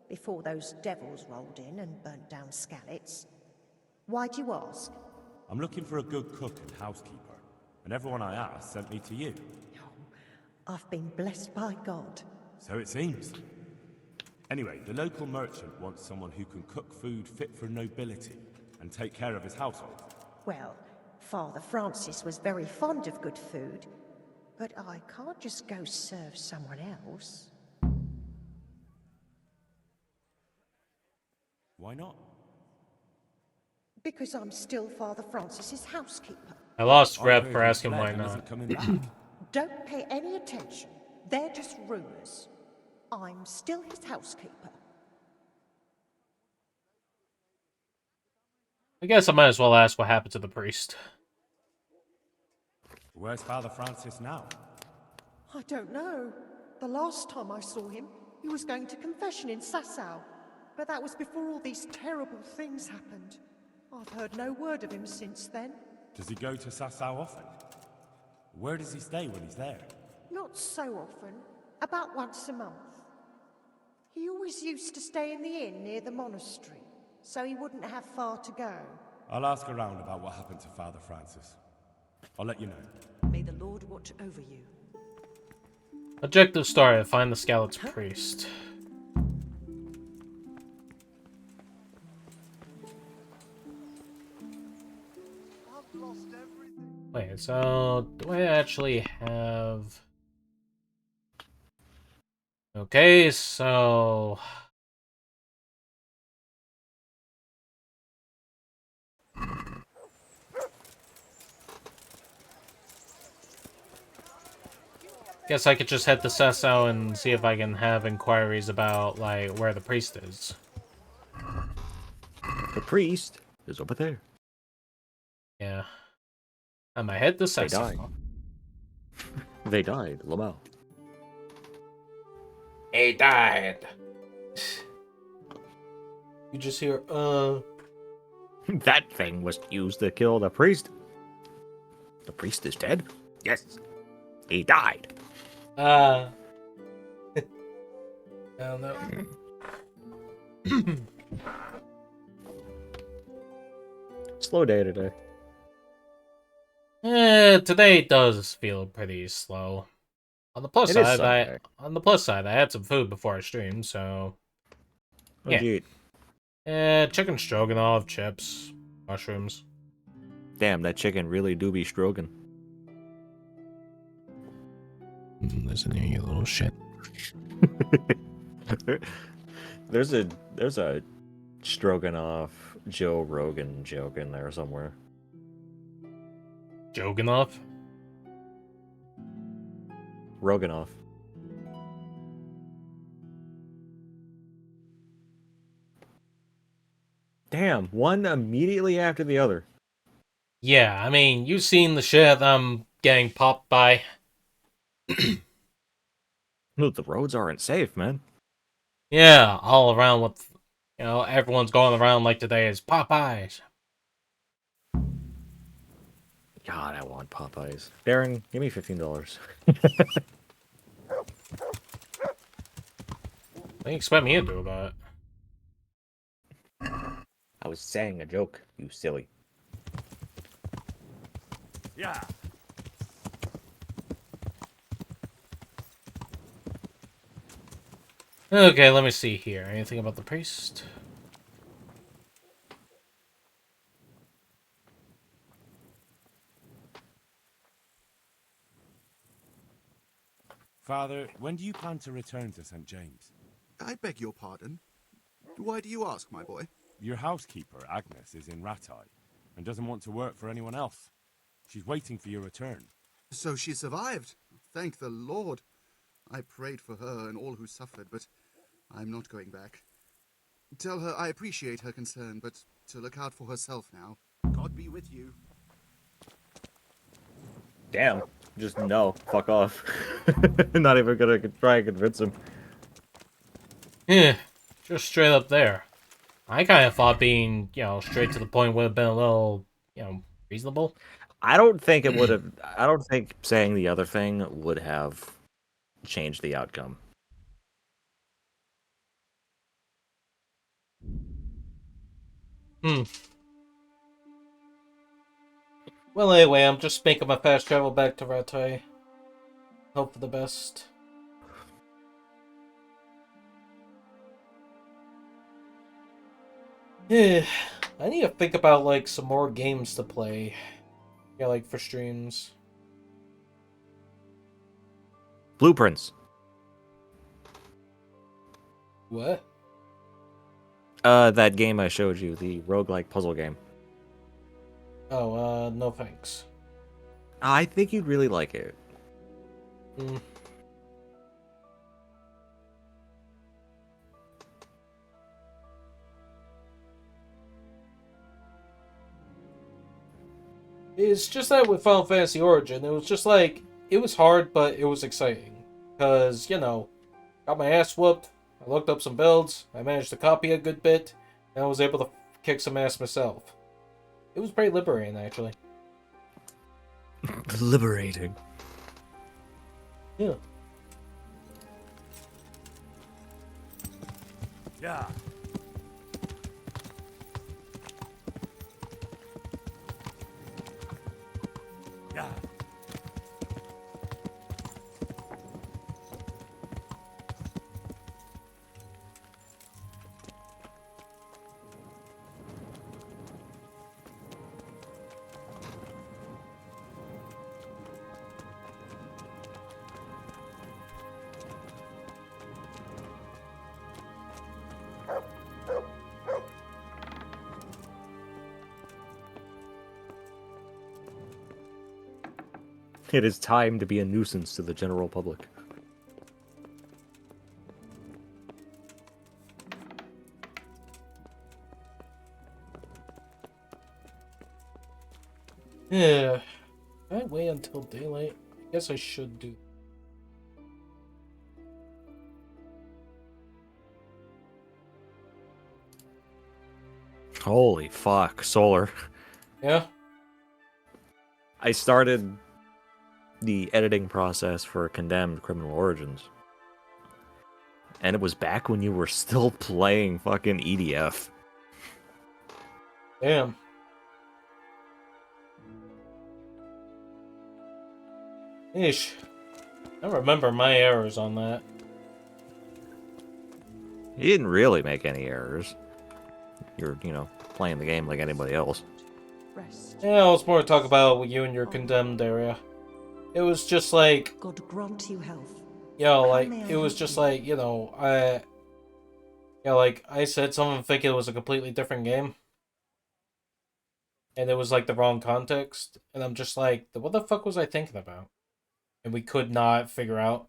before those devils rolled in and burnt down Skalitz. Why do you ask? I'm looking for a good cook and housekeeper, and everyone I asked sent me to you. I've been blessed by God. So it seems. Anyway, the local merchant wants someone who can cook food fit for nobility and take care of his household. Well, Father Francis was very fond of good food, but I can't just go serve someone else. Why not? Because I'm still Father Francis's housekeeper. I lost I've rep heard for he asking fled why and not. isn't coming back. Don't pay any attention. They're just rumours. I'm still his housekeeper. I guess I might as well ask what happened to the priest. Where's Father Francis now? I don't know. The last time I saw him, he was going to confession in Sasau. But that was before all these terrible things happened. I've heard no word of him since then. Does he go to Sasau often? Where does he stay when he's there? Not so often. About once a month. He always used to stay in the inn near the monastery, so he wouldn't have far to go. I'll ask around about what happened to Father Francis. I'll let you know. May the Lord watch over you. Objective story: find the Skalitz priest. Wait, so do I actually have... Okay, so... Guess I could just head to Sasau and see if I can have inquiries about, like, where the priest is. The priest is over there. Yeah. I might head to They died. Sasau. They died, Lamau. He died. You just hear, That thing was used to kill the priest. The priest is dead? Yes. He died. I don't know. Slow day today. Today does feel pretty slow. On the plus It is side, Sunday. I had some food before I streamed, so What'd you eat? chicken stroganoff, chips, mushrooms. Damn, that chicken really do be stroking. Listen here, you little shit. There's a Stroganoff Joe Rogan joke in there somewhere. Joganoff? Roganoff. Damn, one immediately after the other. Yeah, I mean, you've seen the shit I'm getting popped by. Look, the roads aren't safe, man. Yeah, all around with, everyone's going around like today is Popeyes. God, I want Popeyes. Darren, give me $15. They expect me to do that. I was saying a joke, you silly. Yeah. Okay, let me see here. Anything about the priest? Father, when do you plan to return to St. James? I beg your pardon. Why do you ask, my boy? Your housekeeper, Agnes, is in Rattay and doesn't want to work for anyone else. She's waiting for your return. So she survived. Thank the Lord. I prayed for her and all who suffered, but I'm not going back. Tell her I appreciate her concern, but to look out for herself now. God be with you. Damn. Just no. Fuck off. Not even gonna try and convince him. Yeah, just straight up there. I kind of thought being, straight to the point would have been a little, reasonable. I don't think it would have. I don't think saying the other thing would have changed the outcome. Well, anyway, I'm just making my fast travel back to Rattay. Hope for the best. Yeah, I need to think about, like, some more games to play. Yeah, like, for streams. Blueprints. What? That game I showed you, the roguelike puzzle game. Oh, no thanks. I think you'd really like it. Mm. It's just that with Final Fantasy Origin, it was just like, it was hard, but it was exciting. Because, you know, got my ass whooped, I looked up some builds, I managed to copy a good bit, and I was able to kick some ass myself. It was pretty liberating, actually. Liberating. Yeah. Yeah. Yeah. It is time to be a nuisance to the general public. Yeah. Can I wait until daylight? I guess I should do. Holy fuck, Solar. Yeah? I started the editing process for Condemned Criminal Origins. And it was back when you were still playing fucking EDF. Damn. Ish. I remember my errors on that. You didn't really make any errors. You're, playing the game like anybody else. Yeah, let's more talk about you and your condemned area. It was just like, God grant you health. like, may I it was help just you? like, like I said, someone think it was a completely different game. And it was like the wrong context. And I'm just like, what the fuck was I thinking about? And we could not figure out.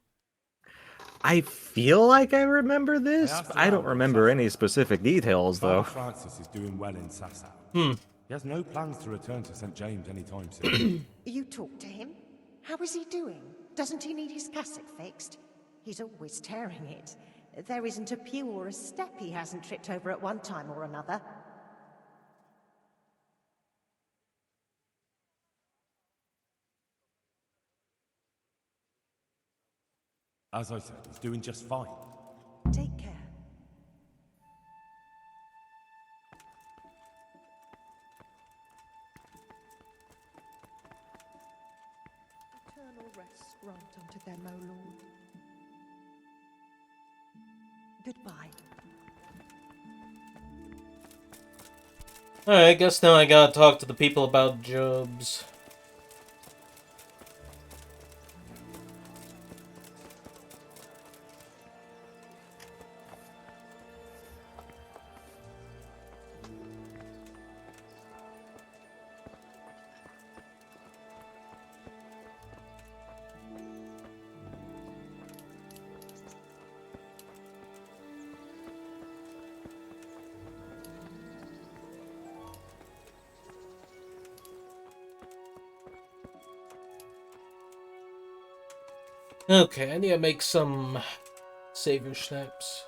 I feel like I remember this. But I don't remember any specific details, though. Father Francis is doing well in Sasau. Hmm. He has no plans to return to St. James anytime soon. You talked to him? How is he doing? Doesn't he need his cassock fixed? He's always tearing it. There isn't a pew or a step he hasn't tripped over at one time or another. As I said, he's doing just fine. Take care. Eternal rest grant unto them, O Lord. Goodbye. Alright, I guess now I gotta talk to the people about Jobs. Okay, I need to make some savior snipes.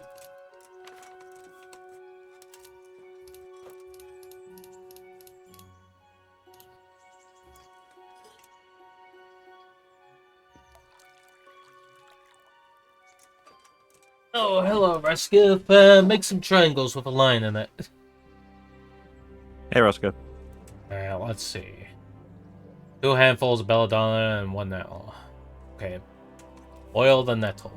Oh, hello, Rescue. Make some triangles with a line in it. Hey, Roscoe. Alright, let's see. 2 handfuls of belladonna and 1 nettle. Okay. Boil the nettle.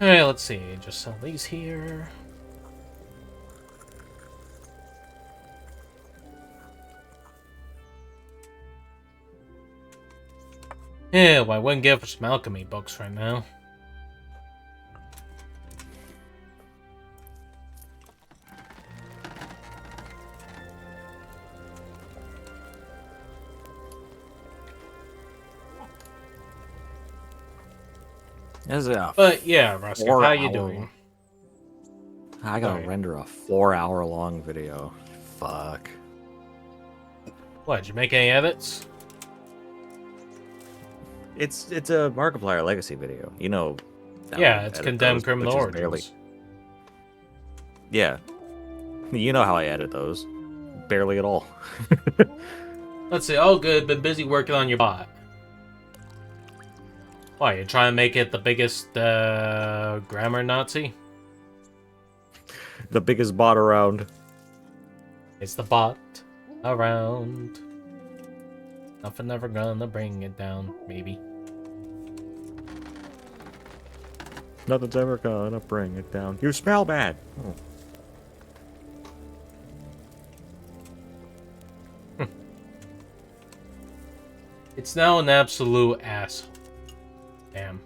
Alright, let's see. Just sell these here. Yeah, well, I wouldn't give for some alchemy books right now. But yeah, Rusty, how you doing? I gotta Sorry. render a 4-hour long video. Fuck. What, did you make any edits? It's a Markiplier Legacy video. You know. Yeah, it's Condemned Criminal Origins. Yeah. You know how I edit those. Barely at all. Let's see, all good, been busy working on your bot. Why, you trying to make it the biggest grammar Nazi? The biggest bot around. It's the bot around. Nothing ever gonna bring it down, maybe. Nothing's ever gonna bring it down. You smell bad. Oh. It's now an absolute asshole. Damn.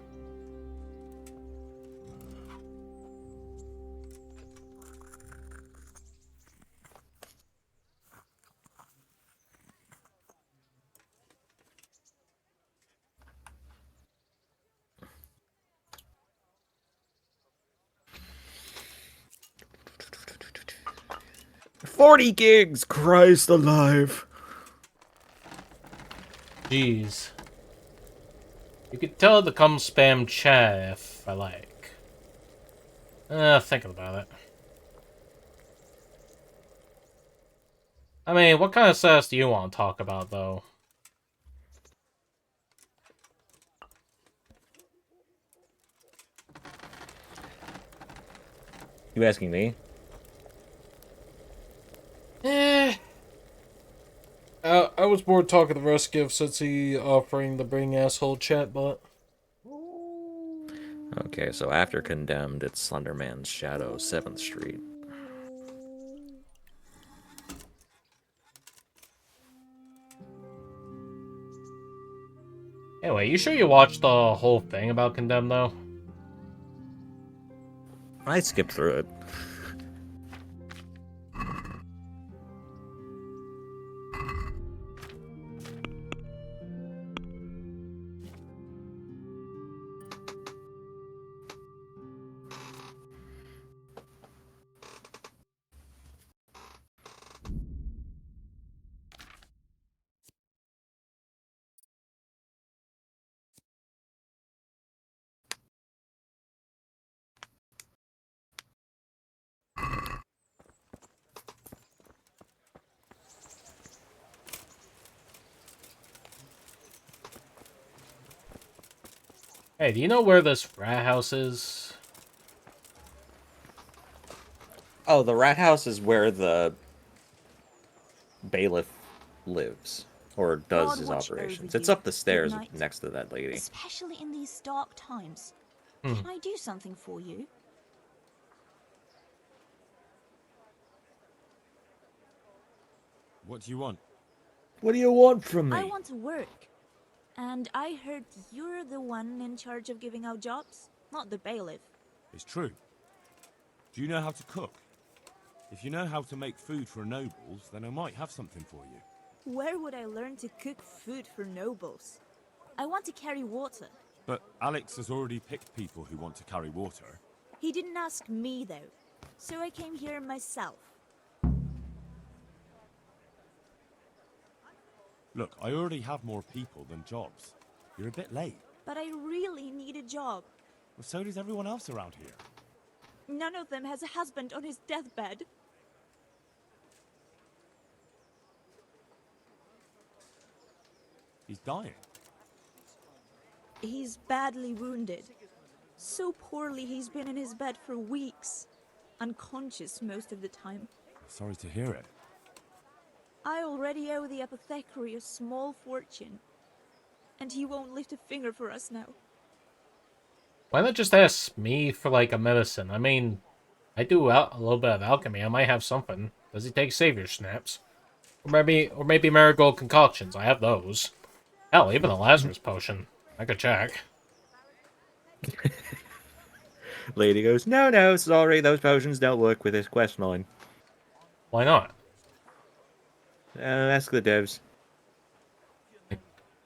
$40 gigs! Christ alive. Jeez. You could tell the come spam chat if I like. Thinking about it. I mean, what kind of sass do you want to talk about, though? You asking me? I was bored talking to Ruskiv since he offering the bring asshole chatbot. Okay, so after Condemned, it's Slenderman's Shadow, 7th Street. Anyway, you sure you watched the whole thing about Condemned, though? I skipped through it. Hey, do you know where this rat house is? Oh, the rat house is where the bailiff lives. Or does God his watch operations. over It's you. up the stairs Good night. next to that lady. Especially in these dark times. Hmm. Can I do something for you? What do you want? What do you want from me? I want to work. And I heard you're the one in charge of giving out jobs, not the bailiff. It's true. Do you know how to cook? If you know how to make food for nobles, then I might have something for you. Where would I learn to cook food for nobles? I want to carry water. But Alex has already picked people who want to carry water. He didn't ask me, though. So I came here myself. Look, I already have more people than jobs. You're a bit late. But I really need a job. Well, so does everyone else around here. None of them has a husband on his deathbed. He's dying. He's badly wounded. So poorly he's been in his bed for weeks. Unconscious most of the time. Sorry to hear it. I already owe the apothecary a small fortune. And he won't lift a finger for us now. Why not just ask me for, like, a medicine? I mean, I do a little bit of alchemy. I might have something. Does he take savior snaps? Or maybe marigold concoctions. I have those. Hell, even a Lazarus potion. I could check. Lady goes, no, sorry, those potions don't work with this quest line. Why not? Ask the devs.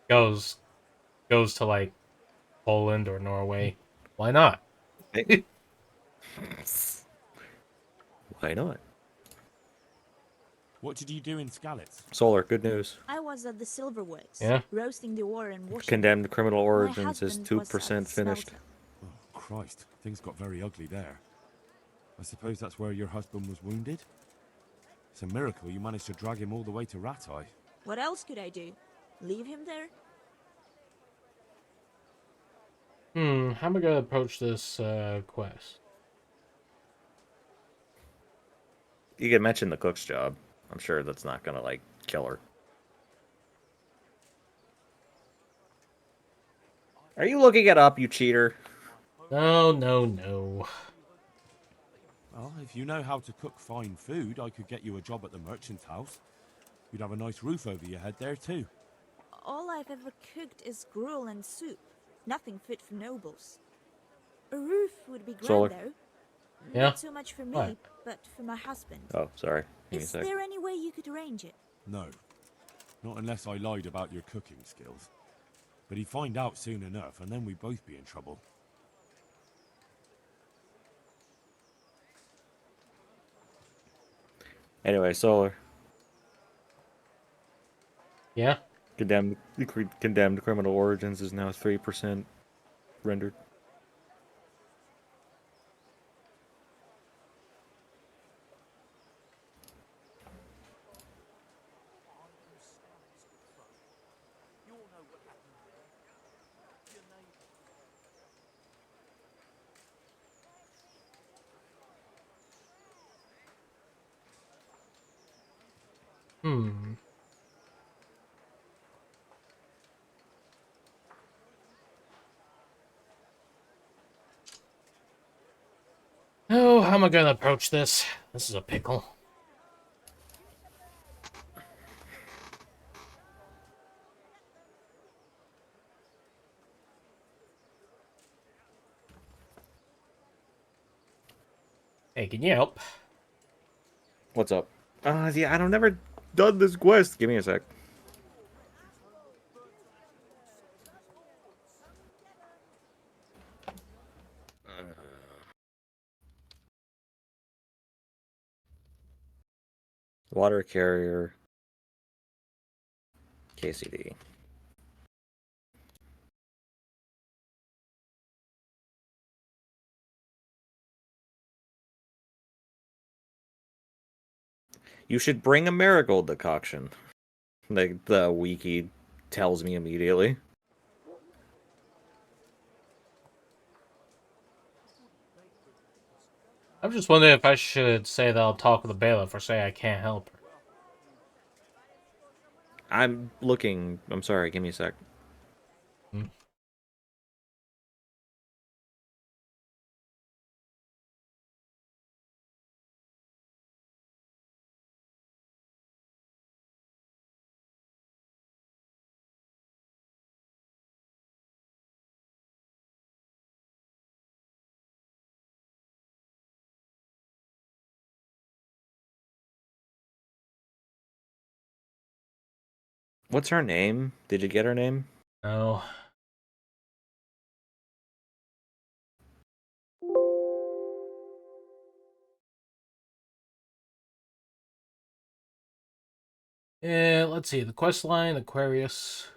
Goes to, like, Poland or Norway. Why not? Why not? What did you do in Skalitz? Solar, good news. I was at the silverworks, Yeah? roasting the ore and washing. Condemned Criminal My Origins is husband was at 2% the finished. smelter. Oh, Christ. Things got very ugly there. I suppose that's where your husband was wounded? It's a miracle you managed to drag him all the way to Ratai. What else could I do? Leave him there? How am I gonna approach this quest? You can mention the cook's job. I'm sure that's not gonna, like, kill her. Are you looking it up, you cheater? No, no, no. Well, if you know how to cook fine food, I could get you a job at the merchant's house. You'd have a nice roof over your head there, too. All I've ever cooked is gruel and soup. Nothing fit for nobles. A roof would be grand, Solar. though. Yeah? Not so much for me, What? but for my husband. Oh, sorry. Give me a Is sec. there any way you could arrange it? No. Not unless I lied about your cooking skills. But he'd find out soon enough, and then we'd both be in trouble. Anyway, Solar. Yeah? Condemned Criminal Origins is now 3% rendered. Oh, how am I gonna approach this? This is a pickle. Hey, can you help? What's up? Yeah, I've never done this quest. Give me a sec. Water carrier. KCD. You should bring a marigold decoction. Like the wiki tells me immediately. I'm just wondering if I should say that I'll talk with the bailiff or say I can't help her. I'm looking. I'm sorry. Give me a sec. What's her name? Did you get her name? No. Yeah, let's see. The quest line, Aquarius.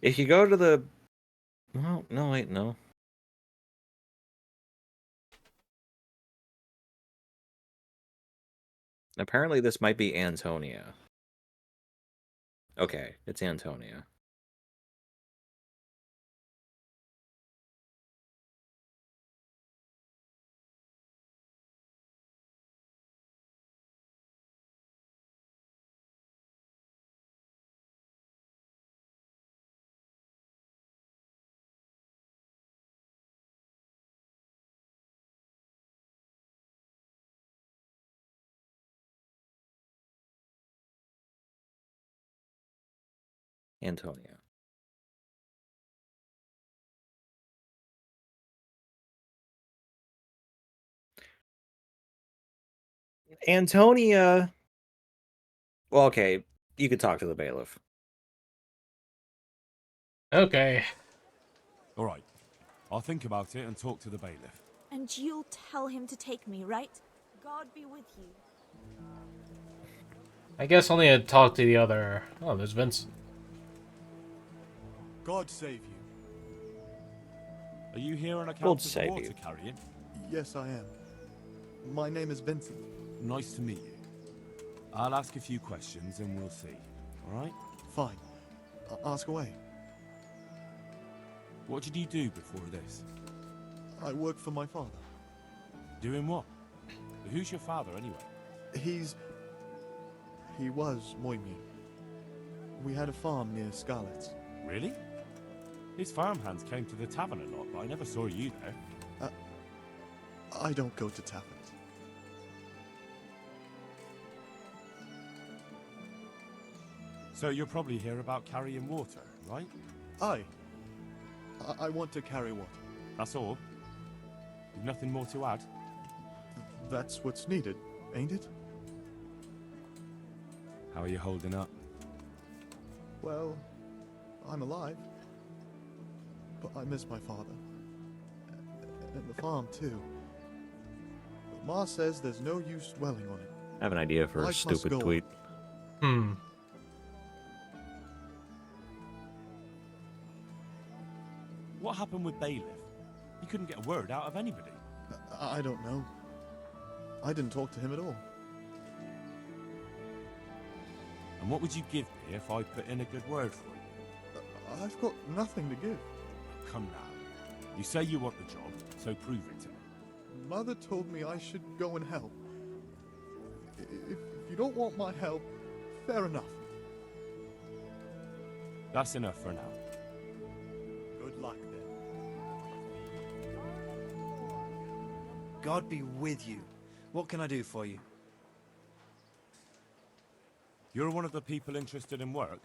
If you go to the... Well, no, wait, no. Apparently this might be Antonia. Okay, it's Antonia. Antonia. Antonia. Well, okay, you could talk to the bailiff. Okay. All right. I'll think about it and talk to the bailiff. And you'll tell him to take me, right? God be with you. I guess I'll need to talk to the other... Oh, there's Vincent. God save you. Are you here on God account of the save water you. carrying? Yes, I am. My name is Vincent. Nice to meet you. I'll ask a few questions and we'll see. All right? Fine. Ask away. What did you do before this? I work for my father. Doing what? Who's your father, anyway? He was Moimir. We had a farm near Scarlet's. Really? His farmhands came to the tavern a lot, but I never saw you there. I don't go to taverns. So you're probably here about carrying water, right? I want to carry water. That's all? You've nothing more to add? That's what's needed, ain't it? How are you holding up? Well, I'm alive. But I miss my father. And the farm, too. But Ma says there's no use dwelling on it. I have an idea for a Life must stupid go tweet. What happened with Bailiff? He couldn't get a word out of anybody. I don't know. I didn't talk to him at all. And what would you give me if I put in a good word for you? I've got nothing to give. Come now. You say you want the job, so prove it to me. Mother told me I should go and help. If you don't want my help, fair enough. That's enough for now. Good luck, then. God be with you. What can I do for you? You're one of the people interested in work?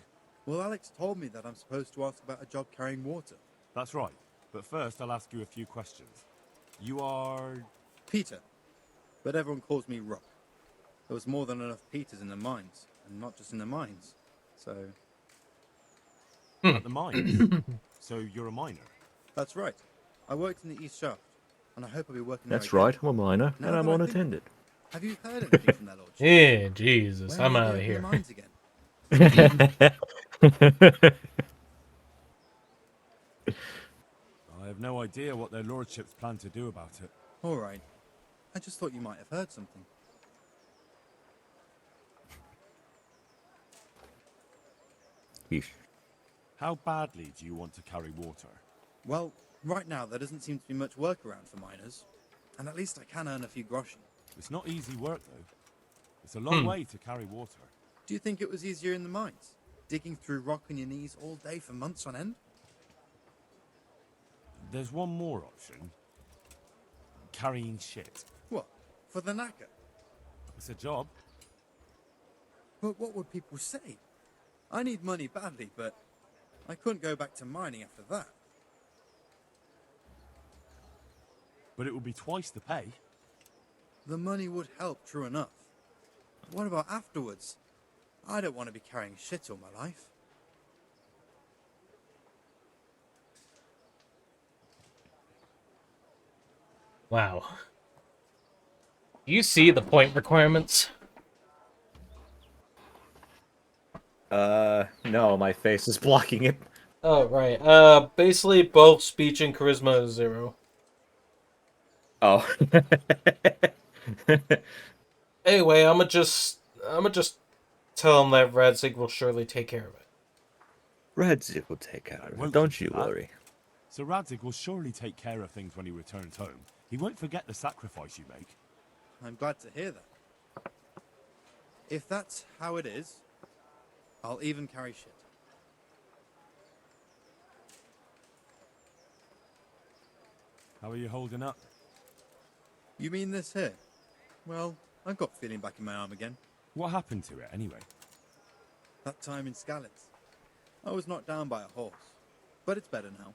Well, Alex told me that I'm supposed to ask about a job carrying water. That's right. But first, I'll ask you a few questions. You are... Peter. But everyone calls me Rock. There was more than enough Peters in the mines. And not just in the mines. So... At the mines? So you're a miner? That's right. I worked in the East Shaft. And I hope I'll be working there That's again. right, I'm a miner, Now and I'm that I think- unattended. Have you heard anything from their lordship? Yeah, Jesus, When I'm will out they of open here. the mines again? I have no idea what their lordships plan to do about it. All right. I just thought you might have heard something. How badly do you want to carry water? Well, right now there doesn't seem to be much work around for miners. And at least I can earn a few groschen. It's not easy work, though. It's a long way to carry water. Do you think it was easier in the mines? Digging through rock on your knees all day for months on end? There's one more option. Carrying shit. What? For the knacker? It's a job. But what would people say? I need money badly, but I couldn't go back to mining after that. But it would be twice the pay. The money would help, true enough. What about afterwards? I don't want to be carrying shit all my life. Wow. You see the point requirements? No, my face is blocking it. Oh, right. Basically both speech and charisma is 0. Oh. Anyway, I'ma just tell him that Radzig will surely take care of it. Radzig will take care of it, Won't don't do you that. worry. So Radzig will surely take care of things when he returns home. He won't forget the sacrifice you make. I'm glad to hear that. If that's how it is, I'll even carry shit. How are you holding up? You mean this here? Well, I've got feeling back in my arm again. What happened to it, anyway? That time in Skalitz. I was knocked down by a horse, but it's better now.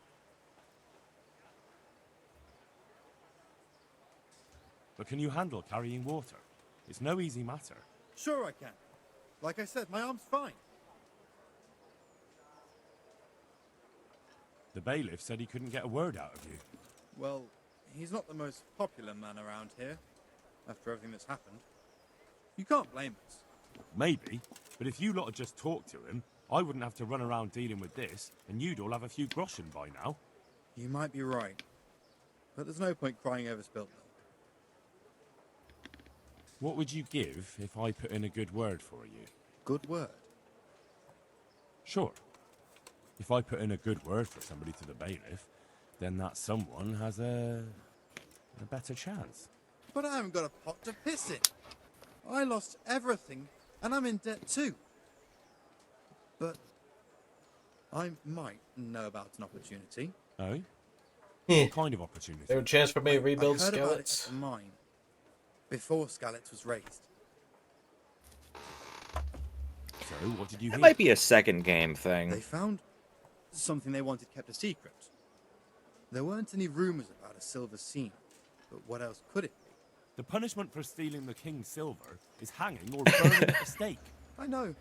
But can you handle carrying water? It's no easy matter. Sure I can. Like I said, my arm's fine. The bailiff said he couldn't get a word out of you. Well, he's not the most popular man around here, after everything that's happened. You can't blame us. Maybe, but if you lot had just talked to him, I wouldn't have to run around dealing with this, and you'd all have a few groschen by now. You might be right. But there's no point crying over spilt milk. What would you give if I put in a good word for you? Good word? Sure. If I put in a good word for somebody to the bailiff, then that someone has a better chance. But I haven't got a pot to piss in. I lost everything, and I'm in debt too. But I might know about an opportunity. Oh? What kind of opportunity? There a chance for me to rebuild I heard about it Skellets? at the mine, before Skellets was raised. So, what did you That hear? might be a second game thing. They found something they wanted kept a secret. There weren't any rumors about a silver scene, but what else could it be? The punishment for stealing the king's silver is hanging or burning at the stake. I know,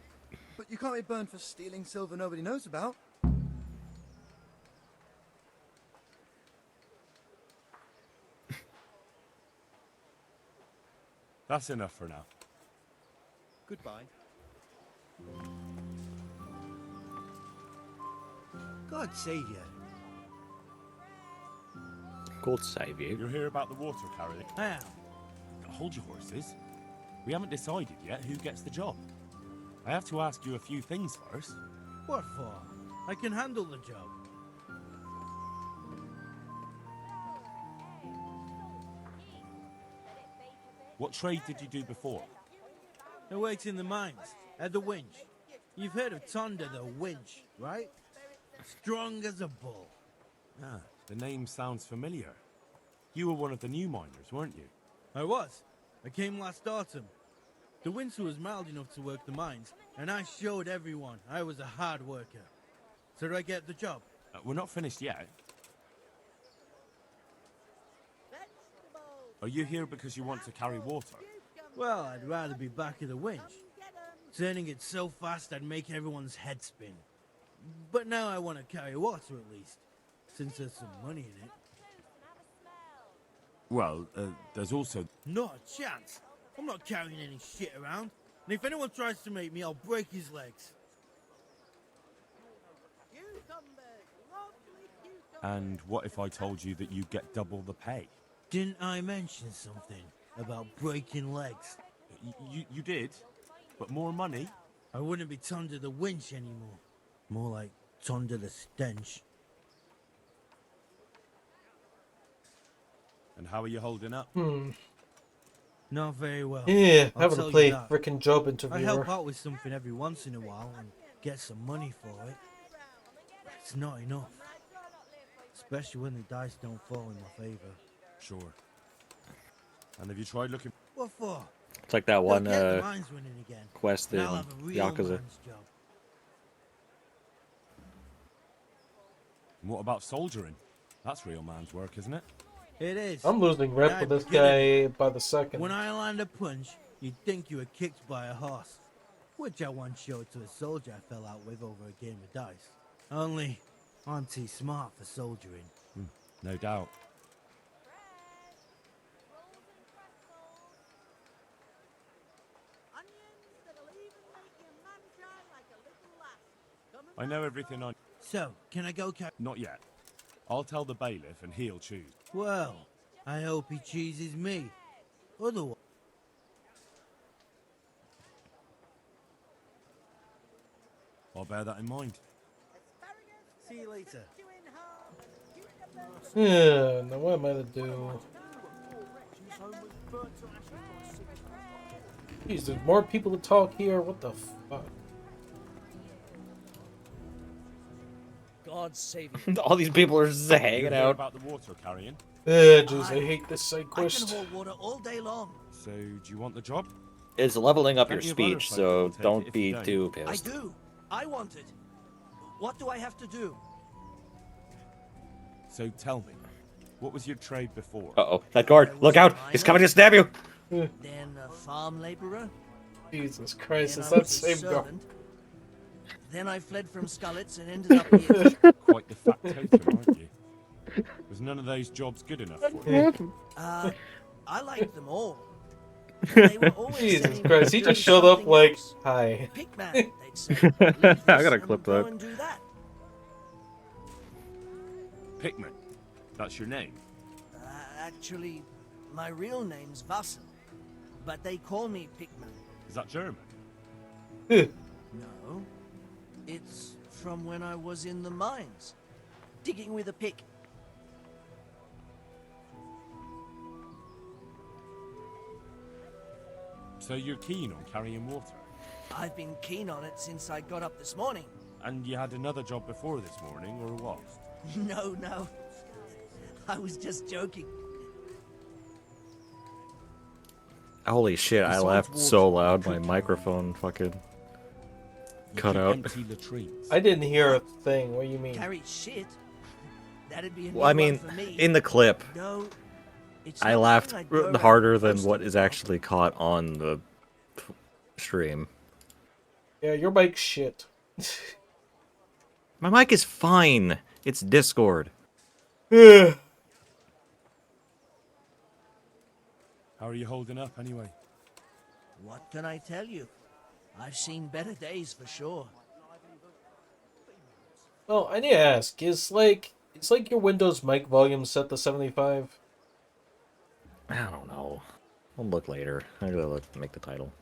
but you can't be burned for stealing silver nobody knows about. That's enough for now. Goodbye. God save you. God save you. You're here about the water carrying? I am. Hold your horses. We haven't decided yet who gets the job. I have to ask you a few things first. What for? I can handle the job. What trade did you do before? I worked in the mines, at the winch. You've heard of Thunder the winch, right? Strong as a bull. Ah, the name sounds familiar. You were one of the new miners, weren't you? I was. I came last autumn. The winter was mild enough to work the mines, and I showed everyone I was a hard worker. So did I get the job? We're not finished yet. Are you here because you want to carry water? Well, I'd rather be back at the winch. Turning it so fast I'd make everyone's head spin. But now I want to carry water at least, since there's some money in it. Well, there's also... Not a chance. I'm not carrying any shit around. And if anyone tries to make me, I'll break his legs. And what if I told you that you get double the pay? Didn't I mention something about breaking legs? You did? But more money? I wouldn't be Thunder the winch anymore. More like Thunder the stench. And how are you holding up? Not very well. Yeah, I'll having to tell play you that. frickin' job I interviewer. help out with something every once in a while and get some money for it. It's not enough. Especially when the dice don't fall in my favor. Sure. And have you tried looking... What for? It's like that one They'll get the mines winning again. quest in And I'll have a real Yakuza. man's job. And what about soldiering? That's real man's work, isn't it? It is. I'm losing rep with this guy by the second. When I land a punch, you'd think you were kicked by a horse. Which I once showed to a soldier I fell out with over a game of dice. Only, I'm too smart for soldiering. No doubt. I know everything I... So, can I go Not yet. I'll tell the bailiff and he'll choose. Well, I hope he chooses me. Otherwise... I'll bear that in mind. See you later. Yeah, now what am I to do? Jeez, there's more people to talk here. What the fuck? God save you. All these people are just You hanging hear out. about the water carrying? Jeez, I hate this side I can quest. hold water all day long. So, do you want the job? It's leveling up your Plenty of other speech, folk so will take it don't if be you don't. too I pissed. do. I want it. What do I have to do? So tell me, what was your trade before? Uh-oh. That guard. Look out. He's coming to stab you. Then a farm laborer. Jesus Christ, Then is I that was a same guard? servant. Then I fled from Skullets and ended up here. Quite the factotum, aren't you? Was none of those jobs good enough for you? I liked them all. They were always Jesus saying Christ, he do just showed up something like, else. hi. Pigman, they'd say. I Leave this gotta and clip go that. and do that. Pickman. That's your name. Actually, my real name's Vassal, but they call me Pigman. Is that German? No, it's from when I was in the mines, digging with a pick. So you're keen on carrying water? I've been keen on it since I got up this morning. And you had another job before this morning, or what? No. I was just joking. Holy shit, I Besides laughed water, so loud my microphone fucking cut out. Empty latrines. I didn't hear a thing. What do you mean? Carry shit? That'd be a Well, I new mean, one for me. in the clip, No, it's I not laughed something I'd go around harder than boasting what is actually caught on the stream. Yeah, your bike's shit. My mic is fine. It's Discord. How are you holding up, anyway? What can I tell you? I've seen better days for sure. Oh, I need to ask, is like your Windows mic volume set to 75? I don't know. I'll look later. I gotta look, make the title.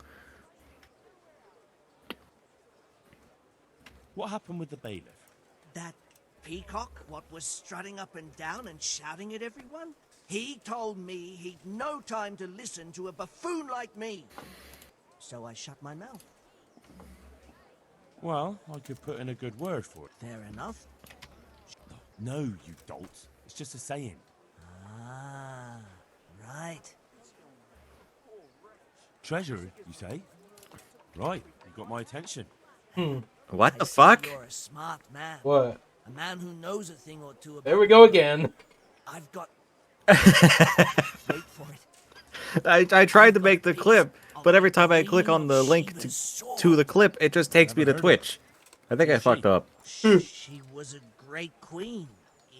What happened with the bailiff? That peacock, what was strutting up and down and shouting at everyone? He told me he'd no time to listen to a buffoon like me. So I shut my mouth. Well, I could put in a good word for it. Fair enough. No, you dolt. It's just a saying. Ah, right. Treasure, you say? Right, you got my attention. What the I see fuck? You're a smart man. What? A man who knows a thing or two about There we go again. I've got... Wait for it. I tried to make the clip, but every time I click on the link to the clip, it just takes me to Twitch. I think I fucked up. She was a great queen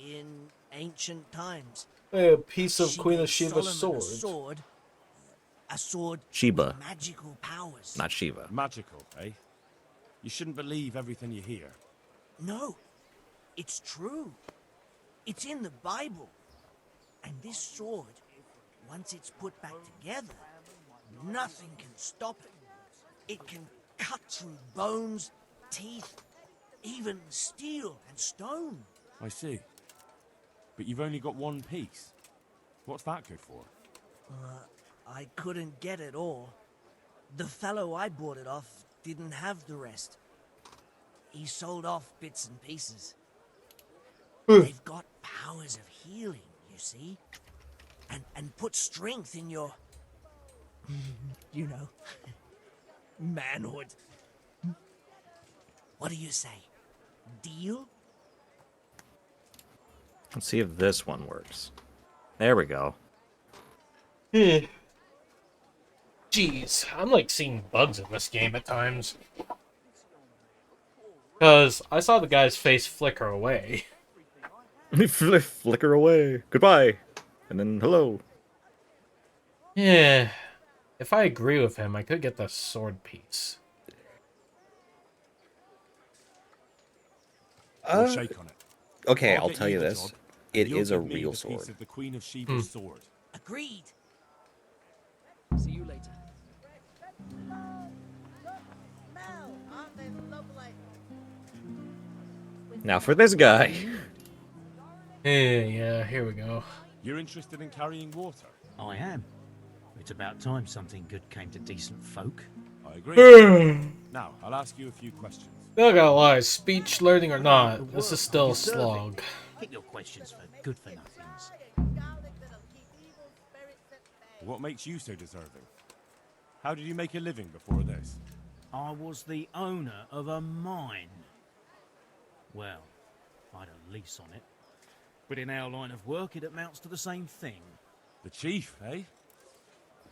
in ancient times. A piece of She Queen of gave Sheba's Solomon sword. A sword Sheba. with magical powers. Not Shiva. Magical, eh? You shouldn't believe everything you hear. No, it's true. It's in the Bible. And this sword, once it's put back together, nothing can stop it. It can cut through bones, teeth, even steel and stone. I see. But you've only got one piece. What's that good for? I couldn't get it all. The fellow I bought it off didn't have the rest. He sold off bits and pieces. They've got powers of healing, you see? And put strength in your... you know... manhood. What do you say? Deal? Let's see if this one works. There we go. Jeez, I'm like seeing bugs in this game at times. Because I saw the guy's face flicker away. Flicker away. Goodbye. And then hello. Yeah. If I agree with him, I could get the sword piece. We'll shake on it. Okay, I'll get tell you the this. job, It you'll is a give me real the sword. piece of the Queen of Sheba's sword. Agreed. See you later. Now for this guy. Yeah, here we go. You're interested in carrying water? I am. It's about time something good came to decent folk. I agree. Now, I'll ask you a few questions. Not gonna lie, speech learning or not, this is still a Deserve it. slog. Keep your questions for good for nothings. What makes you so deserving? How did you make a living before this? I was the owner of a mine. Well, I'd a lease on it. But in our line of work, it amounts to the same thing. The chief, eh?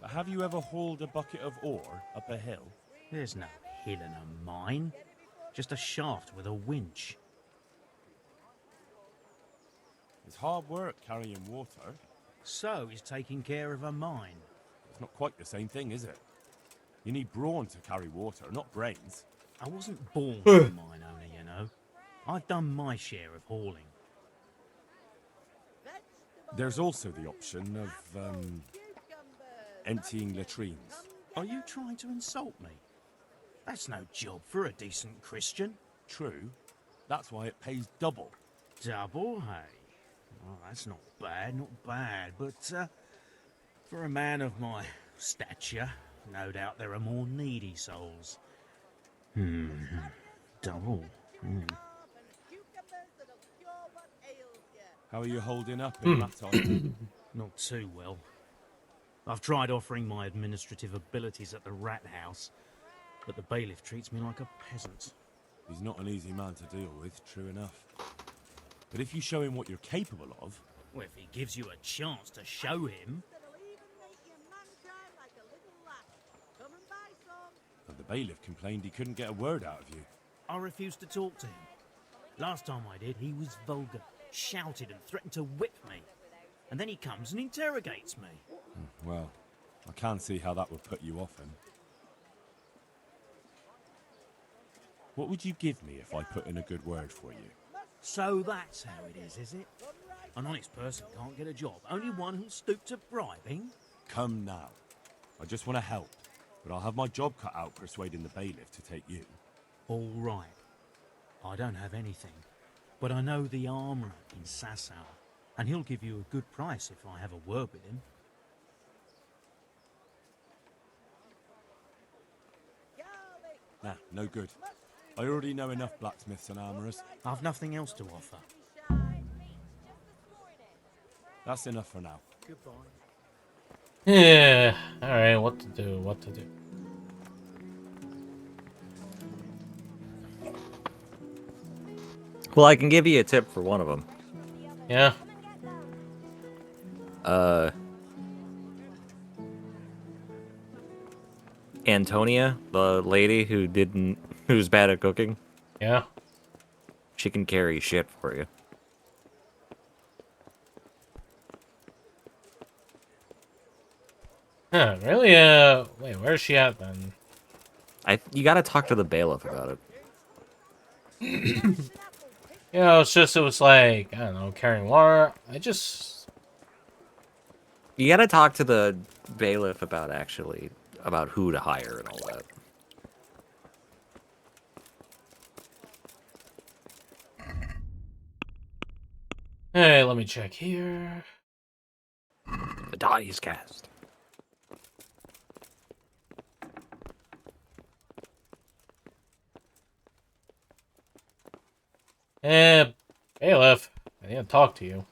But have you ever hauled a bucket of ore up a hill? There's no hill in a mine. Just a shaft with a winch. It's hard work carrying water. So he's taking care of a mine. It's not quite the same thing, is it? You need brawn to carry water, not brains. I wasn't born for a mine owner, you know. I've done my share of hauling. There's also the option of, emptying latrines. Are you trying to insult me? That's no job for a decent Christian. True. That's why it pays double. Double, hey? Well, that's not bad, but for a man of my stature, no doubt there are more needy souls. Double. How are you holding up in that time? Not too well. I've tried offering my administrative abilities at the rat house, but the bailiff treats me like a peasant. He's not an easy man to deal with, true enough. But if you show him what you're capable of... Well, if he gives you a chance to show him... But the bailiff complained he couldn't get a word out of you. I refused to talk to him. Last time I did, he was vulgar, shouted and threatened to whip me. And then he comes and interrogates me. Well, I can see how that would put you off him. What would you give me if I put in a good word for you? So that's how it is it? An honest person can't get a job, only one who'll stoop to bribing? Come now. I just want to help, but I'll have my job cut out persuading the bailiff to take you. All right. I don't have anything, but I know the armourer in Sasau, and he'll give you a good price if I have a word with him. Nah, no good. I already know enough blacksmiths and armourers. I've nothing else to offer. That's enough for now. Goodbye. Yeah. Alright, what to do, Well, I can give you a tip for one of them. Yeah. Antonia, the lady who's bad at cooking. Yeah. She can carry shit for you. Huh, really? Wait, where's she at then? You gotta talk to the bailiff about it. You know, it was like, I don't know, carrying water. You gotta talk to the bailiff about who to hire and all that. Hey, let me check here. The die is cast. Bailiff, I need to talk to you.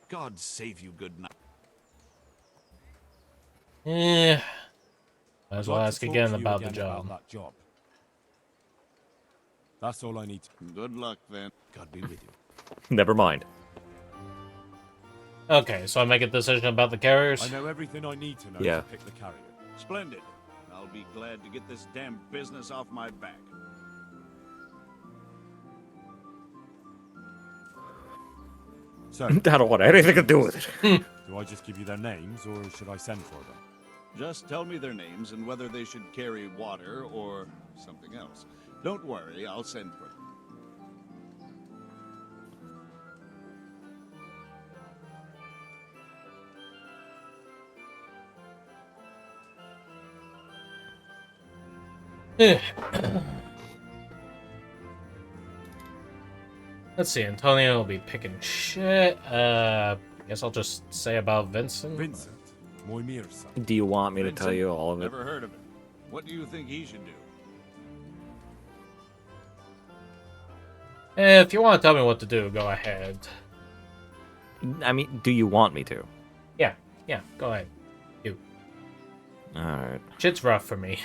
God save you, good night. Might as I'd well like ask to talk again to you about again the job. about that job. That's all I need. Good luck, then. God be with you. Never mind. Okay, so I make a decision about the carriers? I know everything I need to know Yeah. to pick the carrier. Splendid. I'll be glad to get this damn business off my back. So, I don't want anything to do with it. do I just give you their names, or should I send for them? Just tell me their names and whether they should carry water or something else. Don't worry, I'll send for them. Let's see, Antonio will be picking shit. Guess I'll just say about Vincent. Vincent, Moimir's son. Do you want me to Vincent? tell you all of it? Never heard of him. What do you think he should do? If you want to tell me what to do, go ahead. I mean, do you want me to? Yeah, go ahead. You. Alright. Shit's rough for me.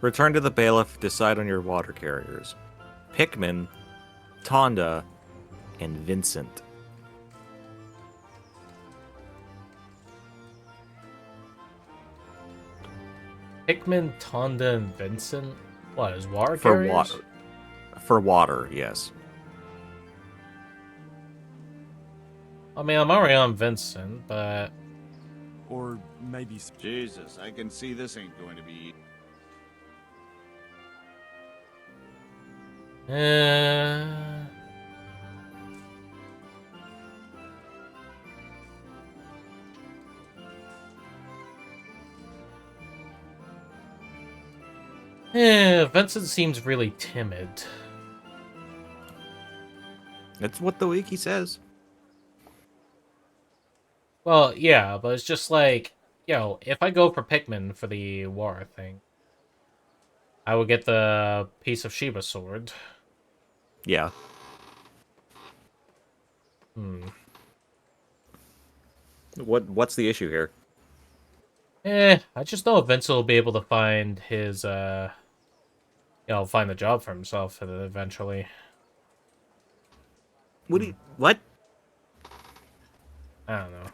Return to the bailiff, decide on your water carriers. Pikmin, Tonda, and Vincent. Pikmin, Tonda, and Vincent? What, is water For carriers? water. For water, yes. I mean, I'm already on Vincent, but... Or maybe... Jesus, I can see this ain't going to be... Vincent seems really timid. That's what the wiki says. Well, yeah, but it's just like, if I go for Pikmin for the war thing, I will get the piece of Shiba sword. Yeah. What's the issue here? I just know Vincent will be able to find his, find the job for himself eventually. What? I don't know.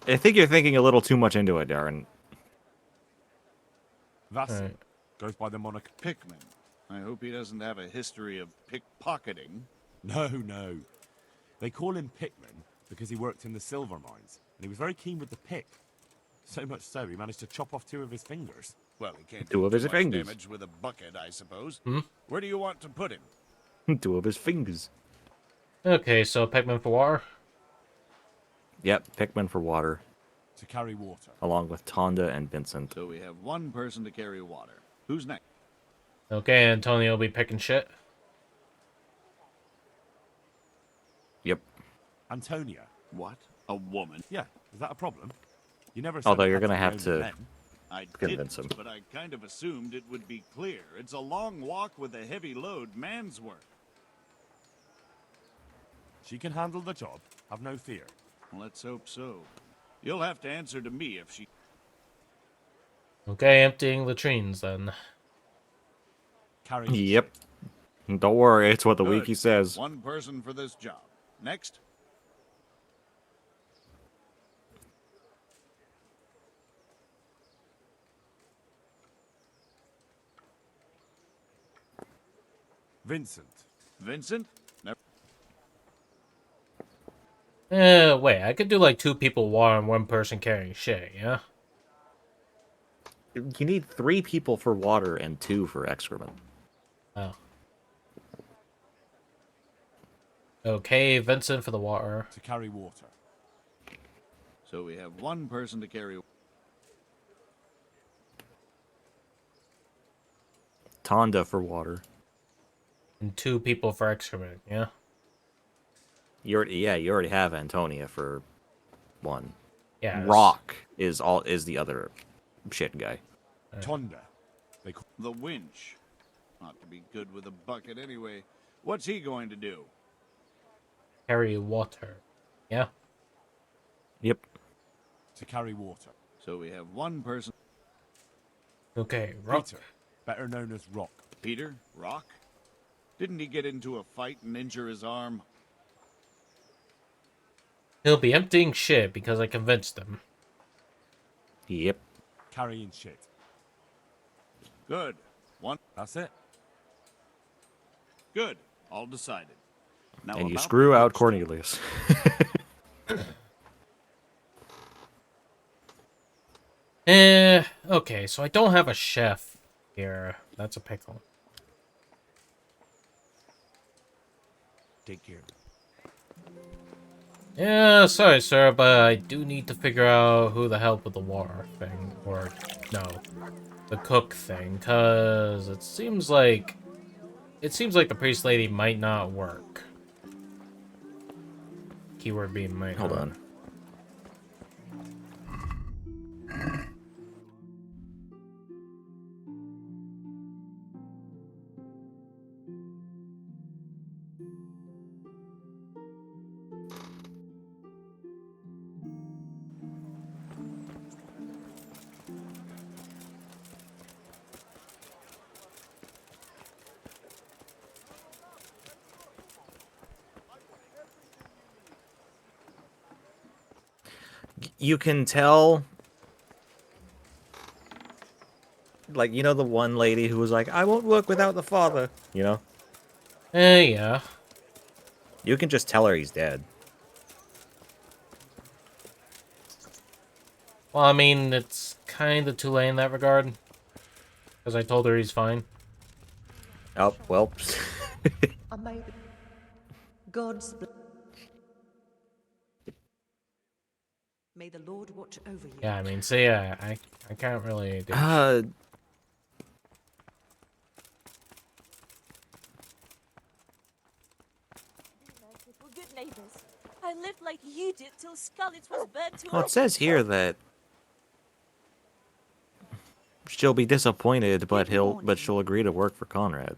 I think you're thinking a little too much into it, Darren. Vassil goes by the moniker Pikmin. I hope he doesn't have a history of pickpocketing. No. They call him Pikmin because he worked in the silver mines, and he was very keen with the pick. So much so, he managed to chop off 2 of his fingers. Well, he can't Two do of his much fingers. damage with a bucket, I suppose. Hmm? Where do you want to put him? 2 of his fingers. Okay, so Pikmin for war? Yep, Pikmin for water. To carry water. Along with Tonda and Vincent. So we have 1 person to carry water. Who's next? Okay, Antonio will be picking shit. Yep. Antonia. What? A woman? Yeah, is that a problem? You never said Although it you're had gonna be have only to men. I convince didn't, him. but I kind of assumed it would be clear. It's a long walk with a heavy load, man's work. She can handle the job. Have no fear. Let's hope so. You'll have to answer to me if she... Okay, emptying latrines then. Carry. Yep. Don't worry, it's what the Good. wiki says. 1 person for this job. Next. Vincent. Vincent? Never... Wait, I could do like 2 people war and 1 person carrying shit, yeah? You need 3 people for water and 2 for excrement. Oh. Okay, Vincent for the water. To carry water. So we have 1 person to carry... Tonda for water. And 2 people for excrement, yeah? You already have Antonia for 1. Yeah. Rock is the other shit guy. Tonda. The winch. Ought to be good with a bucket anyway. What's he going to do? Carry water, yeah? Yep. To carry water. So we have 1 person... Okay, Rock. Peter. Better known as Rock. Peter? Rock? Didn't he get into a fight and injure his arm? He'll be emptying shit because I convinced him. Yep. Carrying shit. Good. 1. That's it. Good. All decided. Now And you about screw the out cook Cornelius. Okay, so I don't have a chef here. That's a pickle. Take care. Yeah, sorry, sir, but I do need to figure out who the hell with the war thing, or no, the cook thing, cause it seems like the priest lady might not work. Keyword being might. Hold not. on. you can tell, like, you know, the one lady who was like, I won't work without the father, you know? Yeah. You can just tell her he's dead. Well, I mean, it's kind of too late in that regard. Because I told her he's fine. Oh, well. I made God's May the Lord watch over you. Yeah, I mean, so yeah, I can't really do Merciful good neighbors. I lived like you did till Scarlet was burnt to Well, it ashes. says here that she'll be disappointed, but she'll agree to work for Conrad.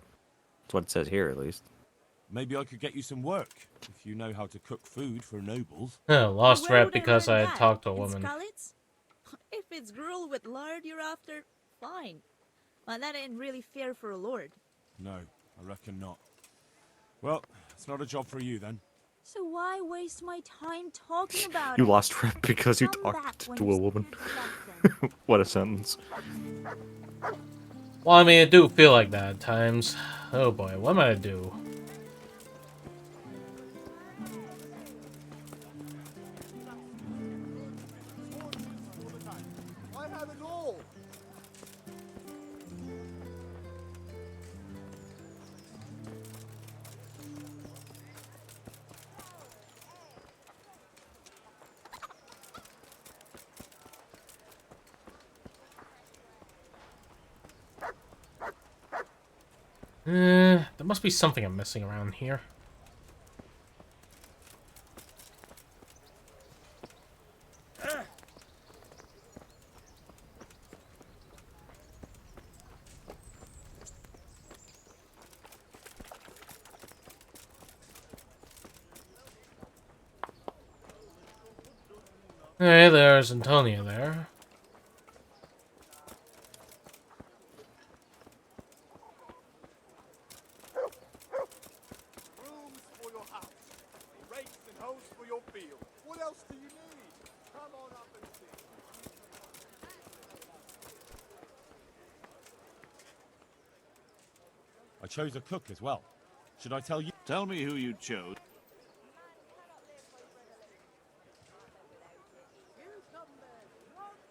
That's what it says here, at least. Maybe I could get you some work, if you know how to cook food for nobles. Lost Where rep would I because learn I that? talked to a In woman. Scarlet's? If it's gruel with lard you're after, fine. But that ain't really fair for a lord. No, I reckon not. Well, it's not a job for you then. So why waste my time talking about You it? lost rep because you Come back talked when to you're a woman. scared to death, What a sentence. Well, I mean, it do feel like that at times. Oh boy, what am I gonna do? I have it all. There must be something I'm missing around here. Hey, there's Antonia there. Rooms for your house, rakes and hoes for your field. What else do you need? Come on up and see. I chose a cook as well. Should I tell you? Tell me who you chose.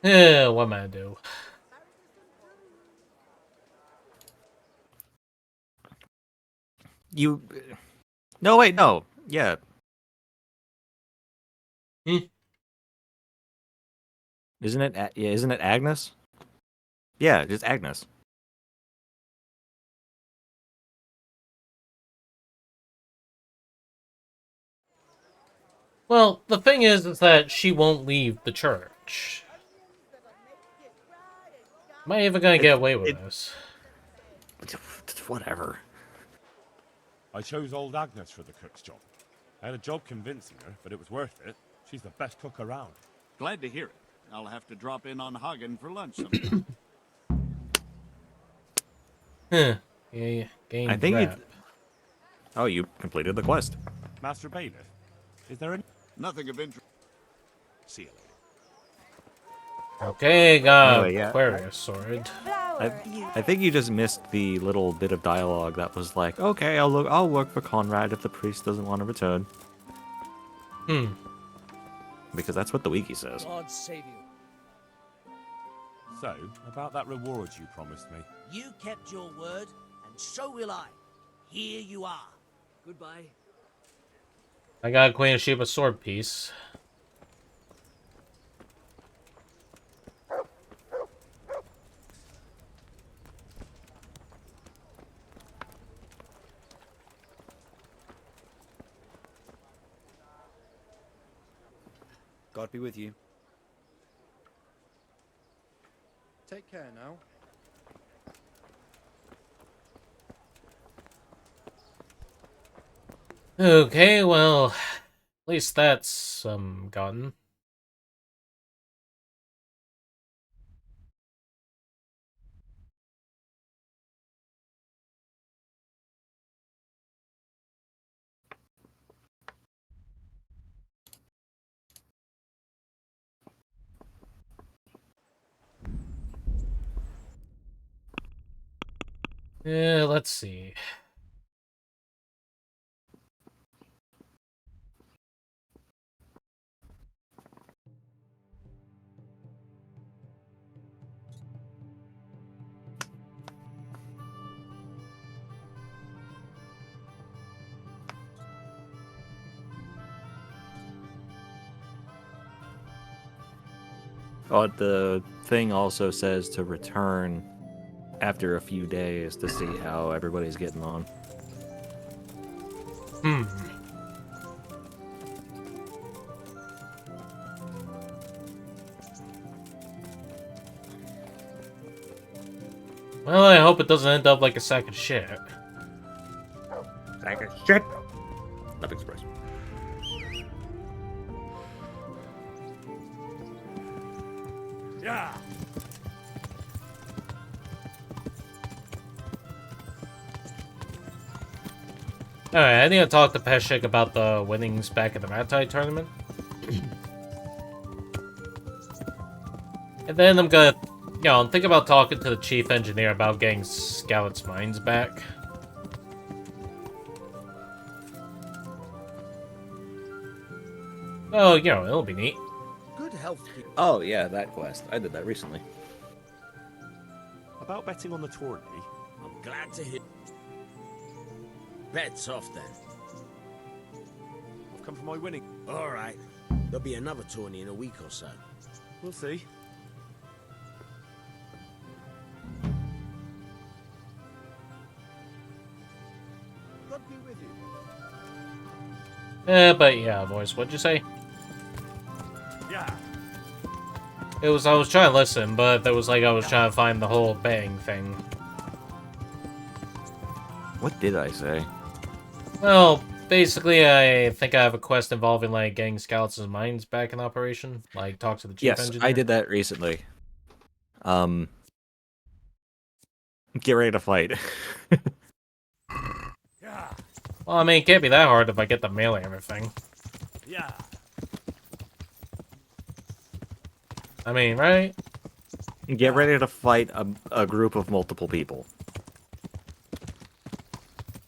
Yeah, what am I gonna do? You... No, wait, no. Yeah. Isn't it? Yeah, isn't it Agnes? Yeah, just Agnes. Well, the thing is that she won't leave the church. Am I even gonna get away with this? Whatever. I chose old Agnes for the cook's job. I had a job convincing her, but it was worth it. She's the best cook around. Glad to hear it. I'll have to drop in on Hagen for lunch sometime. Huh. Yeah, gained I think you... rep. Oh, you completed the quest. Master Bailiff, is there any... Nothing of interest. See you later. Okay, got Anyway, yeah. Aquarius sword. I think you just missed the little bit of dialogue that was like, okay, I'll work for Conrad if the priest doesn't want to return. Because that's what the wiki says. God save you. So, about that reward you promised me. You kept your word, and so will I. Here you are. Goodbye. I got Queen of Sheba sword piece. God be with you. Take care now. Okay, well, at least that's gotten. Let's see. Oh, the thing also says to return after a few days to see how everybody's getting on. Well, I hope it doesn't end up like a sack of shit. Sack of shit. Nothing surprised. Yeah. Alright, I need to talk to Peshek about the winnings back at the Ratai tournament. And then I'm gonna, think about talking to the chief engineer about getting Scout's mines back. Oh, it'll be neat. Good health. Oh, yeah, that quest. I did that recently. About betting on the tourney? I'm glad to hear. Bets off then. I've come for my winning. All right. There'll be another tourney in a week or so. We'll see. God be with you. But yeah, boys, what'd you say? Yeah. I was trying to listen, but there was I was trying to find the whole betting thing. What did I say? Well, basically, I think I have a quest involving, getting Scouts' mines back in operation. Talk to the chief Yes, engineer. I did that recently. Get ready to fight. Yeah. Well, I mean, it can't be that hard if I get the mail and everything. Yeah. I mean, right? Get ready to fight a group of multiple people.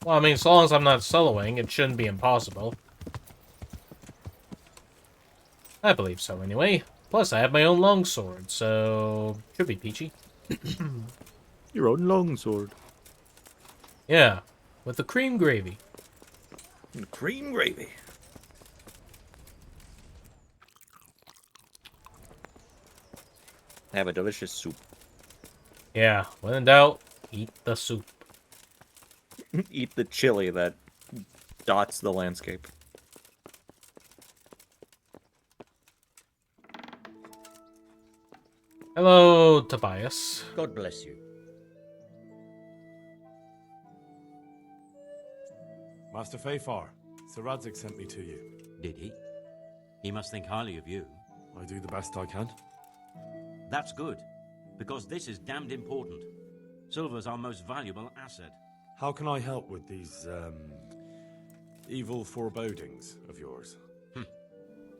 Well, I mean, as long as I'm not soloing, it shouldn't be impossible. I believe so, anyway. Plus, I have my own longsword, so should be peachy. Your own longsword. Yeah, with the cream gravy. Cream gravy. Have a delicious soup. Yeah, when in doubt, eat the soup. Eat the chili that dots the landscape. Hello, Tobias. God bless you. Master Fafar, Sir Radzig sent me to you. Did he? He must think highly of you. I do the best I can. That's good, because this is damned important. Silver's our most valuable asset. How can I help with these, evil forebodings of yours?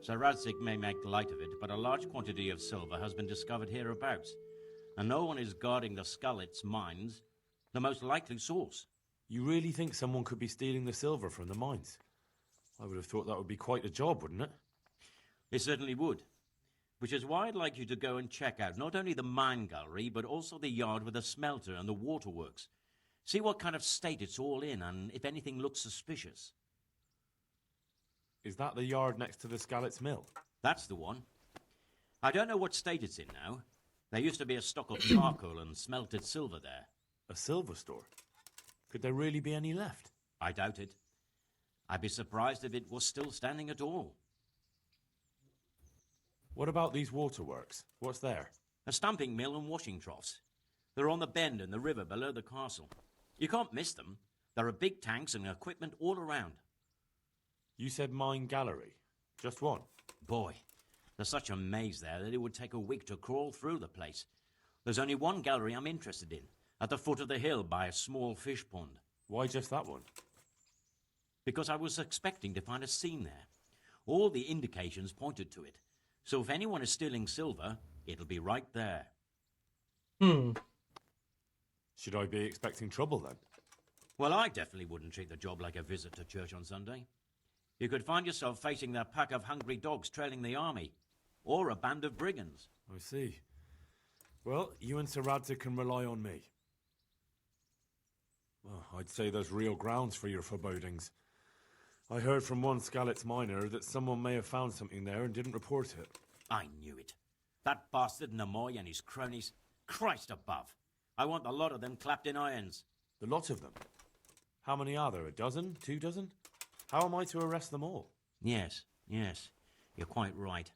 Sir Radzig may make light of it, but a large quantity of silver has been discovered hereabouts, and no one is guarding the Skullets mines, the most likely source. You really think someone could be stealing the silver from the mines? I would have thought that would be quite a job, wouldn't it? It certainly would. Which is why I'd like you to go and check out not only the mine gallery, but also the yard with the smelter and the waterworks. See what kind of state it's all in, and if anything looks suspicious. Is that the yard next to the Skalitz mill? That's the one. I don't know what state it's in now. There used to be a stock of charcoal and smelted silver there. A silver store? Could there really be any left? I doubt it. I'd be surprised if it was still standing at all. What about these waterworks? What's there? A stamping mill and washing troughs. They're on the bend in the river below the castle. You can't miss them. There are big tanks and equipment all around. You said mine gallery. Just one? Boy, there's such a maze there that it would take a week to crawl through the place. There's only one gallery I'm interested in, at the foot of the hill by a small fish pond. Why just that one? Because I was expecting to find a scene there. All the indications pointed to it. So if anyone is stealing silver, it'll be right there. Should I be expecting trouble then? Well, I definitely wouldn't treat the job like a visit to church on Sunday. You could find yourself facing that pack of hungry dogs trailing the army, or a band of brigands. I see. Well, you and Sir Radzig can rely on me. Well, I'd say there's real grounds for your forebodings. I heard from one Skalitz miner that someone may have found something there and didn't report it. I knew it. That bastard Nemoy and his cronies. Christ above. I want the lot of them clapped in irons. The lot of them? How many are there? A dozen? 2 dozen? How am I to arrest them all? Yes. You're quite right.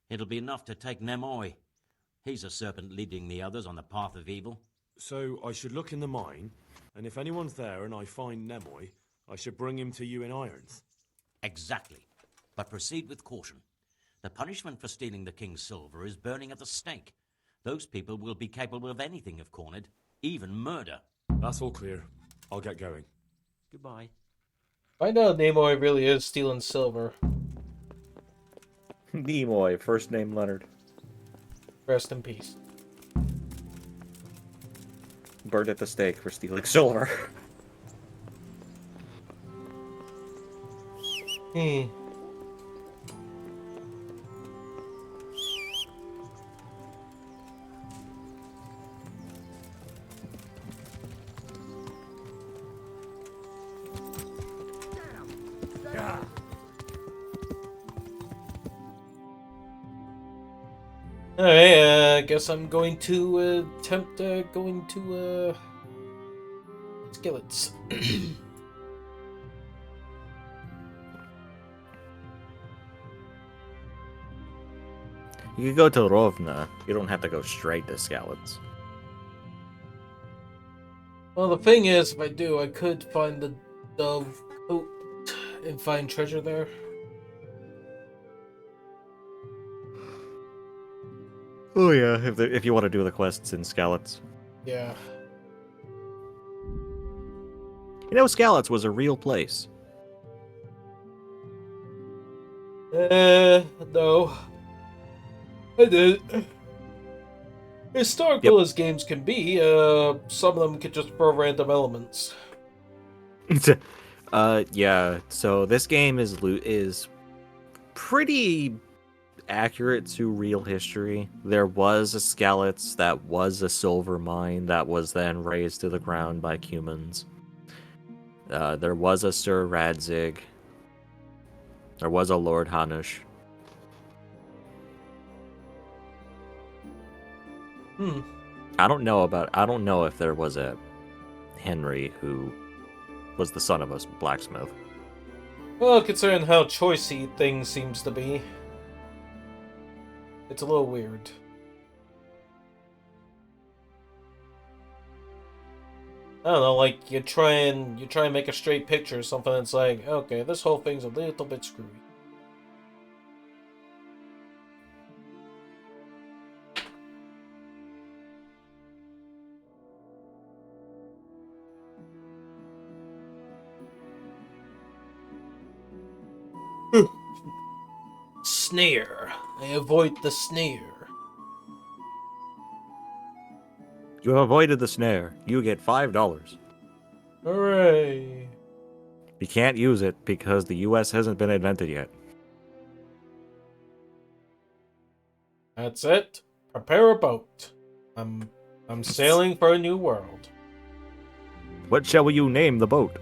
It'll be enough to take Nemoy. He's a serpent leading the others on the path of evil. So I should look in the mine, and if anyone's there and I find Nemoy, I should bring him to you in irons. Exactly. But proceed with caution. The punishment for stealing the king's silver is burning at the stake. Those people will be capable of anything if cornered, even murder. That's all clear. I'll get going. Goodbye. Find out Nimoy really is stealing silver. Nimoy, first name Leonard. Rest in peace. Burned at the stake for stealing silver. Alright, guess I'm going to attempt going to Skillets. You could go to Rovna. You don't have to go straight to Skalitz. Well, the thing is, if I do, I could find the dove coat and find treasure there. Oh yeah, if you want to do the quests in Skalitz. Yeah. You know, Skalitz was a real place. No. I did. Historical as games can be, some of them could just throw random elements. Yeah. So this game is pretty accurate to real history. There was a Skalitz that was a silver mine that was then razed to the ground by humans. There was a Sir Radzig. There was a Lord Hanush. I don't know if there was a Henry who was the son of a blacksmith. Well, considering how choicey things seems to be, it's a little weird. I don't know, like you try and make a straight picture or something. It's like, okay, this whole thing's a little bit screwy. Snare. I avoid the snare. You avoided the snare. You get $5. Hooray! You can't use it because the U.S. hasn't been invented yet. That's it. Prepare a boat. I'm sailing for a new world. What shall you name the boat?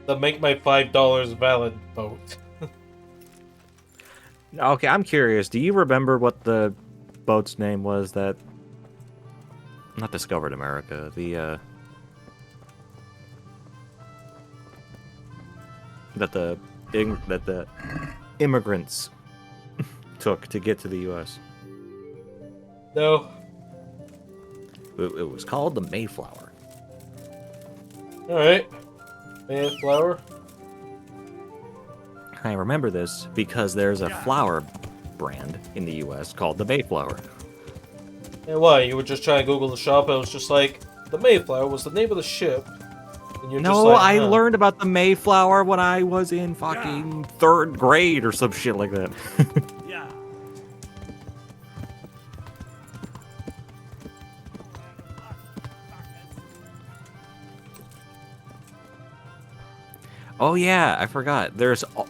The make my $5 valid boat. Okay, I'm curious. Do you remember what the boat's name was that... Not discovered America, that the immigrants took to get to the U.S.? No. It was called the Mayflower. Alright. Mayflower. I remember this because there's a flower brand in the U.S. called the Mayflower. And why? You were just trying to Google the shop and it was just like, the Mayflower was the name of the ship. And you're No, just like, I learned about the Mayflower when I was in fucking 3rd grade or some shit like that. Oh yeah, I forgot.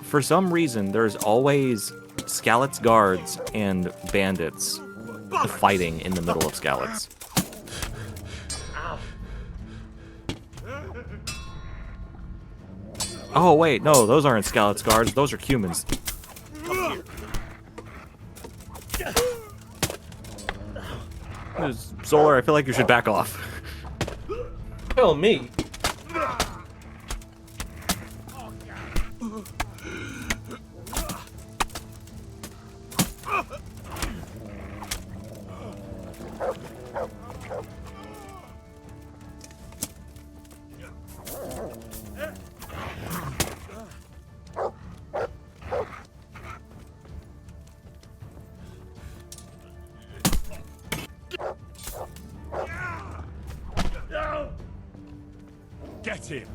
For some reason, there's always Scallet's guards and bandits fighting in the middle of Scallet's. Oh wait, no, those aren't Scallet's guards. Those are humans. Zolar, I feel like you should back off. Tell me. Get him!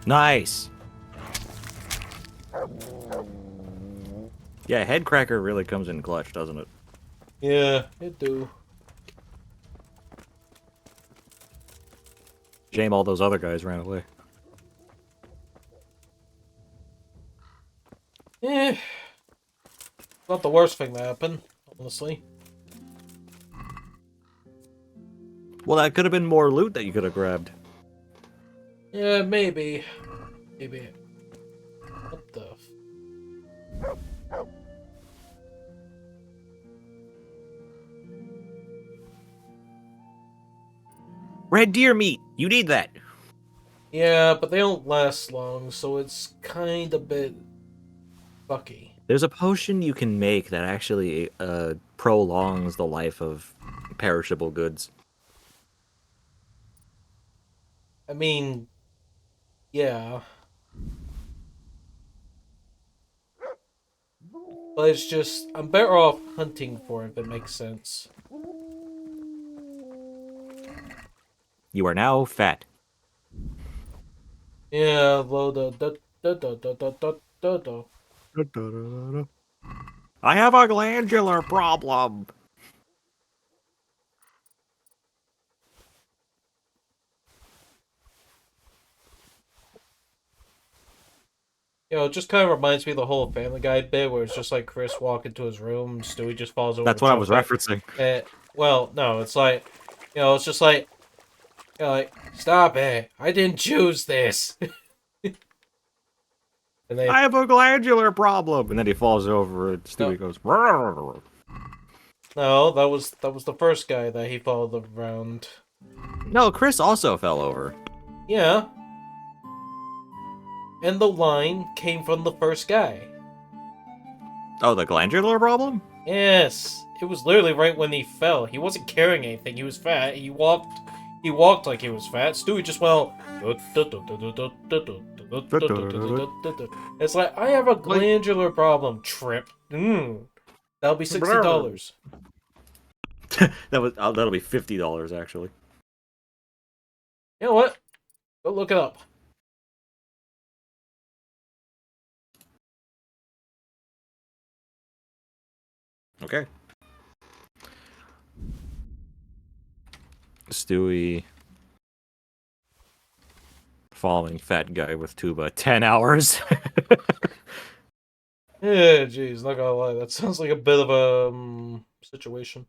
Nice. Yeah, Headcracker really comes in clutch, doesn't it? Yeah, it do. Shame all those other guys ran away. Eh. Not the worst thing that happened, honestly. Well, that could have been more loot that you could have grabbed. Yeah, maybe. Maybe. What the Red deer meat! You need that! Yeah, but they don't last long, so it's kind of bit fucky. There's a potion you can make that actually prolongs the life of perishable goods. I mean, yeah. But it's just, I'm better off hunting for it, if it makes sense. You are now fat. Yeah, though I have a glandular problem. You know, it just kind of reminds me of the whole Family Guy bit where it's just like Chris walk into his room, Stewie just falls over. That's what I was referencing. Well, no, it's like, you know, it's just like, you know, like, stop it! I didn't choose this. And they, I have a glandular problem, and then he falls over, and Stewie goes. Rrr. No, that was the first guy that he followed around. No, Chris also fell over. Yeah. And the line came from the first guy. Oh, the glandular problem? Yes. It was literally right when he fell. He wasn't carrying anything. He was fat. He walked like he was fat. Stewie just went. It's like, I have a glandular problem. Trip. That'll be $60. That'll be $50 actually. You know what? Go look it up. Okay. Stewie following fat guy with tuba 10 hours. Yeah, jeez, not gonna lie, that sounds like a bit of a situation.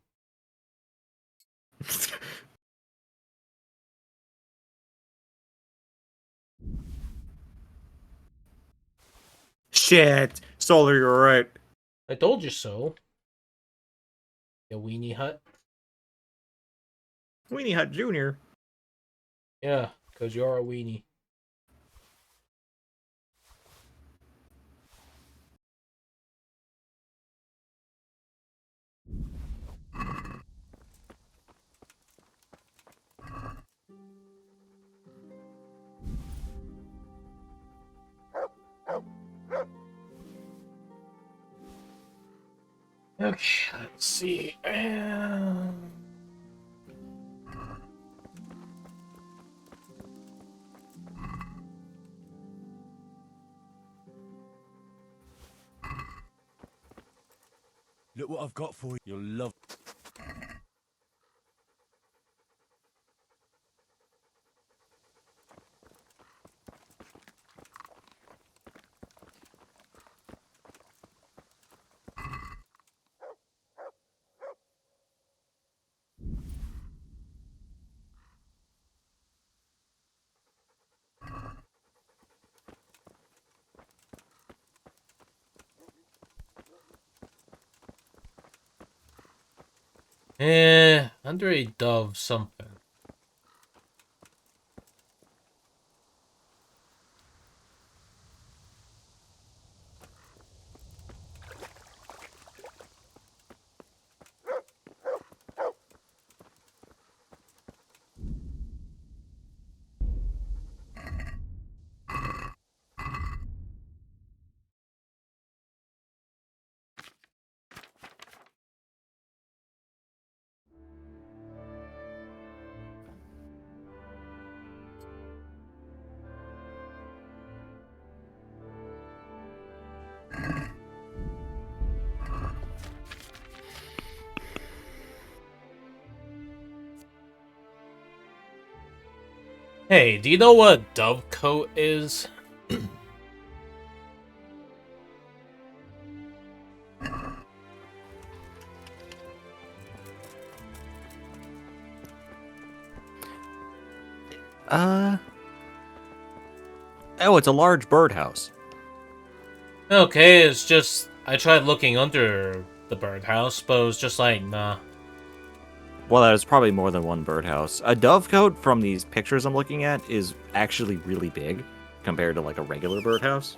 Shit, Solar, you're right. I told you so. You weenie hut. Weenie Hut Jr. Yeah, because you're a weenie. Okay, let's see. Look what I've got for you. You'll love. Under a dove something. Hey, do you know what a dovecote is? Oh, it's a large birdhouse. Okay, it's just I tried looking under the birdhouse, but it was just like, nah. Well, there's probably more than one birdhouse. A dovecote from these pictures I'm looking at is actually really big compared to like a regular birdhouse.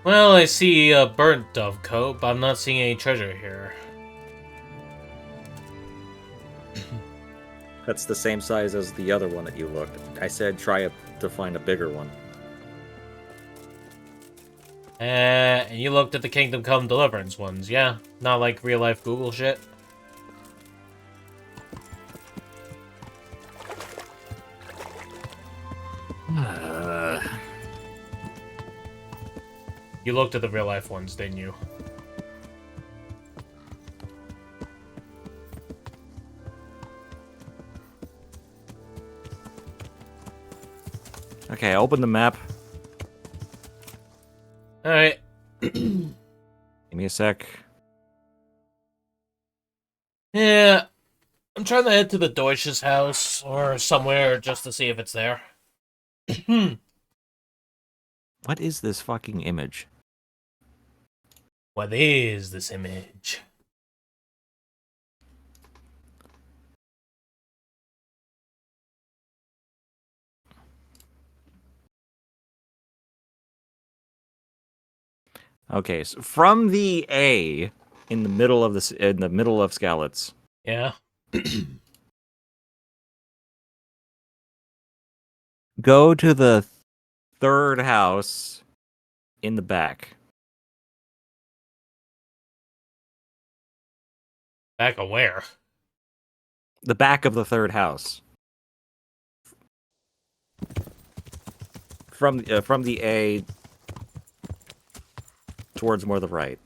Well, I see a burnt dovecote, but I'm not seeing any treasure here. That's the same size as the other one that you looked. I said try to find a bigger one. And you looked at the Kingdom Come Deliverance ones, yeah? Not like real life Google shit? You looked at the real life ones, didn't you? Okay, open the map. Alright. Give me a sec. Yeah, I'm trying to head to the Deutsch's house or somewhere just to see if it's there. What is this fucking image? What is this image? Okay, so from the A in the middle of Skalitz. Yeah. Go to the third house in the back. Back of where? The back of the third house. From the A towards more the right.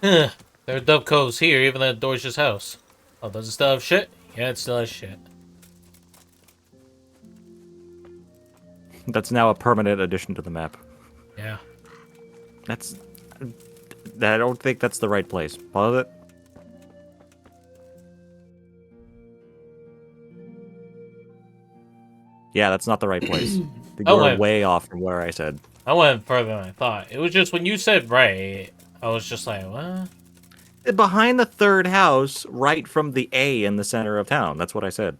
Huh. There are dovecotes here, even at Deutsch's house. Oh, does it still have shit? Yeah, it still has shit. That's now a permanent addition to the map. Yeah. That's... I don't think that's the right place. Pause it. Yeah, that's not the right place. You're way off from where I said. I went further than I thought. It was just when you said right, I was just like, what? Behind the third house, right from the A in the center of town. That's what I said.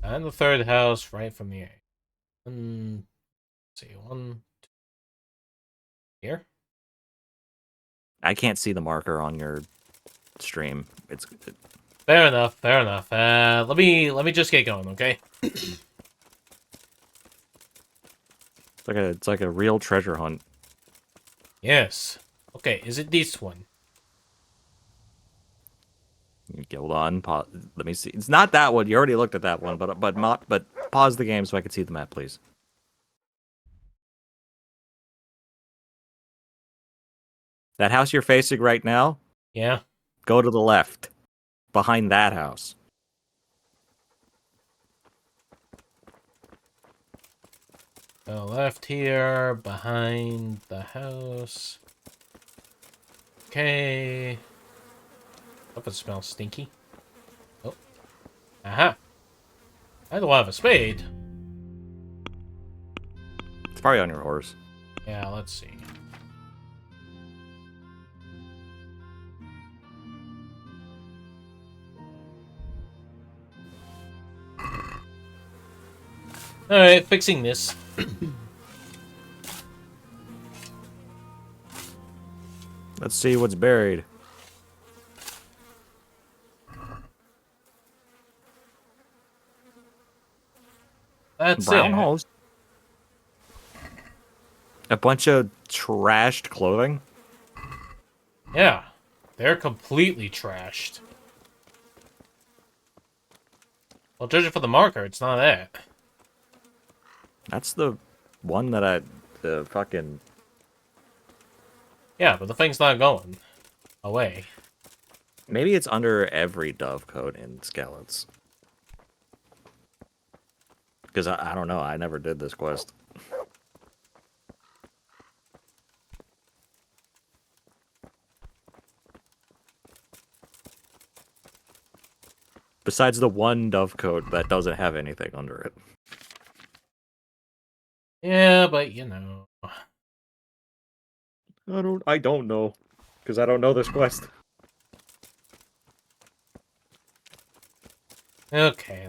And the third house, right from the A. Let's see, one, two, here. I can't see the marker on your stream. It's fair enough. Fair enough. Let me just get going, okay? It's like a real treasure hunt. Yes. Okay, is it this one? Hold on, pause. Let me see. It's not that one. You already looked at that one, but pause the game so I can see the map, please. That house you're facing right now? Yeah. Go to the left, behind that house. Go left here, behind the house. Okay. Hope it smells stinky. Oh. Aha. I don't have a spade. It's probably on your horse. Yeah, let's see. Alright, fixing this. Let's see what's buried. That's brown it. holes. A bunch of trashed clothing. Yeah. They're completely trashed. Well, judging for the marker, it's not it. That's the one that the fucking... Yeah, but the thing's not going away. Maybe it's under every dovecote in Skeleton. Because I don't know, I never did this quest. Besides the one dovecote that doesn't have anything under it. Yeah, but you know. I don't know. Because I don't know this quest. Okay.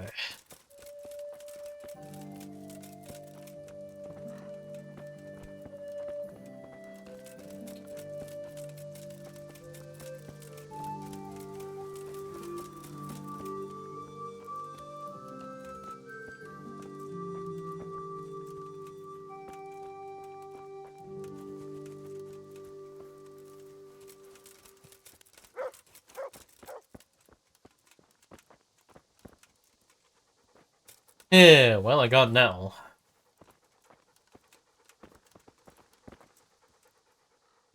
Yeah, well, I got Nell.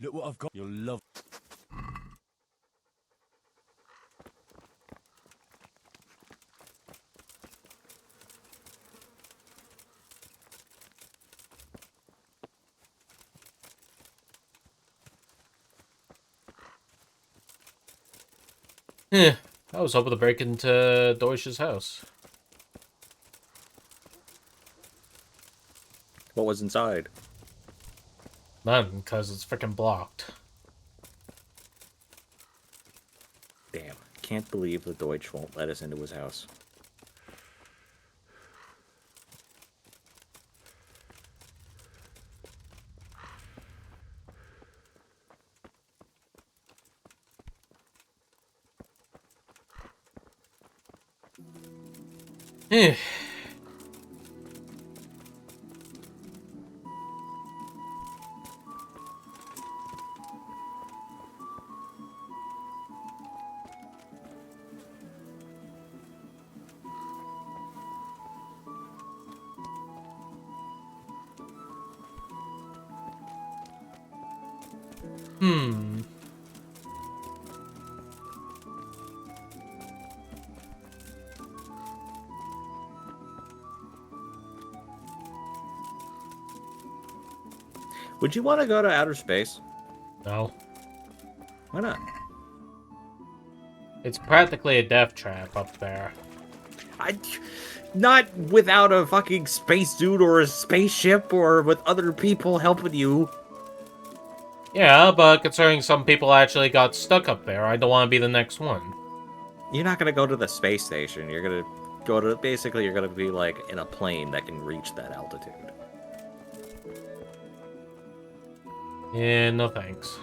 Look what I've got. You'll love. Yeah, I was hoping to break into Deutsch's house. What was inside? None, because it's freaking blocked. Damn, can't believe the Deutsch won't let us into his house. Eh. Hmm. Would you want to go to outer space? No. Why not? It's practically a death trap up there. Not without a fucking spacesuit or a spaceship or with other people helping you. Yeah, but considering some people actually got stuck up there, I don't want to be the next one. You're not gonna go to the space station. You're gonna go to... Basically, you're gonna be, like, in a plane that can reach that altitude. Yeah, no thanks.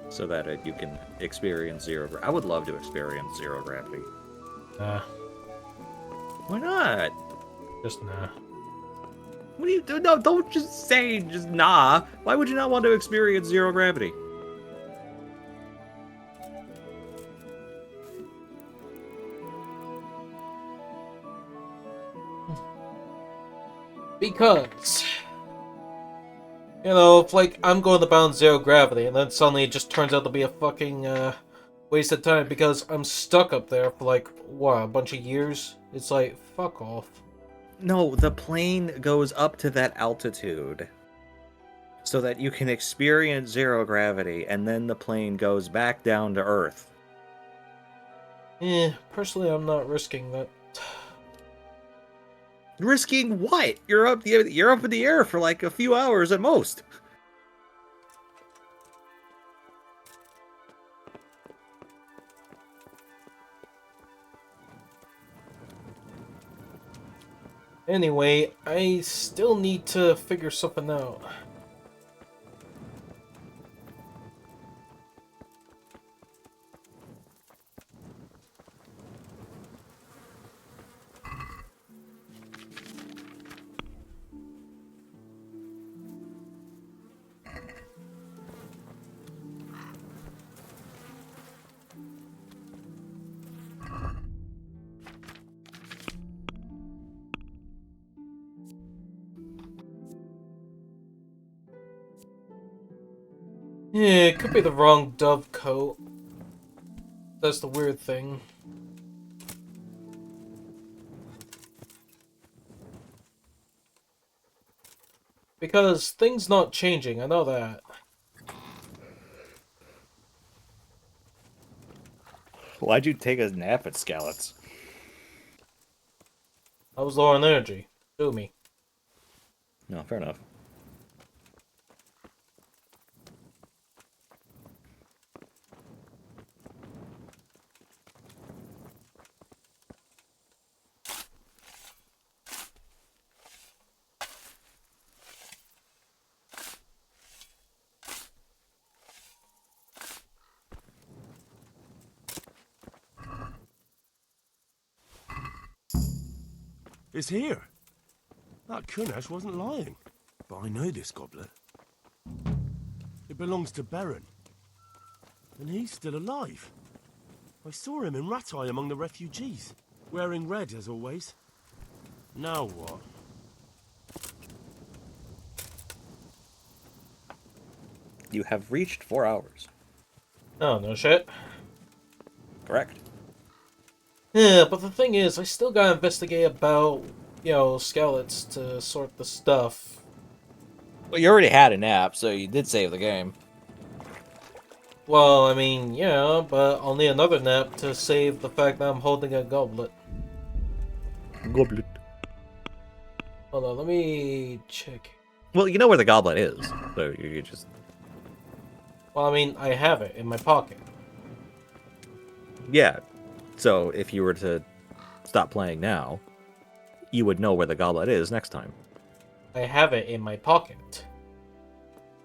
So that you can experience zero... I would love to experience zero gravity. Nah. Why not? Just nah. What do you do? No, don't just say just nah. Why would you not want to experience zero gravity? Because, you know, if like I'm going to bound zero gravity and then suddenly it just turns out to be a fucking waste of time because I'm stuck up there for like, what, a bunch of years? It's like, fuck off. No, the plane goes up to that altitude so that you can experience zero gravity, and then the plane goes back down to Earth. Personally, I'm not risking that. Risking what? You're up in the air for like a few hours at most. Anyway, I still need to figure something out. Yeah, it could be the wrong dove coat. That's the weird thing. Because things not changing, I know that. Why'd you take a nap at Scallops? I was low on energy. Do me. No, fair enough. It's here. That Kunash wasn't lying. But I know this goblet. It belongs to Beren. And he's still alive. I saw him in Ratai among the refugees, wearing red as always. Now what? You have reached 4 hours. Oh, no shit. Correct. Yeah, but the thing is, I still gotta investigate about, you know, Skeleton to sort the stuff. Well, you already had a nap, so you did save the game. Well, I mean, yeah, but I'll need another nap to save the fact that I'm holding a goblet. Goblet. Hold on, let me check. Well, you know where the goblet is, so you just... Well, I mean, I have it in my pocket. Yeah, so if you were to stop playing now, you would know where the goblet is next time. I have it in my pocket.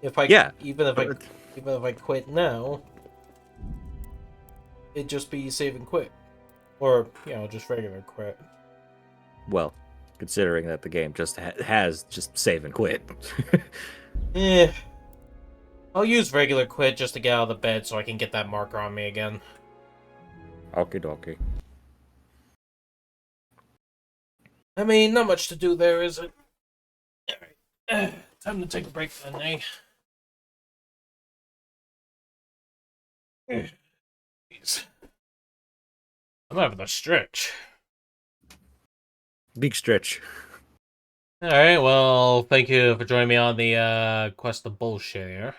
If I Yeah. even if I quit now, it'd just be save and quit, or you know, just regular quit. Well, considering that the game just has just save and quit. Eh. I'll use regular quit just to get out of the bed so I can get that marker on me again. Okie dokie. I mean, not much to do there, is it? Alright. Time to take a break then, eh? Jeez. I'm having a stretch. Big stretch. Alright, well, thank you for joining me on the quest of bullshit here.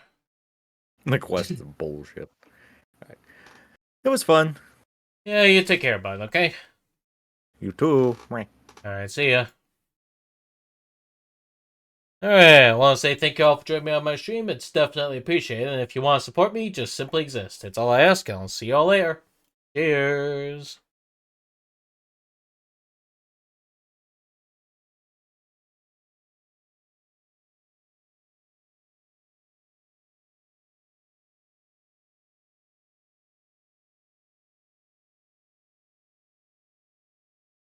The quest of bullshit. Right. It was fun. Yeah, you take care, bud, okay? You too. Alright, see ya. Alright, I want to say thank you all for joining me on my stream. It's definitely appreciated. And if you want to support me, just simply exist. It's all I ask, and I'll see y'all later. Cheers.